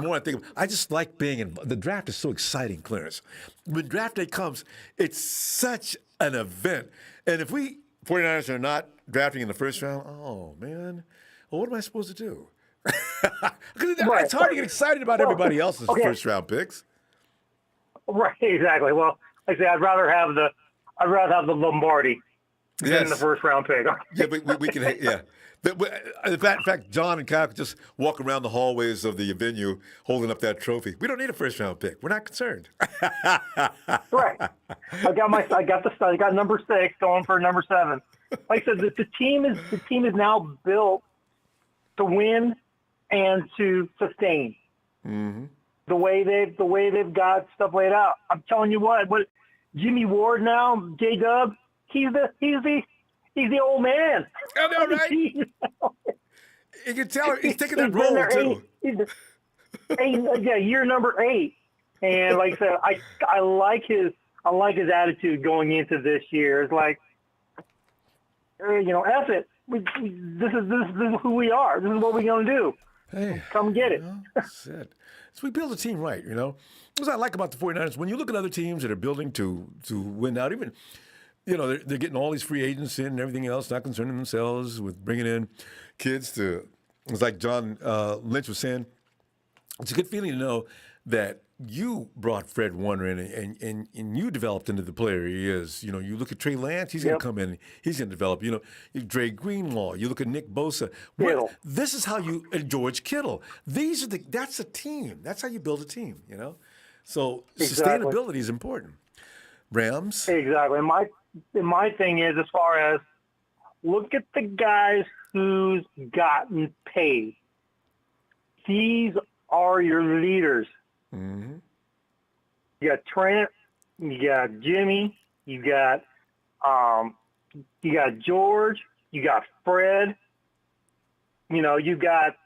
Speaker 1: just like being in. The draft is so exciting, Clarence. When draft day comes, it's such an event. And if we 49ers are not drafting in the first round, oh, man, well, what am I supposed to do? It's hard to get excited about everybody else's first round picks.
Speaker 11: Right, exactly. Well, like I say, I'd rather have the Lombardi than the first round pick.
Speaker 1: Yeah, but we can. Yeah, in fact, John and Kyle could just walk around the hallways of the venue holding up that trophy. We don't need a first round pick. We're not concerned.
Speaker 11: Right. I got number 6 going for number 7. Like I said, the team is now built to win and to sustain. The way they've got stuff laid out. I'm telling you what Jimmy Ward now, J-Dub, he's the old man.
Speaker 1: I know, right? You can tell he's taking that role too.
Speaker 11: Year number 8, and like I said, I like his attitude going into this year. It's like, F it. This is who we are. This is what we're gonna do.
Speaker 1: Hey,
Speaker 11: come get it.
Speaker 1: That's it. So we build a team right, That's what I like about the 49ers. When you look at other teams that are building to win out, even, they're getting all these free agents in and everything else, not concerning themselves with bringing in kids to, it's like John Lynch was saying, it's a good feeling to know that you brought Fred Warner in and you developed into the player he is. You look at Trey Lance, he's going to come in, he's going to develop. Dre Greenlaw, you look at Nick Bosa. This is how and George Kittle. That's a team. That's how you build a team, So sustainability is important. Rams.
Speaker 11: Exactly. And my thing is, as far as
Speaker 9: look at the guys who's gotten paid. These are your leaders.
Speaker 1: Mm-hmm.
Speaker 9: You got Trent, you got Jimmy, you got George, you got Fred. You know, you got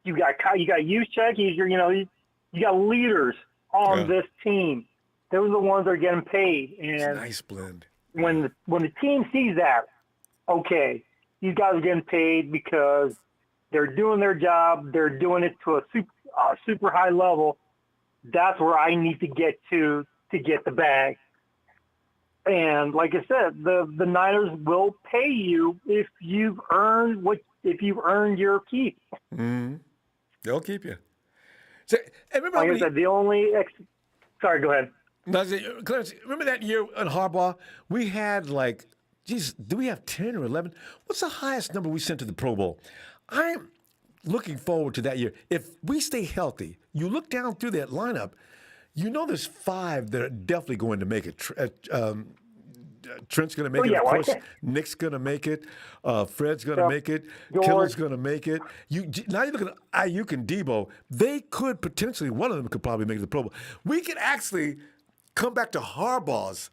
Speaker 9: Juszczyk. You got leaders on this team. Those are the ones that are getting paid. And
Speaker 1: it's a nice blend.
Speaker 9: When the team sees that, okay, these guys are getting paid because they're doing their job. They're doing it to a super high level. That's where I need to get to get the bag. And like I said, the Niners will pay you if you've earned your keep.
Speaker 1: Mm-hmm. They'll keep you. So, and remember,
Speaker 9: like I said, the only sorry, go ahead.
Speaker 1: No, Clarence, remember that year in Harbaugh? We had do we have 10 or 11? What's the highest number we sent to the Pro Bowl? I'm looking forward to that year. If we stay healthy, you look down through that lineup, you know there's 5 that are definitely going to make it. Trent's going to make it, of course. Nick's going to make it. Fred's going to make it. Kittle's going to make it. Now you look at Ayuk and Debo. They could potentially, one of them could probably make the Pro Bowl. We could actually come back to Harbaugh's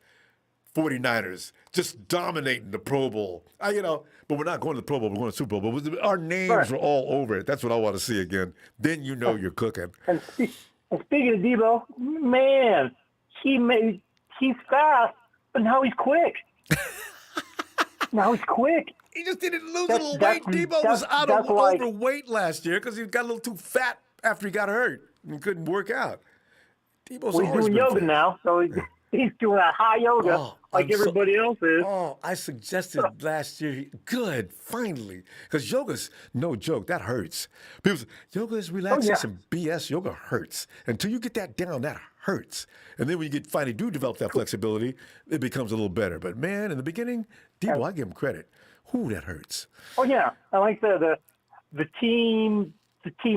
Speaker 1: 49ers, just dominating the Pro Bowl. But we're not going to the Pro Bowl. We're going to the Super Bowl. But our names are all over it. That's what I want to see again. Then you know you're cooking.
Speaker 9: And speaking of Debo, man, he's fast, but now he's quick.
Speaker 1: He just didn't lose a little weight. Debo was overweight last year because he got a little too fat after he got hurt and couldn't work out.
Speaker 9: He's doing yoga now, so he's doing a high yoga everybody else is.
Speaker 1: Oh, I suggested last year. Good, finally. Because yoga's no joke. That hurts. People say, yoga is relaxation. BS. Yoga hurts. Until you get that down, that hurts. And then when you finally do develop that flexibility, it becomes a little better. But, man, in the beginning, Debo, I give him credit. Ooh, that hurts.
Speaker 9: Oh, yeah. I like the team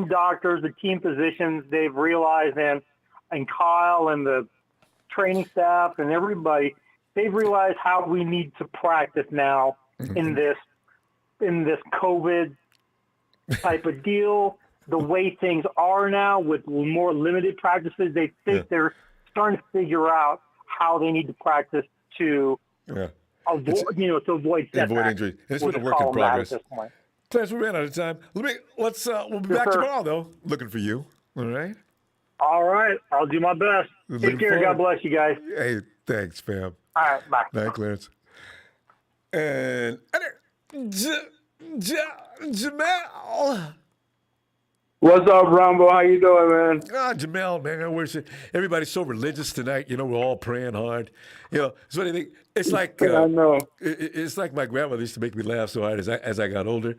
Speaker 9: doctors, the team physicians, they've realized, and Kyle and the training staff and everybody, they've realized how we need to practice now in this COVID type of deal. The way things are now with more limited practices, they think they're starting to figure out how they need to practice to avoid
Speaker 1: injury. It's been a work in progress. Clarence, we ran out of time. We'll be back tomorrow though. Looking for you. All right.
Speaker 9: All right. I'll do my best. Take care. God bless you guys.
Speaker 1: Hey, thanks, fam.
Speaker 9: All right. Bye.
Speaker 1: Night, Clarence. And Jamal.
Speaker 12: What's up, Ronbo? How you doing, man?
Speaker 1: Jamal, man, I wish everybody's so religious tonight. We're all praying hard. It's funny thing. It's like
Speaker 12: I know.
Speaker 1: It's like my grandmother used to make me laugh so hard as I got older.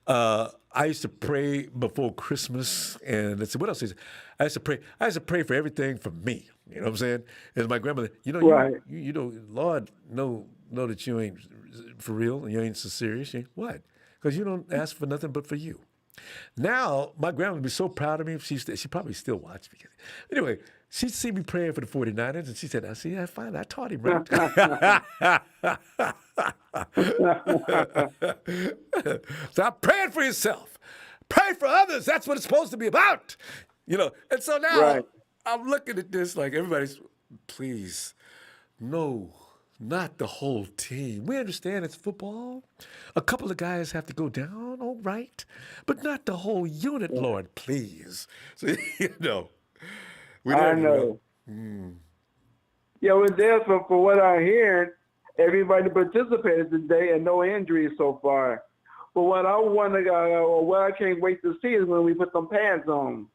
Speaker 1: I used to pray before Christmas, and let's see, what else is it? I used to pray for everything for me. You know what I'm saying? And my grandmother, Lord, know that you ain't for real, and you ain't so serious. What? Because you don't ask for nothing but for you. Now, my grandma would be so proud of me. She probably still watch me. Anyway, she'd see me praying for the 49ers, and she said, I see, I taught him right. Stop praying for yourself. Pray for others. That's what it's supposed to be about. And so now I'm looking at this like everybody's, please, no. Not the whole team. We understand it's football. A couple of guys have to go down, all right. But not the whole unit, Lord, please. So,
Speaker 12: I know. Yeah, well, there's for what I hear, everybody participated today and no injuries so far. But what I can't wait to see is when we put some pads on.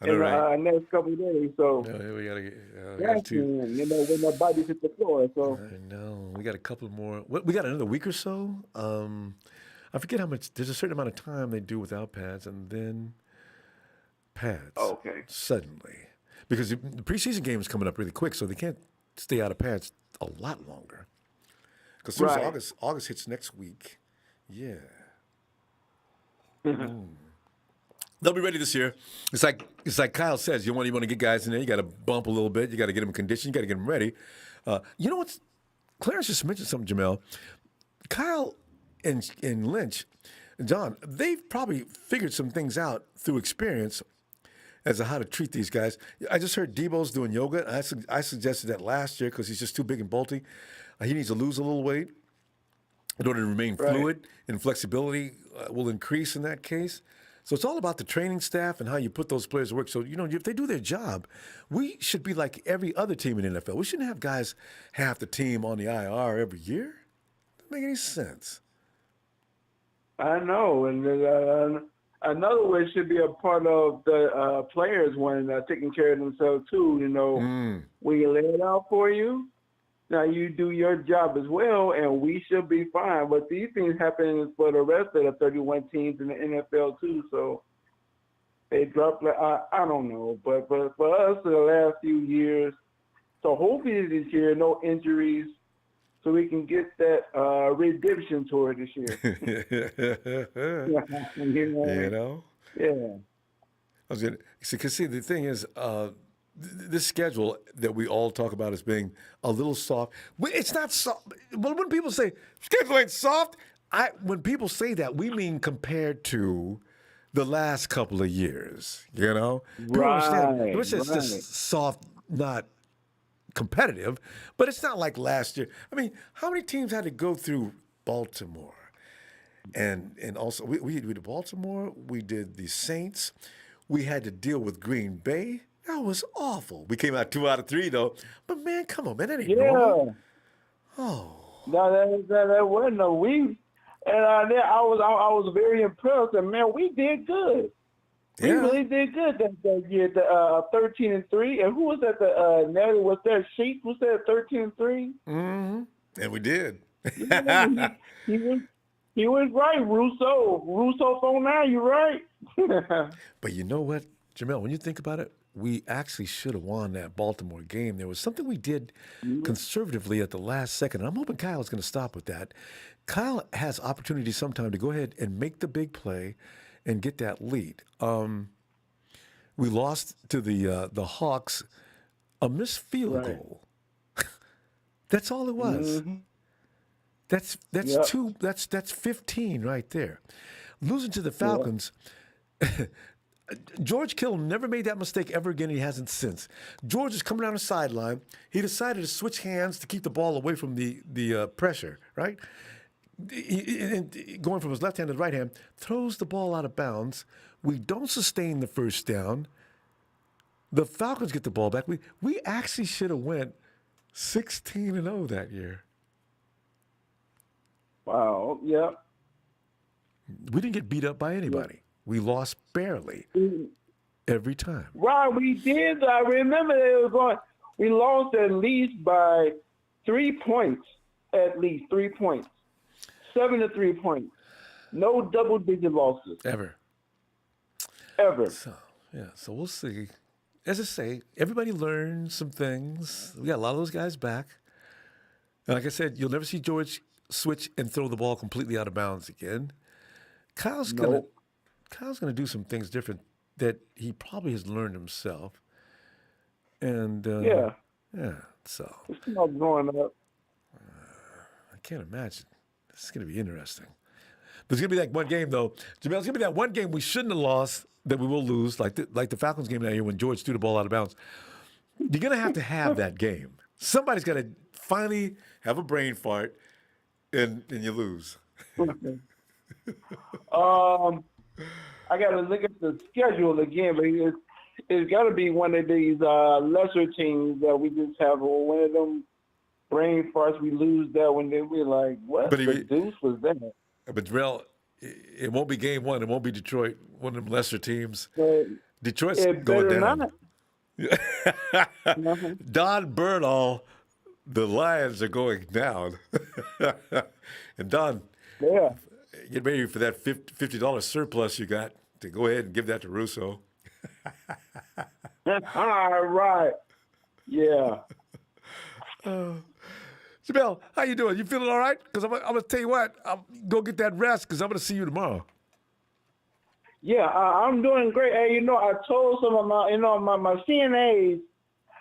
Speaker 12: In the next couple of days, so
Speaker 1: we gotta get
Speaker 12: when my body hits the floor. So
Speaker 1: I know we got a couple more. We got another week or so. I forget how much. There's a certain amount of time they do without pads, and then pads.
Speaker 12: Okay.
Speaker 1: Suddenly, because the preseason game is coming up really quick, so they can't stay out of pads a lot longer. Because soon as August hits next week, yeah. They'll be ready this year. It's like Kyle says. You want to get guys in there. You got to bump a little bit. You got to get them in condition. You got to get them ready. You know what's? Clarence just mentioned something, Jamel. Kyle and Lynch, John, they've probably figured some things out through experience as to how to treat these guys. I just heard Debo's doing yoga. I suggested that last year because he's just too big and bulky. He needs to lose a little weight in order to remain fluid, and flexibility will increase in that case. So it's all about the training staff and how you put those players to work. So, if they do their job, we should be like every other team in the NFL. We shouldn't have guys half the team on the IR every year. Doesn't make any sense.
Speaker 12: I know, and another way should be a part of the players when taking care of themselves too. When you lay it out for you, now you do your job as well, and we should be fine. But these things happen for the rest of the 31 teams in the NFL too. So they drop. I don't know, but for us in the last few years, so hopefully this year no injuries, so we can get that redemption tour this year. Yeah.
Speaker 1: I was gonna see. The thing is, this schedule that we all talk about as being a little soft. It's not soft. But when people say schedule ain't soft, when people say that, we mean compared to the last couple of years. People understand. It's just soft, not competitive, but it's not like last year. I mean, how many teams had to go through Baltimore? And also, we did Baltimore, we did the Saints, we had to deal with Green Bay. That was awful. We came out 2 out of 3, though. But, man, come on, man, that ain't normal. Oh.
Speaker 12: No, that wasn't no we. And I was very impressed, and, man, we did good. We really did good that year, 13-3. And who was that? Nelly, was that Sheik? Was that 13-3?
Speaker 1: Mm-hmm. And we did.
Speaker 12: He was right, Russo phone now, you're right.
Speaker 1: But you know what, Jamel, when you think about it, we actually should have won that Baltimore game. There was something we did conservatively at the last second. I'm hoping Kyle's going to stop with that. Kyle has opportunity sometime to go ahead and make the big play and get that lead. We lost to the Hawks, a missed field goal. That's all it was. Mm-hmm. That's 15 right there. Losing to the Falcons. George Kittle never made that mistake ever again. He hasn't since. George is coming down the sideline. He decided to switch hands to keep the ball away from the pressure, right? Going from his left hand to the right hand, throws the ball out of bounds. We don't sustain the first down. The Falcons get the ball back. We actually should have went 16-0 that year.
Speaker 12: Wow, yeah.
Speaker 1: We didn't get beat up by anybody. Yeah. We lost barely every time.
Speaker 12: Right, we did. I remember we lost at least by 3 points. At least 3 points. 7 to 3 points. No double-digit losses.
Speaker 1: Ever. So we'll see. As I say, everybody learned some things. We got a lot of those guys back. And like I said, you'll never see George switch and throw the ball completely out of bounds again. Kyle's gonna do some things different that he probably has learned himself. And so
Speaker 12: it's not going up.
Speaker 1: I can't imagine. This is gonna be interesting. There's gonna be that one game though, Jamel. It's gonna be that one game we shouldn't have lost that we will lose, like the Falcons game that year when George threw the ball out of bounds. You're gonna have to have that game. Somebody's gotta finally have a brain fart, and you lose.
Speaker 12: I got to look at the schedule again, but it's got to be one of these lesser teams that we just have one of them brain farts. We lose that one, then we're like, what the deuce was that?
Speaker 1: But Drell, it won't be game one. It won't be Detroit, one of them lesser teams. Detroit's going down. Don Bernal, the Lions are going down. And Don, get ready for that $50 surplus you got to go ahead and give that to Russo.
Speaker 12: All right. Yeah.
Speaker 1: Jamel, how you doing? You feeling all right? Because I'm going to tell you what, go get that rest because I'm going to see you tomorrow.
Speaker 12: Yeah, I'm doing great. Hey, I told some of my CNAs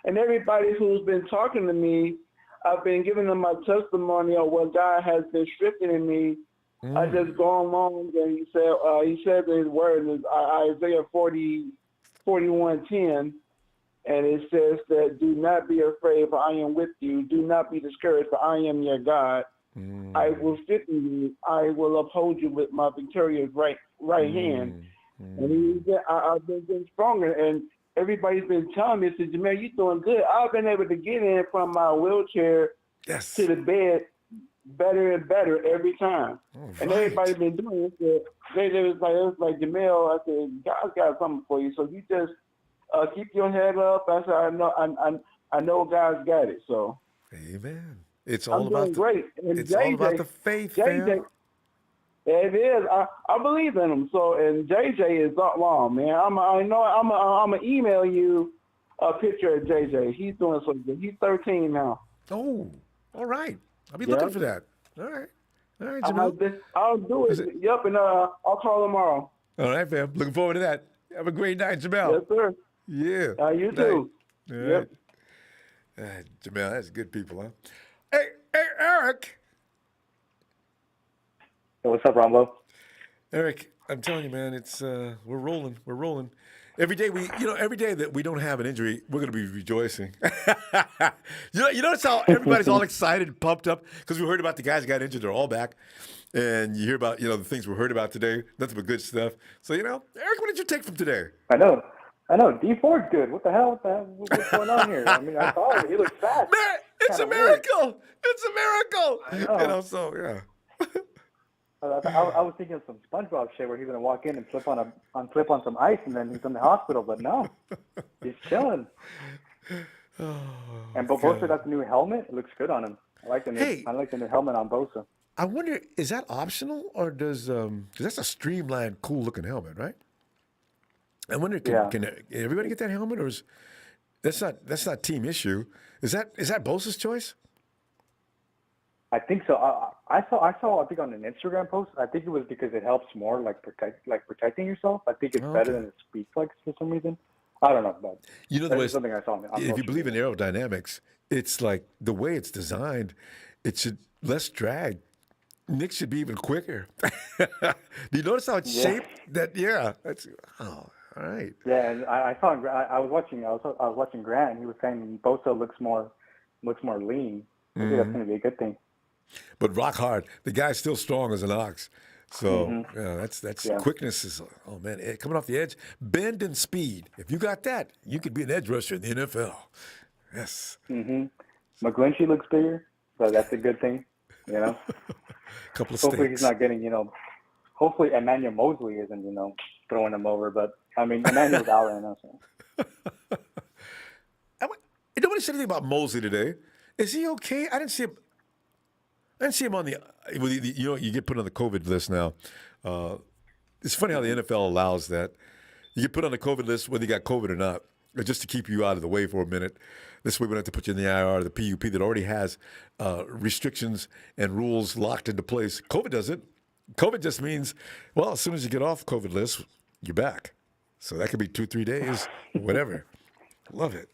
Speaker 12: and everybody who's been talking to me, I've been giving them my testimony on what God has been strengthening me I just go along and he said his word is Isaiah 41:10, and it says that do not be afraid, for I am with you. Do not be discouraged, for I am your God. I will strengthen you. I will uphold you with my victorious right hand. And I've been getting stronger, and everybody's been telling me, said, Jamel, you're doing good. I've been able to get in from my wheelchair to the bed better and better every time. And everybody's been doing it. It was like, Jamel, I said, God's got something for you. So you just keep your head up. I said, I know God's got it. So,
Speaker 1: amen. It's all about
Speaker 12: great. And
Speaker 1: it's all about the faith, fam.
Speaker 12: It is. I believe in him. So, and JJ is not long, man. I'm gonna email you a picture of JJ. He's doing so good. He's 13 now.
Speaker 1: Oh, all right. I'll be looking for that. All right, Jamel.
Speaker 12: I'll do it. Yep, and I'll call tomorrow.
Speaker 1: All right, fam. Looking forward to that. Have a great night, Jamel.
Speaker 12: Yes, sir.
Speaker 1: Yeah.
Speaker 12: You too.
Speaker 1: All right. Jamel, that's good people, huh? Hey, Eric.
Speaker 13: Hey, what's up, Ronbo?
Speaker 1: Eric, I'm telling you, man, it's we're rolling. Every day that we don't have an injury, we're going to be rejoicing. you notice how everybody's all excited and pumped up because we heard about the guys who got injured. They're all back. And you hear about, the things we heard about today. Nothing but good stuff. So, Eric, what did you take from today?
Speaker 13: I know. D4's good. What the hell? What's going on here? I mean, I saw him. He looks fast.
Speaker 1: Man, it's a miracle. Weird. It's a miracle. So, yeah.
Speaker 13: I was thinking of some SpongeBob shit where he's gonna walk in and slip on some ice and then he's in the hospital, but no, he's chilling. And Bosa got the new helmet. It looks good on him. I like the new helmet on Bosa.
Speaker 1: I wonder, is that optional or does cause that's a streamlined, cool looking helmet, right? I wonder, can everybody get that helmet, or is that's not team issue? Is that Bosa's choice?
Speaker 13: I think so. I saw. I think on an Instagram post. I think it was because it helps more, protecting yourself. I think it's better than a speed flex for some reason. I don't know, but that's something I saw.
Speaker 1: If you believe in aerodynamics, it's like the way it's designed. It should less drag. Nick should be even quicker. Do you notice how it's shaped? That's all right.
Speaker 13: Yeah, and I saw. I was watching Grant. And he was saying Bosa looks more lean. I think that's going to be a good thing.
Speaker 1: But rock hard. The guy's still strong as an ox. So that's quickness is, oh man, coming off the edge, bend and speed. If you got that, you could be an edge rusher in the NFL. Yes.
Speaker 13: McGlinchey looks bigger, so that's a good thing.
Speaker 1: Couple of
Speaker 13: hopefully
Speaker 1: stakes.
Speaker 13: He's not getting, hopefully Emmanuel Mosley isn't, throwing him over. But I mean, Emmanuel's out right now. So.
Speaker 1: Nobody said anything about Mosley today. Is he okay? I didn't see him on the. You get put on the COVID list now. It's funny how the NFL allows that. You get put on the COVID list whether you got COVID or not, just to keep you out of the way for a minute. This way we don't have to put you in the IR, the PUP that already has restrictions and rules locked into place. COVID doesn't. COVID just means, well, as soon as you get off COVID list, you're back. So that could be 2-3 days, whatever. Love it.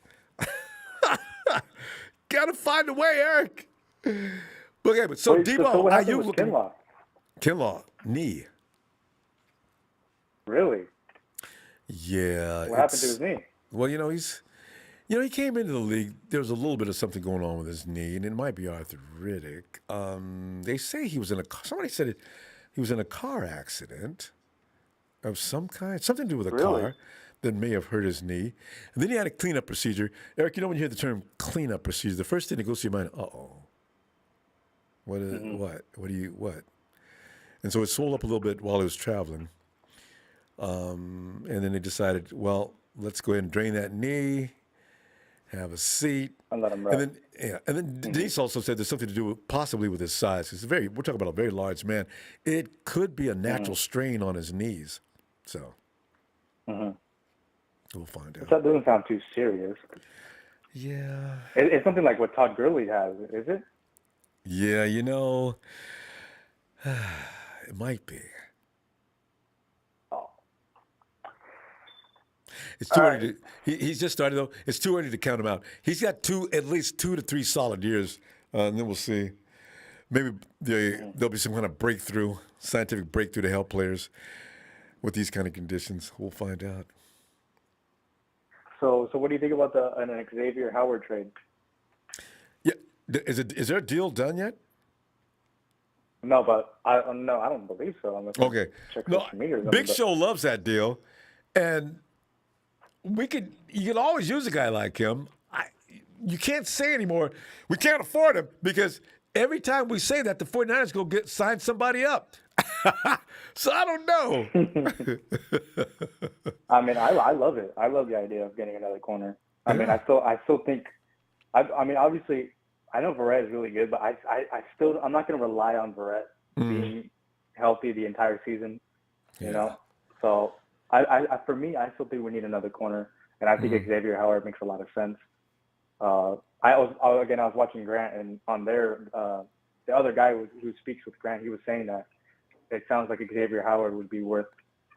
Speaker 1: Gotta find a way, Eric. Okay, but so Debo,
Speaker 13: how you looking?
Speaker 1: Kinlaw, knee.
Speaker 13: Really?
Speaker 1: Yeah.
Speaker 13: What happened to his knee?
Speaker 1: Well, he came into the league. There was a little bit of something going on with his knee, and it might be arthritic. They say somebody said he was in a car accident of some kind, something to do with a car that may have hurt his knee. And then he had a cleanup procedure. Eric, when you hear the term cleanup procedure, the first thing that goes to your mind, what? And so it swelled up a little bit while he was traveling. And then they decided, well, let's go ahead and drain that knee, have a seat.
Speaker 13: And let him rest.
Speaker 1: And then Denise also said there's something to do possibly with his size. We're talking about a very large man. It could be a natural strain on his knees. So we'll find out.
Speaker 13: That doesn't sound too serious.
Speaker 1: Yeah.
Speaker 13: It's something like what Todd Gurley has, is it?
Speaker 1: Yeah, it might be. It's too early to, he's just started, though. It's too early to count him out. He's got at least 2 to 3 solid years, and then we'll see. maybe there'll be some kind of breakthrough, scientific breakthrough to help players with these kind of conditions. We'll find out.
Speaker 13: So what do you think about an Xavier Howard trade?
Speaker 1: Yeah, is there a deal done yet?
Speaker 13: No, but I don't believe so. Unless
Speaker 1: Okay.
Speaker 13: check
Speaker 1: No,
Speaker 13: social media or
Speaker 1: Big
Speaker 13: something,
Speaker 1: Show loves that deal, and you can always use a guy like him. You can't say anymore, we can't afford him, because every time we say that, the 49ers go sign somebody up. So I don't know.
Speaker 13: I mean, I love it. I love the idea of getting another corner. I mean, I still think. I mean, obviously, I know Verrett is really good, but I'm not going to rely on Verrett being healthy the entire season. You know, so for me, I still think we need another corner, and I think Xavier Howard makes a lot of sense. I was watching Grant, and on there, the other guy who speaks with Grant, he was saying that it sounds like Xavier Howard would be worth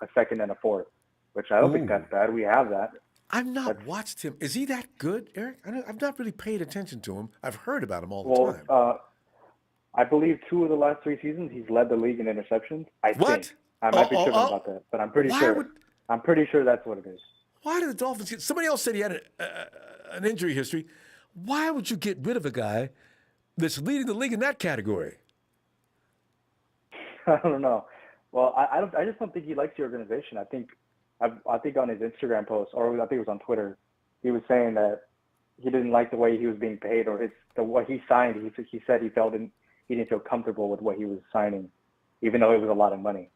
Speaker 13: a second and a fourth, which I don't think that's bad. We have that.
Speaker 1: I've not watched him. Is he that good, Eric? I've not really paid attention to him. I've heard about him all the time.
Speaker 13: I believe 2 of the last 3 seasons he's led the league in interceptions. I think. I might be tripping about that, but I'm pretty sure. I'm pretty sure that's what it is.
Speaker 1: Why did the Dolphins get? Somebody else said he had an injury history. Why would you get rid of a guy that's leading the league in that category?
Speaker 13: I don't know. Well, I just don't think he likes the organization. I think on his Instagram post, or I think it was on Twitter, he was saying that he didn't like the way he was being paid, or what he signed. He said he didn't feel comfortable with what he was signing, even though it was a lot of money.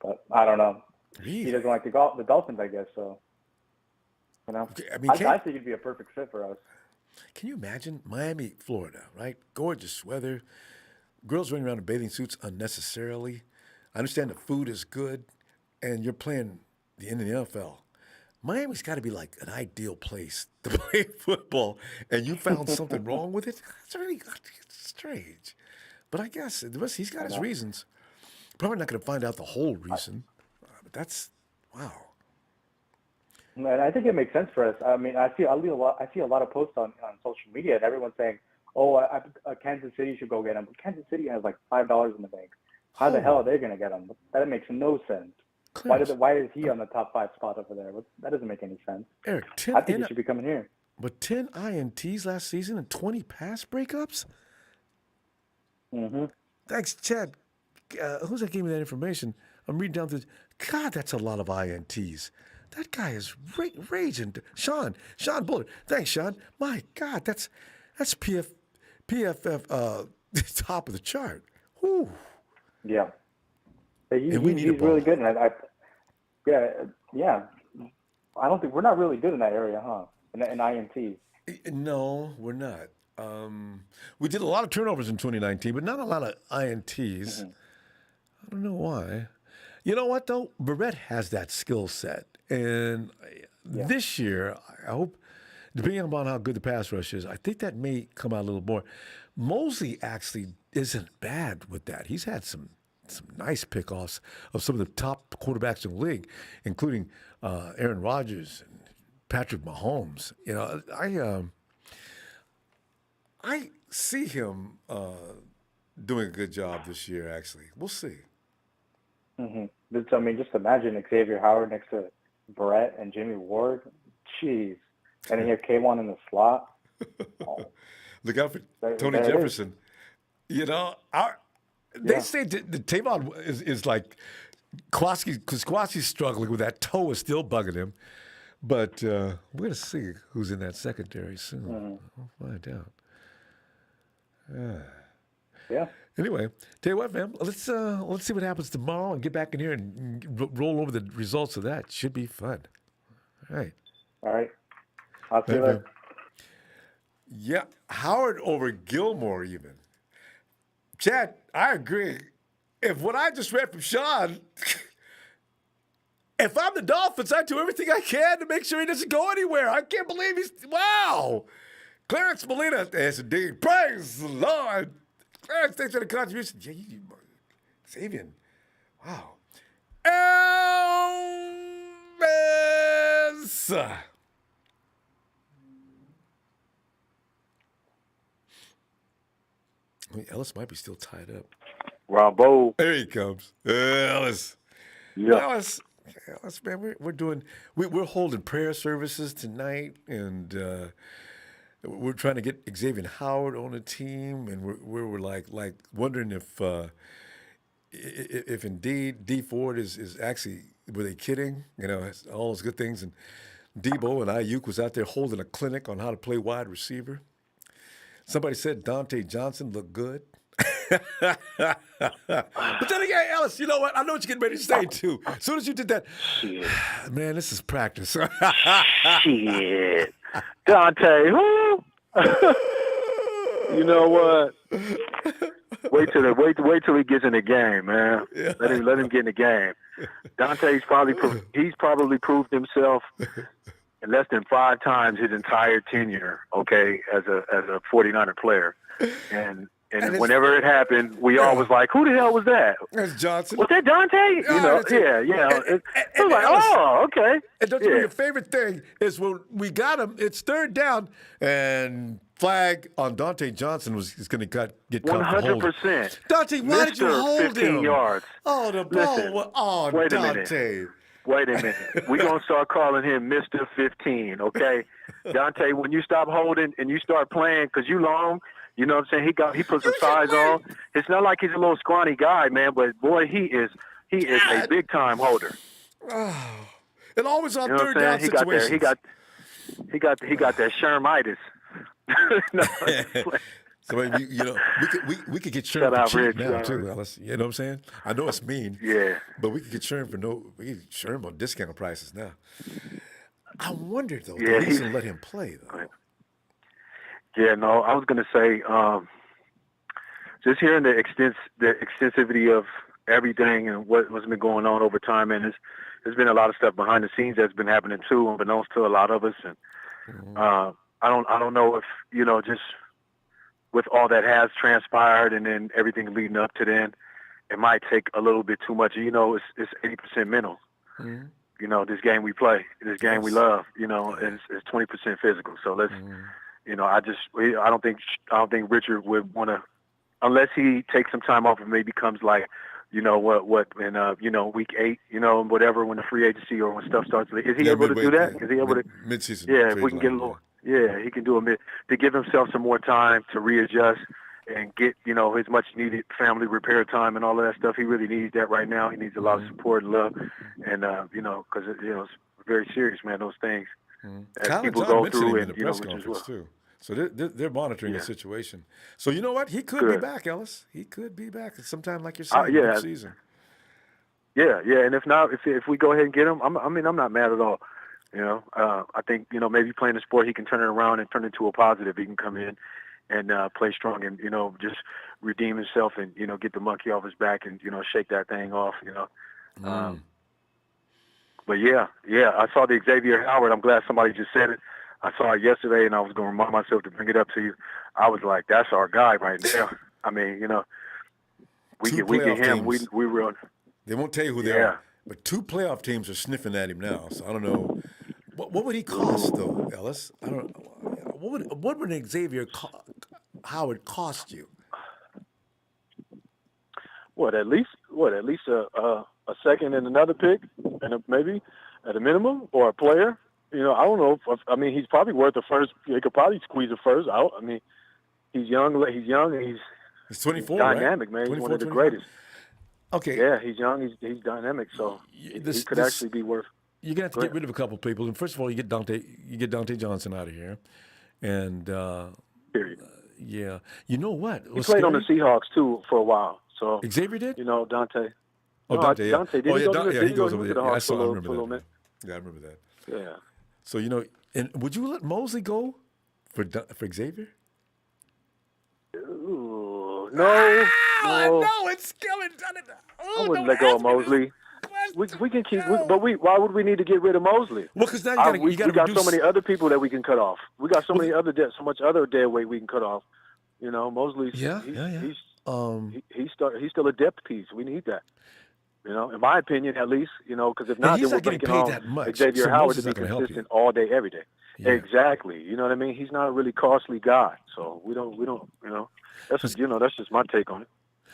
Speaker 13: But I don't know.
Speaker 1: Really?
Speaker 13: He doesn't like the Dolphins, I guess. So, you know, I mean, I think he'd be a perfect fit for us.
Speaker 1: Can you imagine Miami, Florida, right? Gorgeous weather. Girls running around in bathing suits unnecessarily. I understand the food is good, and you're playing in the NFL. Miami's got to be like an ideal place to play football, and you found something wrong with it? It's really strange. But I guess he's got his reasons. Probably not going to find out the whole reason, but that's, wow.
Speaker 13: And I think it makes sense for us. I mean, I see a lot of posts on social media, and everyone's saying, "Oh, Kansas City should go get him." But Kansas City has like $5 in the bank. How the hell are they going to get him? That makes no sense. Why is he on the top 5 spot over there? That doesn't make any sense.
Speaker 1: Eric,
Speaker 13: I think he should be coming here.
Speaker 1: But 10 INTs last season and 20 pass breakups?
Speaker 13: Mm-hmm.
Speaker 1: Thanks, Chad. Who's that gave me that information? I'm reading down through. God, that's a lot of INTs. That guy is raging. Sean Bullard. Thanks, Sean. My God, that's PFF top of the chart. Whew.
Speaker 13: Yeah. He's really good, and I don't think we're not really good in that area, huh? In INTs.
Speaker 1: No, we're not. We did a lot of turnovers in 2019, but not a lot of INTs.
Speaker 13: Mm-hmm.
Speaker 1: I don't know why. You know what, though? Barrett has that skill set. And this year, I hope, depending upon how good the pass rush is, I think that may come out a little more. Mosley actually isn't bad with that. He's had some nice pickoffs of some of the top quarterbacks in the league, including Aaron Rodgers and Patrick Mahomes. You know, I see him doing a good job this year, actually. We'll see.
Speaker 13: Mm-hmm. I mean, just imagine Xavier Howard next to Brett and Jimmy Ward. Jeez. And then you have K1 in the slot. Oh.
Speaker 1: Look out for Tony Jefferson. You know, they say that Tavon is like Kowalski, because Kowalski's struggling with that toe is still bugging him. But we're going to see who's in that secondary soon.
Speaker 13: Mm-hmm.
Speaker 1: We'll find out.
Speaker 13: Yeah.
Speaker 1: Anyway, tell you what, man. Let's see what happens tomorrow and get back in here and roll over the results of that. Should be fun. All right.
Speaker 13: All right. I'll see you later.
Speaker 1: Yeah, Howard over Gilmore even. Chad, I agree. If what I just read from Sean, if I'm the Dolphins, I do everything I can to make sure he doesn't go anywhere. I can't believe wow. Clarence Molina, yes indeed. Praise the Lord. Clarence, thanks for the contribution. Yeah, Xavier. Wow. Elvis. Ellis might be still tied up.
Speaker 10: Ronbo.
Speaker 1: There he comes. Ellis.
Speaker 10: Yeah.
Speaker 1: Ellis, man, we're holding prayer services tonight, and we're trying to get Xavier Howard on the team, and we're like wondering if indeed D Ford is actually, were they kidding? All those good things, and Debo and Ayuk was out there holding a clinic on how to play wide receiver. Somebody said Dante Johnson looked good. But then again, Ellis, you know what? I know what you're getting ready to say, too. As soon as you did that, man, this is practice.
Speaker 14: Shit. Dante, who? You know what? Wait till he gets in the game, man. Yeah. Let him get in the game. Dante's probably proved himself in less than 5 times his entire tenure, okay, as a 49er player. And whenever it happened, we all was like, who the hell was that?
Speaker 1: That's Johnson.
Speaker 14: Was that Dante? It was like, oh, okay.
Speaker 1: And don't you know your favorite thing is when we got him, it's 3rd down, and flag on Dante Johnson is going to get caught.
Speaker 14: 100%.
Speaker 1: Dante, why did you hold
Speaker 14: 15
Speaker 1: him?
Speaker 14: yards.
Speaker 1: Oh, the ball.
Speaker 14: Listen,
Speaker 1: Dante.
Speaker 14: Wait a minute. We're going to start calling him Mr. 15, okay? Dante, when you stop holding and you start playing, because you long, you know what I'm saying? He put some size on. It's not like he's a little scrawny guy, man, but boy, he is a big time holder.
Speaker 1: Oh. And always on
Speaker 14: you know
Speaker 1: 3rd down situations.
Speaker 14: He got that Shermitis.
Speaker 1: So we could get Sherm for cheap now too, Ellis. You know what I'm saying? I know it's mean.
Speaker 14: Yeah.
Speaker 1: But we could get Sherm Sherm on discount prices now. I wonder though,
Speaker 14: yeah,
Speaker 1: he's gonna let him play though.
Speaker 14: Yeah, no, I was gonna say, just hearing the extensivity of everything and what's been going on over time, and there's been a lot of stuff behind the scenes that's been happening too, unbeknownst to a lot of us. And I don't know if just with all that has transpired and then everything leading up to then, it might take a little bit too much. It's 80% mental. Mm-hmm. This game we play, this game we love. It's 20% physical. So let's. I don't think Richard would want to, unless he takes some time off and maybe comes like, in week 8, whatever, when the free agency or when stuff starts. Is he able to do that? Is he able to?
Speaker 1: Mid-season.
Speaker 14: Yeah, if we can get a little. Yeah, he can do to give himself some more time to readjust and get, his much needed family repair time and all of that stuff. He really needs that right now. He needs a lot of support and love, and because it's very serious, man. Those things as people go through, and
Speaker 1: press conference too. So they're monitoring the situation. So you know what? He could be back, Ellis. He could be back sometime, like you're saying, next season.
Speaker 14: Yeah, and if not, if we go ahead and get him, I'm not mad at all. I think maybe playing the sport, he can turn it around and turn it into a positive. He can come in and play strong and just redeem himself and get the monkey off his back and shake that thing off. But yeah, I saw the Xavier Howard. I'm glad somebody just said it. I saw it yesterday, and I was going to remind myself to bring it up to you. I was like, that's our guy right there. I mean, we get him. We real.
Speaker 1: They won't tell you who they are, but 2 playoff teams are sniffing at him now. So I don't know. What would he cost though, Ellis? I don't. What would Xavier Howard cost you?
Speaker 14: At least a second and another pick, and maybe at a minimum, or a player. I don't know. He's probably worth a first. He could probably squeeze a first out. I mean, he's young, and
Speaker 1: he's 24,
Speaker 14: dynamic,
Speaker 1: right?
Speaker 14: man. He's one of the greatest.
Speaker 1: Okay.
Speaker 14: Yeah, he's young. He's dynamic. So he could actually be worth.
Speaker 1: You're gonna have to get rid of a couple of people. And first of all, you get Dante Johnson out of here, and
Speaker 14: period.
Speaker 1: Yeah. You know what?
Speaker 14: He played on the Seahawks too for a while. So
Speaker 1: Xavier did.
Speaker 14: Dante.
Speaker 1: Oh, Dante. Yeah.
Speaker 14: Dante. Did he goes over there.
Speaker 1: I remember that. Yeah, I remember that.
Speaker 14: Yeah.
Speaker 1: So and would you let Mosley go for Xavier?
Speaker 14: Ooh, no,
Speaker 1: it's coming.
Speaker 14: I wouldn't let go of Mosley. We can keep, why would we need to get rid of Mosley?
Speaker 1: Well, because now we
Speaker 14: got so many other people that we can cut off. We got so much other dead weight we can cut off. Mosley's he's still a depth piece. We need that. In my opinion, at least, because if not, then we're banking on Xavier Howard to be consistent all day, every day. Exactly. You know what I mean? He's not a really costly guy, so we don't. That's just my take on it.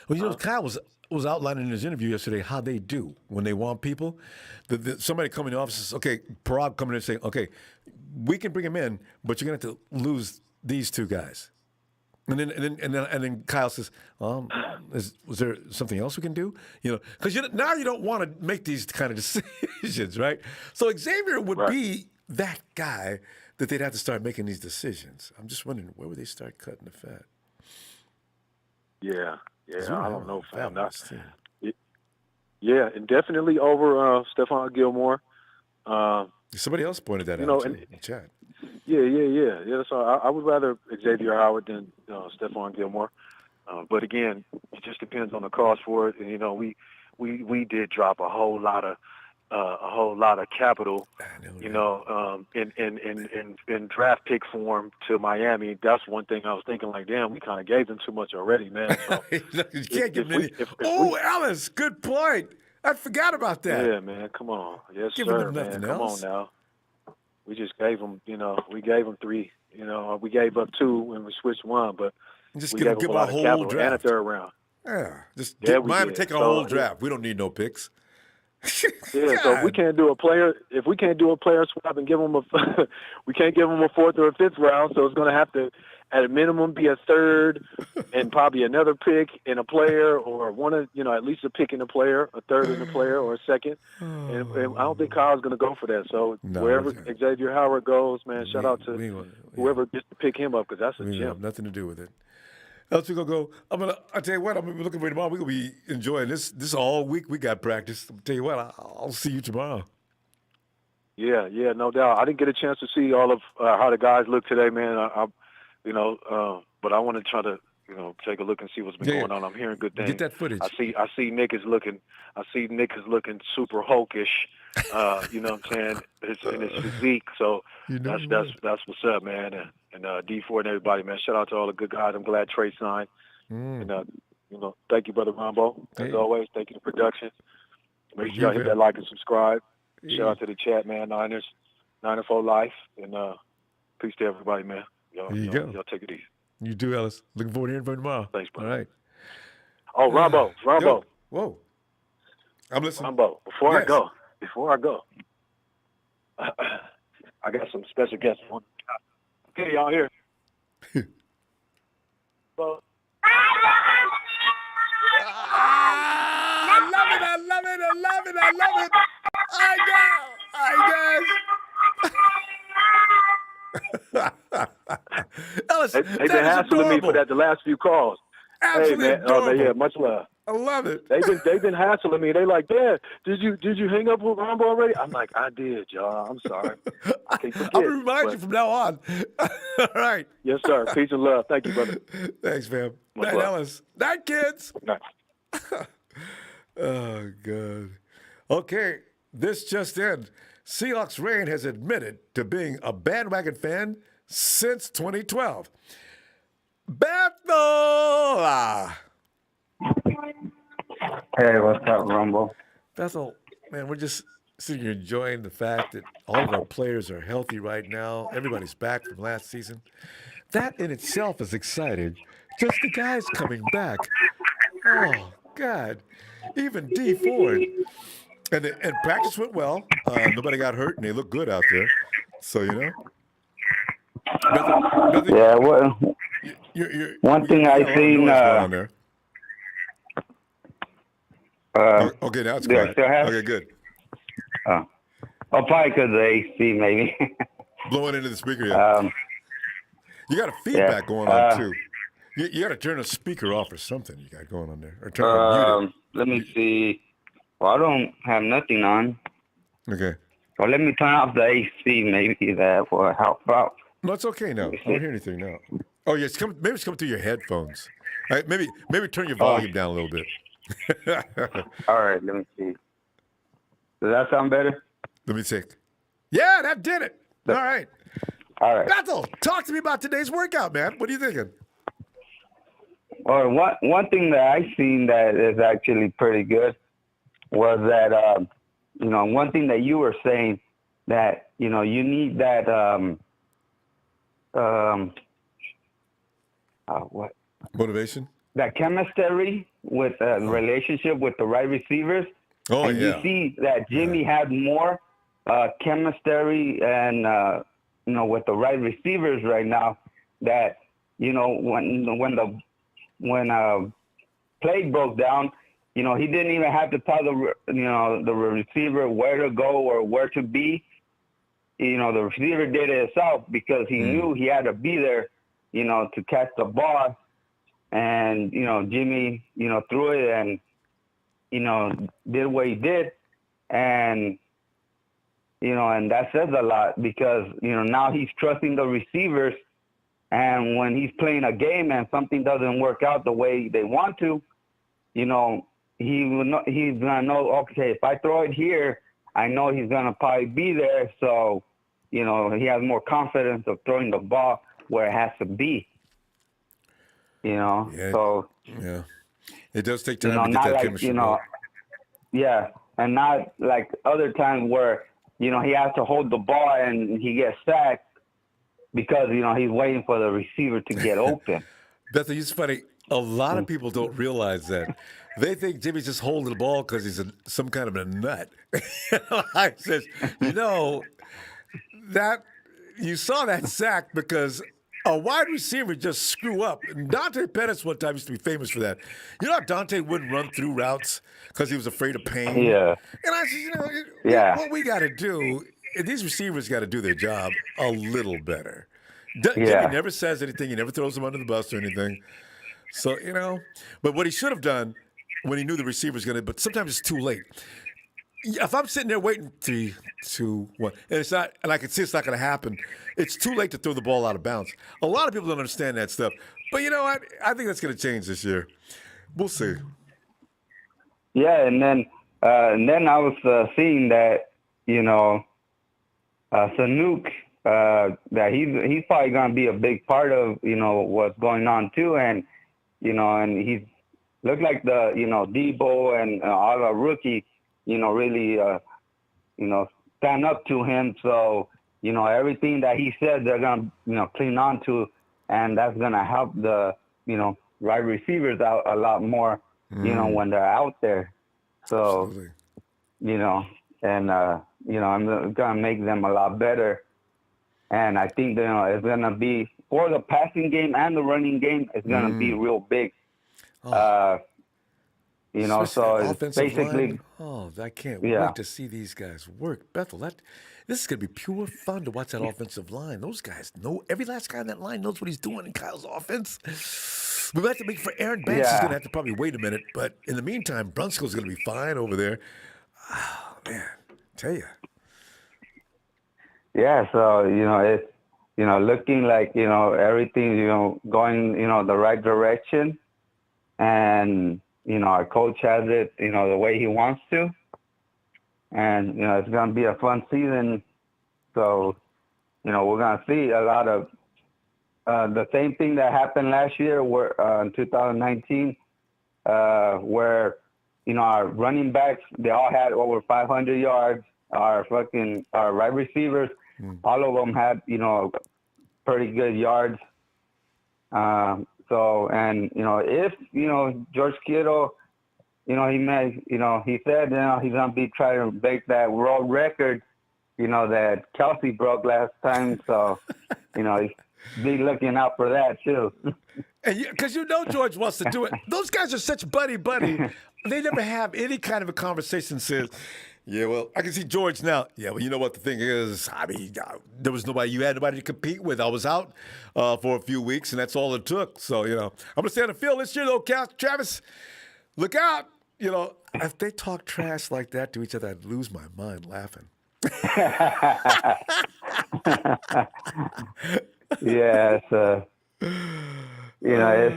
Speaker 1: Well, Kyle was outlining in his interview yesterday how they do when they want people. Somebody coming to the office says, okay, Parag coming in and saying, okay, we can bring him in, but you're going to have to lose these two guys. And then Kyle says, was there something else we can do? Because now you don't want to make these kind of decisions, right? So Xavier would be that guy that they'd have to start making these decisions. I'm just wondering, where would they start cutting the fat?
Speaker 14: Yeah, I don't know, fam. Yeah, and definitely over Stephon Gilmore.
Speaker 1: Somebody else pointed that out in the chat.
Speaker 14: Yeah. So I would rather Xavier Howard than Stephon Gilmore. But again, it just depends on the cost for it. And we did drop a whole lot of capital, in draft pick form to Miami. That's one thing I was thinking, like, damn, we kind of gave them too much already, man. So
Speaker 1: you can't give them any. Alice, good point. I forgot about that.
Speaker 14: Yeah, man, come on. Yes, sir, man. Come on now. We just gave them, we gave them 3. We gave up 2 and we switched 1, but
Speaker 1: just
Speaker 14: we
Speaker 1: give
Speaker 14: gave
Speaker 1: them a whole draft
Speaker 14: and a 3rd round.
Speaker 1: Yeah, Miami taking a whole draft. We don't need no picks.
Speaker 14: Yeah, so if we can't do a player swap and give them we can't give them a 4th or a 5th round, so it's going to have to, at a minimum, be a 3rd and probably another pick in a player, or at least a pick in a player, a 3rd in a player, or a 2nd. And I don't think Kyle's going to go for that. So wherever Xavier Howard goes, man, shout out to whoever gets to pick him up, because that's a gem.
Speaker 1: Have nothing to do with it. Else we gonna go. I'll tell you what. I'm looking for tomorrow. We're gonna be enjoying this all week. We got practice. I'll tell you what. I'll see you tomorrow.
Speaker 14: Yeah, no doubt. I didn't get a chance to see all of how the guys look today, man. But I want to try to take a look and see what's been going on. I'm hearing good things.
Speaker 1: Get that footage.
Speaker 14: I see Nick is looking super hulkish. You know what I'm saying? In his physique. So that's what's up, man. And D4 and everybody, man. Shout out to all the good guys. I'm glad Trey signed. And thank you, brother Ronbo. As always, thank you to production. Make sure y'all hit that like and subscribe. Shout out to the chat, man. Niners, Niner for life, and peace to everybody, man. Y'all take it easy.
Speaker 1: You do, Ellis. Looking forward to hearing from you tomorrow.
Speaker 14: Thanks, bro.
Speaker 1: All right.
Speaker 14: Oh, Ronbo.
Speaker 1: Yo. Whoa. I'm listening.
Speaker 14: Ronbo, before I go, I got some special guests on. Okay, y'all here. So,
Speaker 1: I love it. Ellis,
Speaker 14: they've been hassling me for that the last few calls.
Speaker 1: Absolutely
Speaker 14: hey, man.
Speaker 1: adorable.
Speaker 14: Much love.
Speaker 1: I love it.
Speaker 14: They've been hassling me. They like, Dad, did you hang up with Ronbo already? I'm like, I did, y'all. I'm sorry. I can't forget.
Speaker 1: I'll remind you from now on. All right.
Speaker 14: Yes, sir. Peace and love. Thank you, brother.
Speaker 1: Thanks, fam.
Speaker 14: Much
Speaker 1: Night,
Speaker 14: love.
Speaker 1: Ellis. Night, kids.
Speaker 14: Night.
Speaker 1: Oh, God. Okay, this just in. Seahawks Rain has admitted to being a bandwagon fan since 2012. Bethel!
Speaker 15: Hey, what's up, Rumble?
Speaker 1: Bethel, man, we're just sitting here enjoying the fact that all of our players are healthy right now. Everybody's back from last season. That in itself is exciting. Just the guys coming back. Oh, God. Even D Ford. And practice went well. Nobody got hurt, and they look good out there. So, nothing.
Speaker 15: Yeah, well, one thing I seen.
Speaker 1: Okay, now it's quiet. Okay, good.
Speaker 15: Probably because the AC, maybe.
Speaker 1: Blowing into the speaker, yeah. You got a feedback going on, too. You got to turn a speaker off or something you got going on there. Or turn it mute.
Speaker 15: Let me see. Well, I don't have nothing on.
Speaker 1: Okay.
Speaker 15: Well, let me turn off the AC. Maybe that will help out.
Speaker 1: No, it's okay now. I don't hear anything now. Oh, yeah, maybe it's coming through your headphones. All right, maybe turn your volume down a little bit.
Speaker 15: All right, let me see. Does that sound better?
Speaker 1: Let me see. Yeah, that did it. All right.
Speaker 15: All right.
Speaker 1: Bethel, talk to me about today's workout, man. What are you thinking?
Speaker 15: Well, one thing that I seen that is actually pretty good was that, one thing that you were saying that, you need that what
Speaker 1: motivation?
Speaker 15: That chemistry with relationship with the right receivers.
Speaker 1: Oh,
Speaker 15: and
Speaker 1: yeah.
Speaker 15: You see that Jimmy had more chemistry and with the right receivers right now. That when play broke down, he didn't even have to tell the receiver where to go or where to be. The receiver did it himself because he knew he had to be there, to catch the ball. And, Jimmy, threw it and, did what he did. And, and that says a lot because, now he's trusting the receivers. And when he's playing a game and something doesn't work out the way they want to, he's going to know, okay, if I throw it here, I know he's going to probably be there. So, he has more confidence of throwing the ball where it has to be.
Speaker 1: Yeah,
Speaker 15: So
Speaker 1: yeah, it does take time to get that chemistry.
Speaker 15: Yeah, and not like other times where he has to hold the ball and he gets sacked because he's waiting for the receiver to get open.
Speaker 1: Bethany, it's funny. A lot of people don't realize that. They think Jimmy's just holding the ball because he's some kind of a nut. I says, that you saw that sack because a wide receiver just screw up. And Dante Pettis one time used to be famous for that. How Dante wouldn't run through routes because he was afraid of pain?
Speaker 15: Yeah.
Speaker 1: And I said, what we got to do, these receivers got to do their job a little better. Jimmy never says anything. He never throws them under the bus or anything. So, but what he should have done when he knew the receiver was going to, but sometimes it's too late. If I'm sitting there waiting 3, 2, 1, and it's not, and I can see it's not going to happen, it's too late to throw the ball out of bounds. A lot of people don't understand that stuff. But you know what? I think that's going to change this year. We'll see.
Speaker 15: Yeah, and then I was seeing that, Sanook, that he's probably going to be a big part of, what's going on too. And, and he's looked like the, Debo and all the rookies, really, stand up to him. So, everything that he said, they're going to, cling on to, and that's going to help the, right receivers out a lot more, when they're out there. So,
Speaker 1: absolutely.
Speaker 15: And, I'm going to make them a lot better. And I think, it's going to be, for the passing game and the running game, it's going to be real big. So it's basically.
Speaker 1: I can't wait to see these guys work. Bethel, this is going to be pure fun to watch that offensive line. Those guys know, every last guy on that line knows what he's doing in Kyle's offense. We might have to make for Aaron Banks. He's going to have to probably wait a minute. But in the meantime, Brunskill's going to be fine over there. Oh, man, tell you.
Speaker 15: Yeah, so, it's, looking like, everything's, going, the right direction. And, our coach has it, the way he wants to. And, it's going to be a fun season. So, we're going to see a lot of the same thing that happened last year where, in 2019, where, our running backs, they all had over 500 yards. Our right receivers, all of them had, pretty good yards. So, and, if, George Kittle, he said, he's going to be trying to break that world record, that Kelsey broke last time. So, he's be looking out for that too.
Speaker 1: And because George wants to do it. Those guys are such buddy. They never have any kind of a conversation says, yeah, well, I can see George now. Yeah, well, you know what the thing is? I mean, there was nobody, you had nobody to compete with. I was out for a few weeks, and that's all it took. So, I'm going to stay on the field this year, though, Travis. Look out. If they talk trash like that to each other, I'd lose my mind laughing.
Speaker 15: Yeah, so, it's...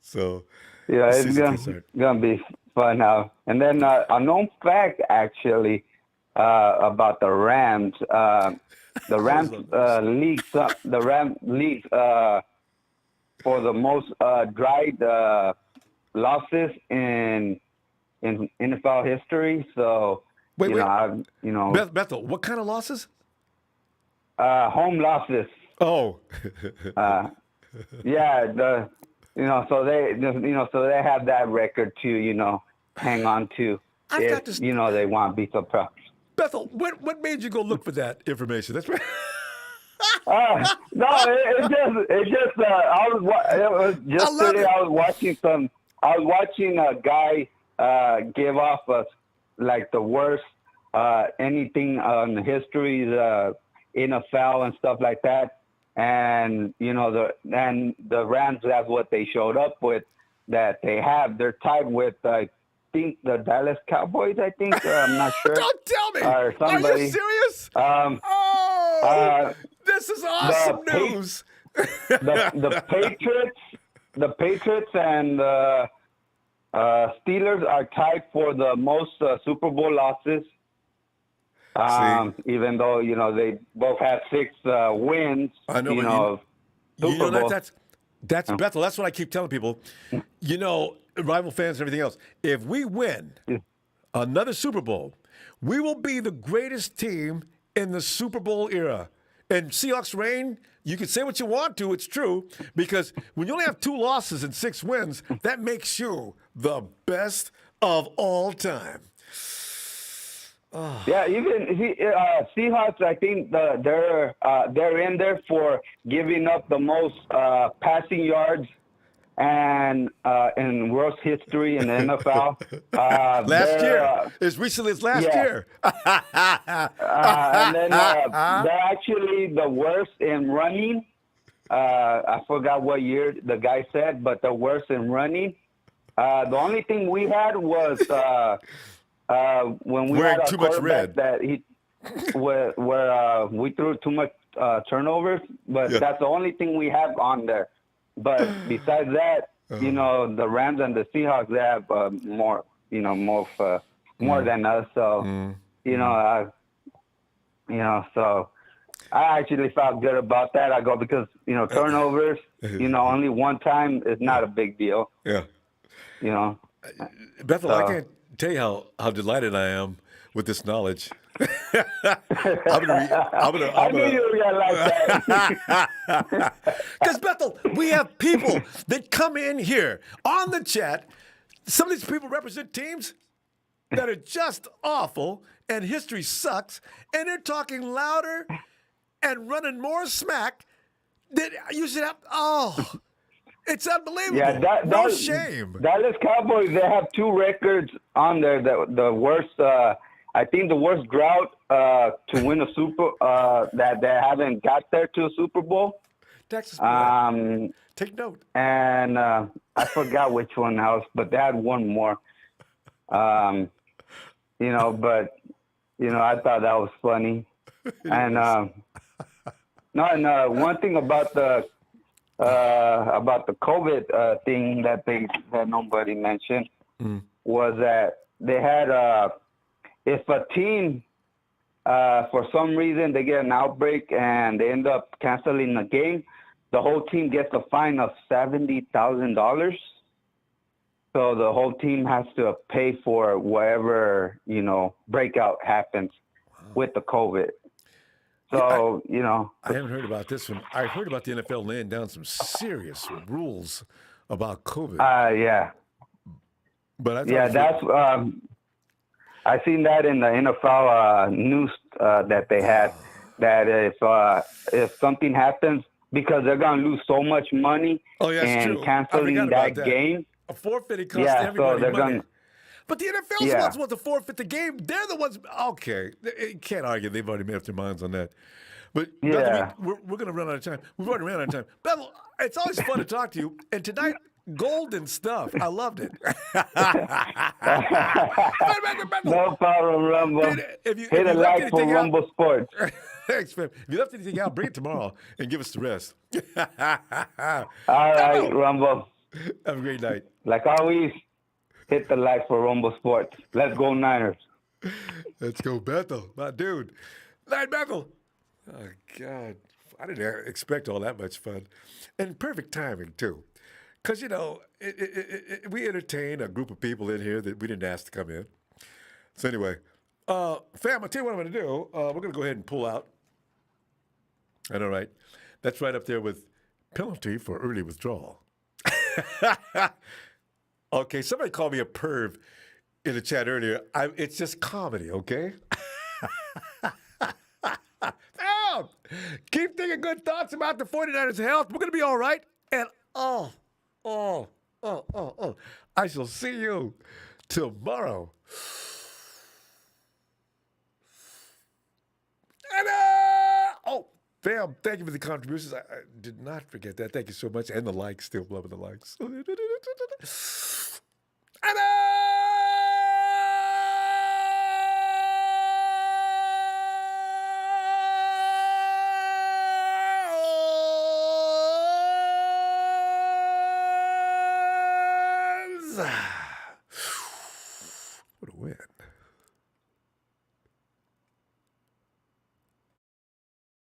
Speaker 1: So...
Speaker 15: Yeah, it's gonna be fun now. And then a known fact, actually, about the Rams. The Rams leads for the most dried losses in NFL history. So
Speaker 1: wait. Bethel, what kind of losses?
Speaker 15: Home losses.
Speaker 1: Oh.
Speaker 15: Yeah, so they have that record to, hang on to if, they want to be so proud.
Speaker 1: Bethel, what made you go look for that information? That's right.
Speaker 15: No, it just yesterday I was watching a guy give off like the worst anything on history, NFL and stuff like that. And the Rams, that's what they showed up with. That they're tied with I think the Dallas Cowboys. I think I'm not sure.
Speaker 1: Don't tell me.
Speaker 15: Or somebody.
Speaker 1: Are you serious? This is awesome news.
Speaker 15: the Patriots and Steelers are tied for the most Super Bowl losses. Even though they both have 6 wins.
Speaker 1: I know.
Speaker 15: Super Bowl.
Speaker 1: That's Bethel. That's what I keep telling people. Rival fans and everything else. If we win another Super Bowl, we will be the greatest team in the Super Bowl era. And Seahawks reign, you can say what you want to, it's true, because when you only have 2 losses and 6 wins, that makes you the best of all time.
Speaker 15: Yeah, even Seahawks, I think they're in there for giving up the most passing yards and in worst history in the NFL.
Speaker 1: Last year, as recently as last year.
Speaker 15: And then they're actually the worst in running. I forgot what year the guy said, but the worst in running. The only thing we had was when we
Speaker 1: wearing
Speaker 15: had a
Speaker 1: too much
Speaker 15: quarterback
Speaker 1: red.
Speaker 15: that where we threw too much turnovers, but that's the only thing we have on there. But besides that, the Rams and the Seahawks, they have more than us. So, so I actually felt good about that. I go because turnovers, only one time is not a big deal.
Speaker 1: Yeah. Bethel, I can't tell you how delighted I am with this knowledge. I
Speaker 15: knew you were gonna like that.
Speaker 1: Because Bethel, we have people that come in here on the chat. Some of these people represent teams that are just awful, and history sucks, and they're talking louder and running more smack than you should have. Oh, it's unbelievable.
Speaker 15: Yeah,
Speaker 1: no shame.
Speaker 15: Dallas Cowboys, they have 2 records on there. The worst. I think the worst drought to win a that they haven't got there to a Super Bowl.
Speaker 1: Texas. Take note.
Speaker 15: And I forgot which one else, but they had one more. But I thought that was funny. And one thing about the COVID thing that nobody mentioned was that they had if a team, for some reason, they get an outbreak and they end up canceling the game, the whole team gets a fine of $70,000. So the whole team has to pay for whatever, breakout happens with the COVID. So,
Speaker 1: I haven't heard about this one. I heard about the NFL laying down some serious rules about COVID.
Speaker 15: Yeah.
Speaker 1: But
Speaker 15: that's... I seen that in the NFL news that they had. That if something happens, because they're gonna lose so much money and canceling that game,
Speaker 1: a forfeit costs everybody
Speaker 15: so they're
Speaker 1: money.
Speaker 15: Gonna,
Speaker 1: but the NFL's the ones who want to forfeit the game. They're the ones. Okay, you can't argue. They've already made up their minds on that. But Bethel, we're going to run out of time. We've already ran out of time. Bethel, it's always fun to talk to you. And tonight, golden stuff. I loved it.
Speaker 15: No problem, Ronbo. Hit a like for Ronbo Sports.
Speaker 1: Thanks, man. If you left anything out, bring it tomorrow and give us the rest.
Speaker 15: All right, Ronbo.
Speaker 1: Have a great night.
Speaker 15: Like always, hit the like for Ronbo Sports. Let's go Niners.
Speaker 1: Let's go Bethel. My dude. Night, Bethel. Oh, God. I didn't expect all that much fun. And perfect timing, too. Because, we entertain a group of people in here that we didn't ask to come in. So anyway, fam, I'll tell you what I'm going to do. We're going to go ahead and pull out. I know, right? That's right up there with penalty for early withdrawal. Okay, somebody called me a perv in the chat earlier. It's just comedy, okay? Oh, keep thinking good thoughts about the 49ers' health. We're going to be all right. And I shall see you tomorrow. And, Bam, thank you for the contributions. I did not forget that. Thank you so much. And the likes, still loving the likes. And,